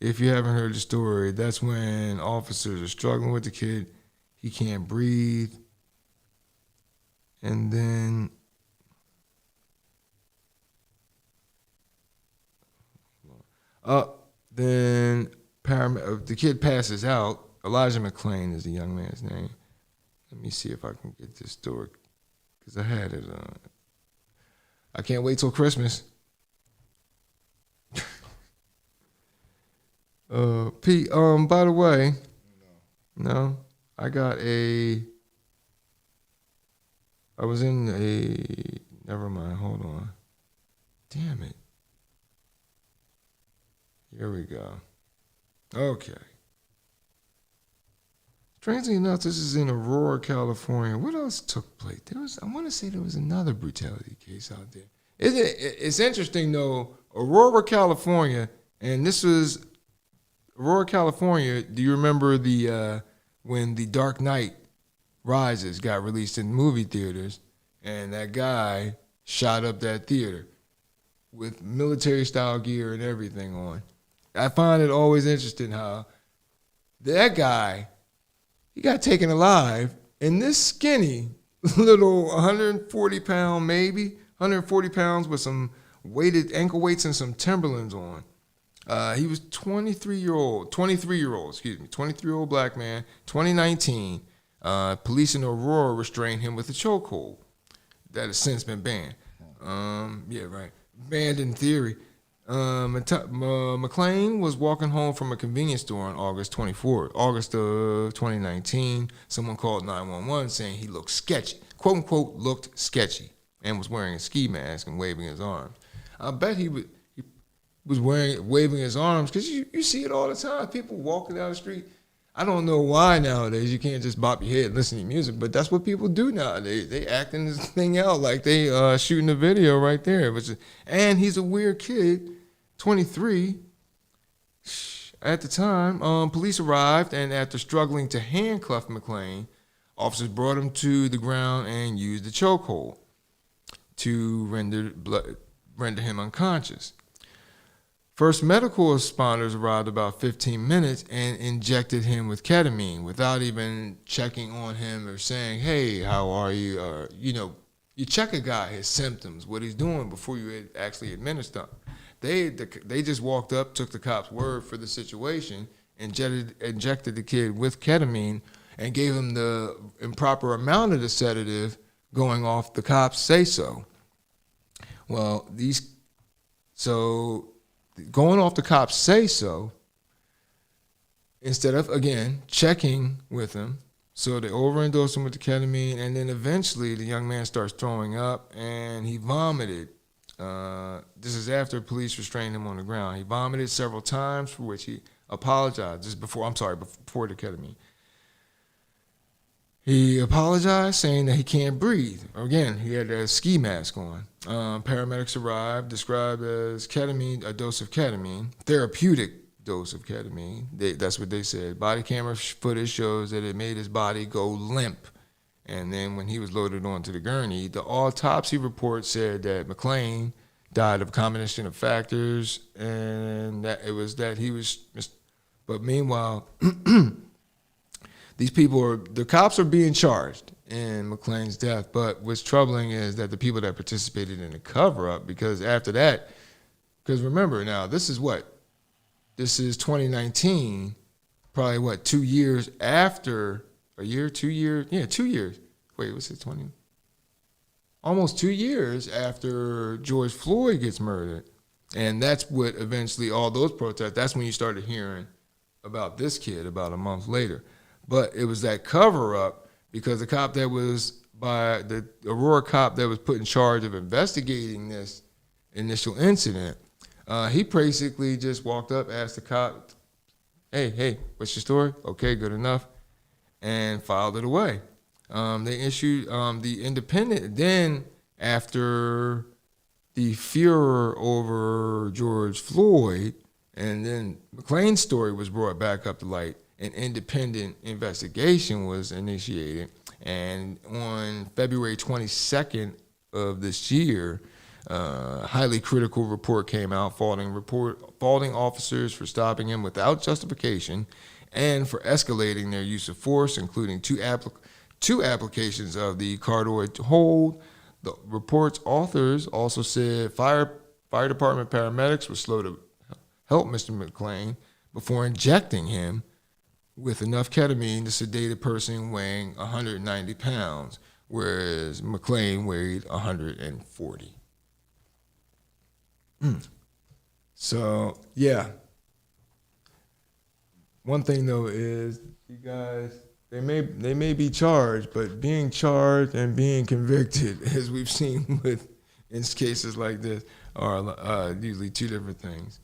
[SPEAKER 4] If you haven't heard the story, that's when officers are struggling with the kid. He can't breathe. And then the kid passes out. Elijah McClain is the young man's name. Let me see if I can get this story, because I had it. I can't wait till Christmas. Pete, by the way, no, I was in never mind, hold on. Damn it. Here we go. Okay. Strangely enough, this is in Aurora, California. What else took place? I want to say there was another brutality case out there. It's interesting, though, Aurora, California, and this was Aurora, California. Do you remember when The Dark Knight Rises got released in movie theaters, and that guy shot up that theater with military-style gear and everything on? I find it always interesting how that guy, he got taken alive, and this skinny little 140-pound, maybe 140 pounds with some weighted ankle weights and some Timberlands on. He was 23-year-old black man, 2019. Police in Aurora restrained him with a chokehold. That has since been banned. Banned in theory. McClain was walking home from a convenience store on August of 2019. Someone called 911 saying he looked sketchy, quote unquote, looked sketchy, and was wearing a ski mask and waving his arms. I bet he was waving his arms because you see it all the time. People walking down the street. I don't know why nowadays you can't just bop your head and listen to music, but that's what people do nowadays. They acting this thing out like they shooting a video right there. And he's a weird kid, 23. At the time, police arrived, and after struggling to handcuff McClain, officers brought him to the ground and used the chokehold to render him unconscious. First medical responders arrived about 15 minutes and injected him with ketamine without even checking on him or saying, hey, how are you? You check a guy, his symptoms, what he's doing before you actually administer. They just walked up, took the cop's word for the situation, injected the kid with ketamine, and gave him the improper amount of the sedative going off the cops say so. Well, going off the cops say so, instead of, again, checking with him, so they overdosed him with the ketamine, and then eventually the young man starts throwing up, and he vomited. This is after police restrained him on the ground. He vomited several times, for which he apologized. Before the ketamine. He apologized, saying that he can't breathe. Again, he had a ski mask on. Paramedics arrived, described as ketamine, a dose of ketamine, therapeutic dose of ketamine. That's what they said. Body camera footage shows that it made his body go limp. And then when he was loaded onto the gurney, the autopsy report said that McClain died of a combination of factors, and that it was that he was. But meanwhile, the cops are being charged in McClain's death. But what's troubling is that the people that participated in the cover-up, because after that, because remember now, this is 2019, probably 2 years after. A year, 2 years? Yeah, 2 years. Wait, what's it, 20? Almost 2 years after George Floyd gets murdered. And that's what eventually all those protests, that's when you started hearing about this kid about a month later. But it was that cover-up because the cop that was the Aurora cop that was put in charge of investigating this initial incident, he basically just walked up, asked the cop, hey, what's your story? Okay, good enough. and filed it away. They issued the Independent. Then after the furor over George Floyd, and then McClain's story was brought back up to light, an independent investigation was initiated. And on February 22nd of this year, a highly critical report came out faulting officers for stopping him without justification and for escalating their use of force, including two applications of the cardioid hold. The report's authors also said fire department paramedics were slow to help Mr. McClain before injecting him with enough ketamine to sedate a person weighing 190 pounds, whereas McClain weighed 140. So, yeah. One thing, though, is you guys, they may be charged, but being charged and being convicted, as we've seen with in cases like this, are usually two different things.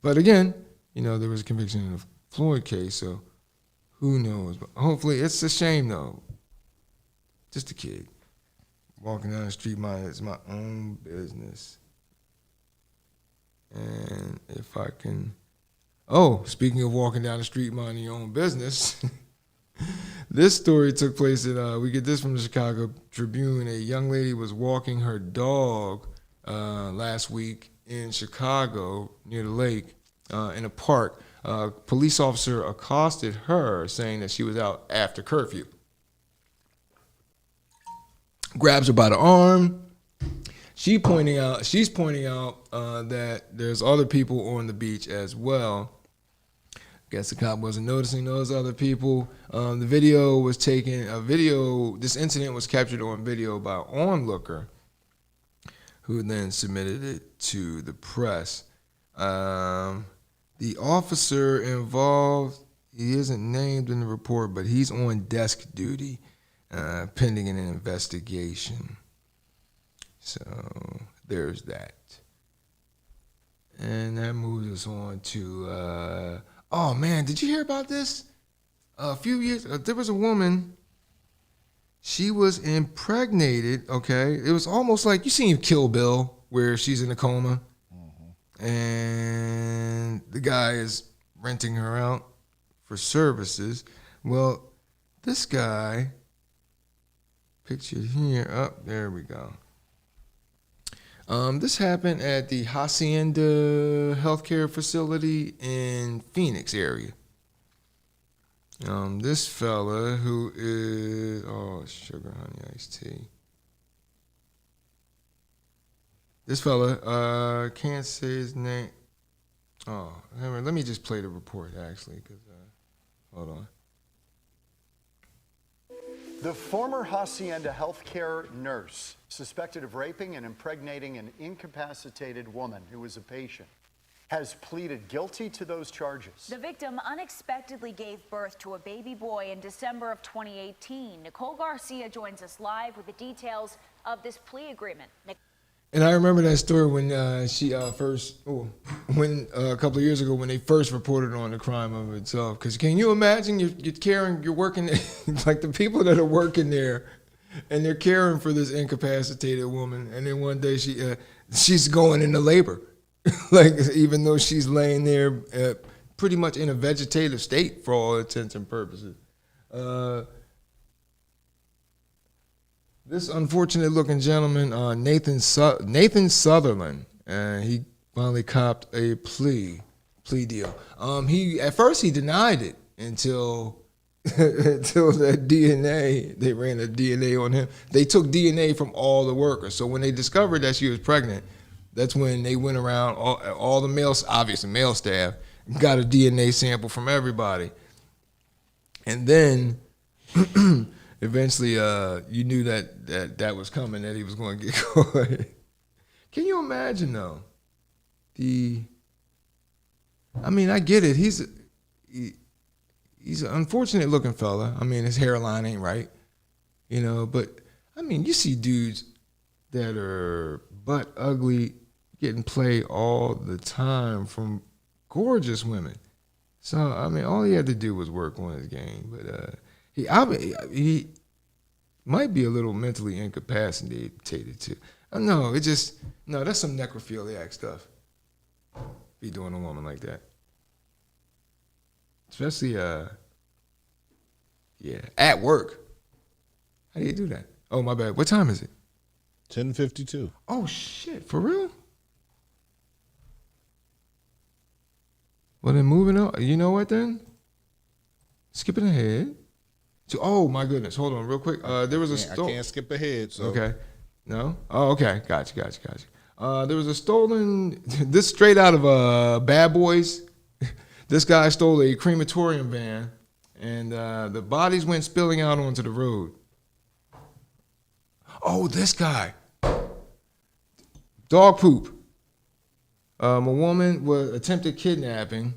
[SPEAKER 4] But again, there was a conviction in the Floyd case, so who knows? But hopefully, it's a shame, though. Just a kid walking down the street, it's my own business. And if I can, speaking of walking down the street, minding your own business, this story took place at, we get this from the Chicago Tribune. A young lady was walking her dog last week in Chicago near the lake in a park. A police officer accosted her saying that she was out after curfew. Grabs her by the arm. She's pointing out that there's other people on the beach as well. Guess the cop wasn't noticing those other people. The video was taken. This incident was captured on video by an onlooker, who then submitted it to the press. The officer involved, he isn't named in the report, but he's on desk duty, pending an investigation. So there's that. And that moves us on to, oh man, did you hear about this? A few years, there was a woman, she was impregnated, okay? It was almost like, you seen Kill Bill, where she's in a coma, and the guy is renting her out for services. Well, this guy, pictured here, there we go. This happened at the Hacienda Healthcare Facility in Phoenix area. This fella who is, sugar honey iced tea. This fella, can't say his name. Let me just play the report actually, because, hold on.
[SPEAKER 13] The former Hacienda healthcare nurse suspected of raping and impregnating an incapacitated woman who was a patient has pleaded guilty to those charges.
[SPEAKER 14] The victim unexpectedly gave birth to a baby boy in December of 2018. Nicole Garcia joins us live with the details of this plea agreement.
[SPEAKER 4] And I remember that story when a couple of years ago, when they first reported on the crime of itself. Because can you imagine you're working, like the people that are working there, and they're caring for this incapacitated woman, and then one day she's going into labor, like even though she's laying there pretty much in a vegetative state for all intents and purposes. This unfortunate-looking gentleman, Nathan Sutherland, he finally copped a plea deal. At first he denied it until that DNA, they ran the DNA on him. They took DNA from all the workers. So when they discovered that she was pregnant, that's when they went around, all the male staff, got a DNA sample from everybody. And then eventually, you knew that was coming, that he was going to get caught. Can you imagine, though? I get it. He's an unfortunate-looking fella. His hairline ain't right, But, you see dudes that are butt ugly getting played all the time from gorgeous women. So, all he had to do was work on his game. But He might be a little mentally incapacitated too. No, that's some necrophiliac stuff. Be doing a woman like that, especially at work. How do you do that? Oh, my bad. What time is it?
[SPEAKER 5] 10:52.
[SPEAKER 4] Oh shit, for real? Well then, moving on. You know what then? Skipping ahead. Oh my goodness, hold on real quick. There was
[SPEAKER 5] I can't skip ahead. So.
[SPEAKER 4] Okay. No? Oh, okay. Gotcha. There was a stolen, this straight out of Bad Boys. This guy stole a crematorium van, and the bodies went spilling out onto the road. Oh, this guy. Dog poop. A woman was attempted kidnapping,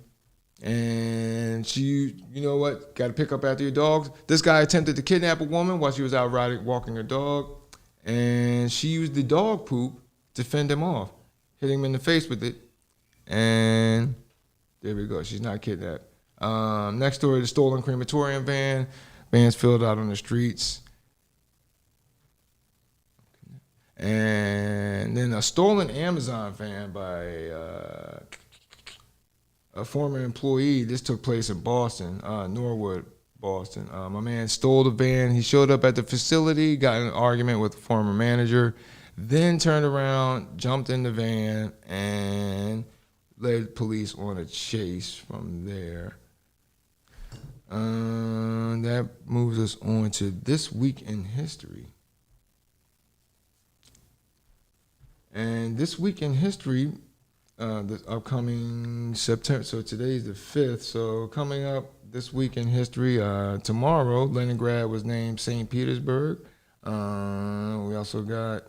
[SPEAKER 4] and she, you know what, got to pick up after your dogs. This guy attempted to kidnap a woman while she was out walking her dog, and she used the dog poop to fend him off, hitting him in the face with it, and there we go. She's not kidnapped. Next story, the stolen crematorium van. Vans filled out on the streets. And then a stolen Amazon van by a former employee. This took place in Boston, Norwood, Boston. A man stole the van. He showed up at the facility, got in an argument with the former manager, then turned around, jumped in the van, and led police on a chase from there. That moves us on to This Week in History. And This Week in History, the upcoming September, so today's the 5th, so coming up This Week in History, tomorrow, Leningrad was named St. Petersburg. We also got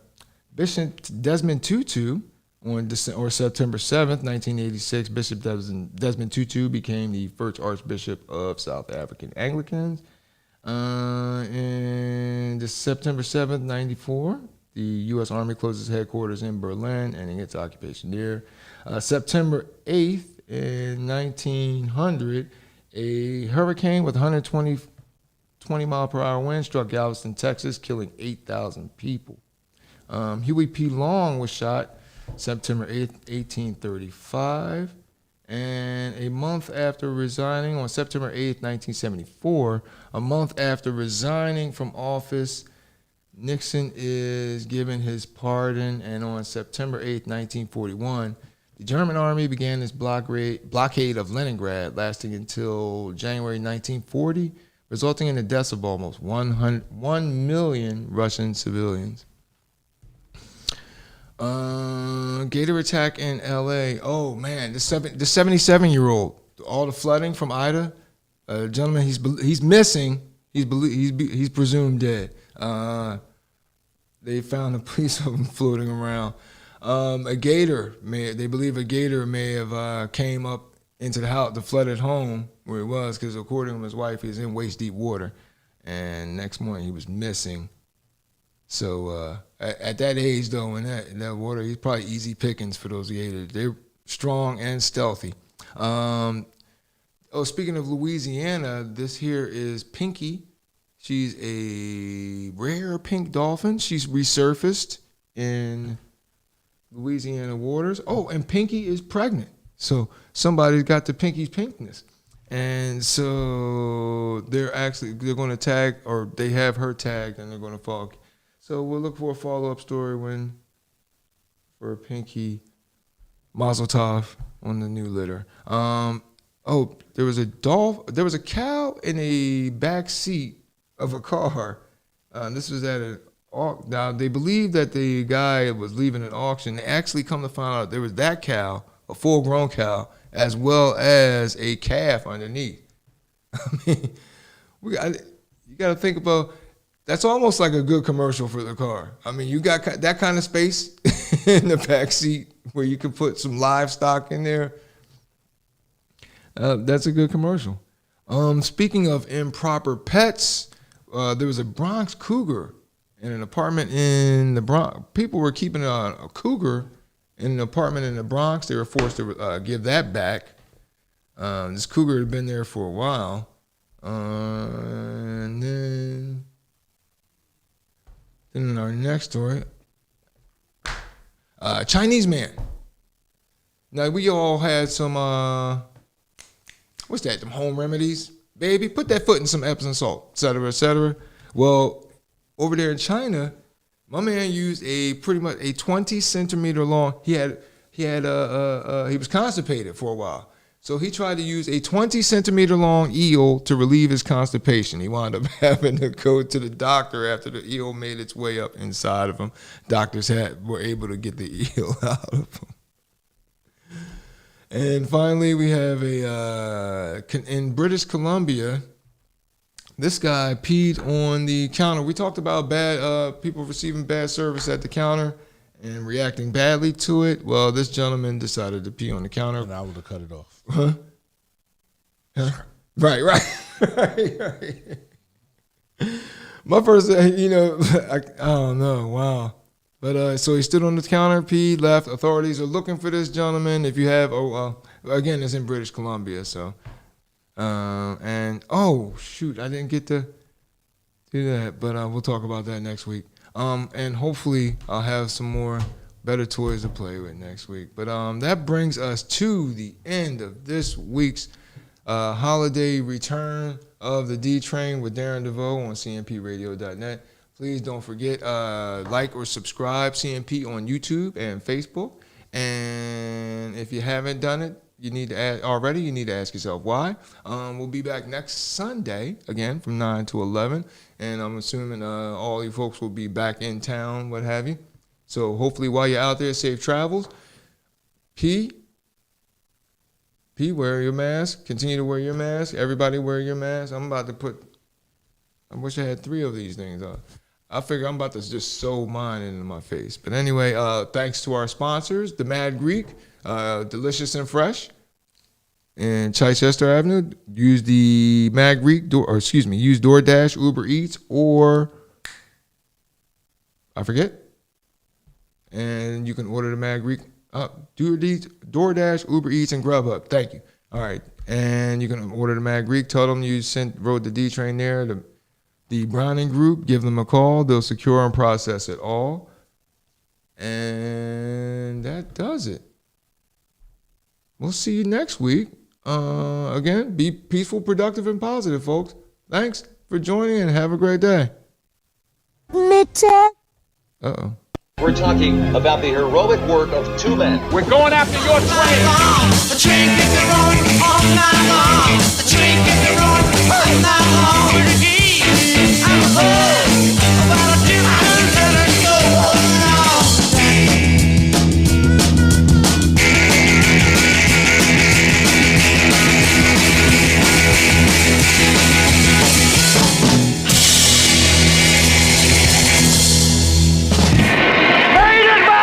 [SPEAKER 4] Bishop Desmond Tutu on September 7th, 1986. Bishop Desmond Tutu became the first Archbishop of South African Anglicans. And September 7th, 94. The U.S. Army closes headquarters in Berlin, ending its occupation there. September 8th, in 1900, a hurricane with 20 mile per hour wind struck Galveston, Texas, killing 8,000 people. Huey P. Long was shot September 8th, 1835. And a month after resigning, on September 8th, 1974, a month after resigning from office, Nixon is given his pardon, and on September 8th, 1941, the German army began its blockade of Leningrad, lasting until January 1940, resulting in the deaths of almost 1 million Russian civilians. Gator attack in L.A. Oh man, the 77-year-old, all the flooding from Ida, gentleman, he's missing. He's presumed dead. They found a piece of him floating around. They believe a gator may have came up into the flooded home where he was, because according to his wife, he was in waist deep water, and next morning he was missing. So at that age, though, in that water, he's probably easy pickings for those gators. They're strong and stealthy. Speaking of Louisiana, this here is Pinky. She's a rare pink dolphin. She's resurfaced in Louisiana waters. Oh, and Pinky is pregnant. So somebody's got the Pinky's pinkness. And so they're going to tag, or they have her tagged, and they're going to follow. So we'll look for a follow-up story for Pinky Mazel Tov on the new litter. There was a cow in a back seat of a car. This was at an auction. Now, they believe that the guy was leaving an auction. They actually come to find out there was that cow, a full-grown cow, as well as a calf underneath. I mean, you got to think about, that's almost like a good commercial for the car. I mean, you got that kind of space in the back seat where you can put some livestock in there. That's a good commercial. Speaking of improper pets, there was a Bronx cougar in an apartment in the Bronx. People were keeping a cougar in an apartment in the Bronx. They were forced to give that back. This cougar had been there for a while. And And in our next story, Chinese man. Now, we all had some, what's that, them home remedies? Baby, put that foot in some Epsom salt, et cetera, et cetera. Well, over there in China, my man used pretty much a 20 centimeter long, he was constipated for a while. So he tried to use a 20 centimeter long eel to relieve his constipation. He wound up having to go to the doctor after the eel made its way up inside of him. Doctors were able to get the eel out of him. And finally, we have in British Columbia, this guy peed on the counter. We talked about bad people receiving bad service at the counter and reacting badly to it. Well, this gentleman decided to pee on the counter.
[SPEAKER 5] And I would have cut it off.
[SPEAKER 4] Huh? Right. My first, I don't know. Wow. But so he stood on the counter, peed, left. Authorities are looking for this gentleman. If you have, again, it's in British Columbia. So, and shoot, I didn't get to do that, but we'll talk about that next week. And hopefully I'll have some more better toys to play with next week. But that brings us to the end of this week's holiday return of the D Train with Darren DeVoue on cmpradio.net. Please don't forget, like or subscribe CMP on YouTube and Facebook. And if you haven't done it, you need to ask yourself why. We'll be back next Sunday, again, from 9 to 11. And I'm assuming all you folks will be back in town, what have you. So hopefully while you're out there, safe travels. P, wear your mask. Continue to wear your mask. Everybody wear your mask. I wish I had 3 of these things on. I figure I'm about to just sew mine into my face. But anyway, thanks to our sponsors, the Mad Greek, delicious and fresh, in Chichester Avenue. Use the Mad Greek, use DoorDash, Uber Eats, or I forget. And you can order the Mad Greek. DoorDash, Uber Eats, and Grubhub. Thank you. All right, and you can order the Mad Greek. Tell them you rode the D Train there. The Browning Group, give them a call. They'll secure and process it all. And that does it. We'll see you next week. Again, be peaceful, productive, and positive, folks. Thanks for joining and have a great day. Uh-oh.
[SPEAKER 15] We're talking about the heroic work of 2 men.
[SPEAKER 12] We're going after your train.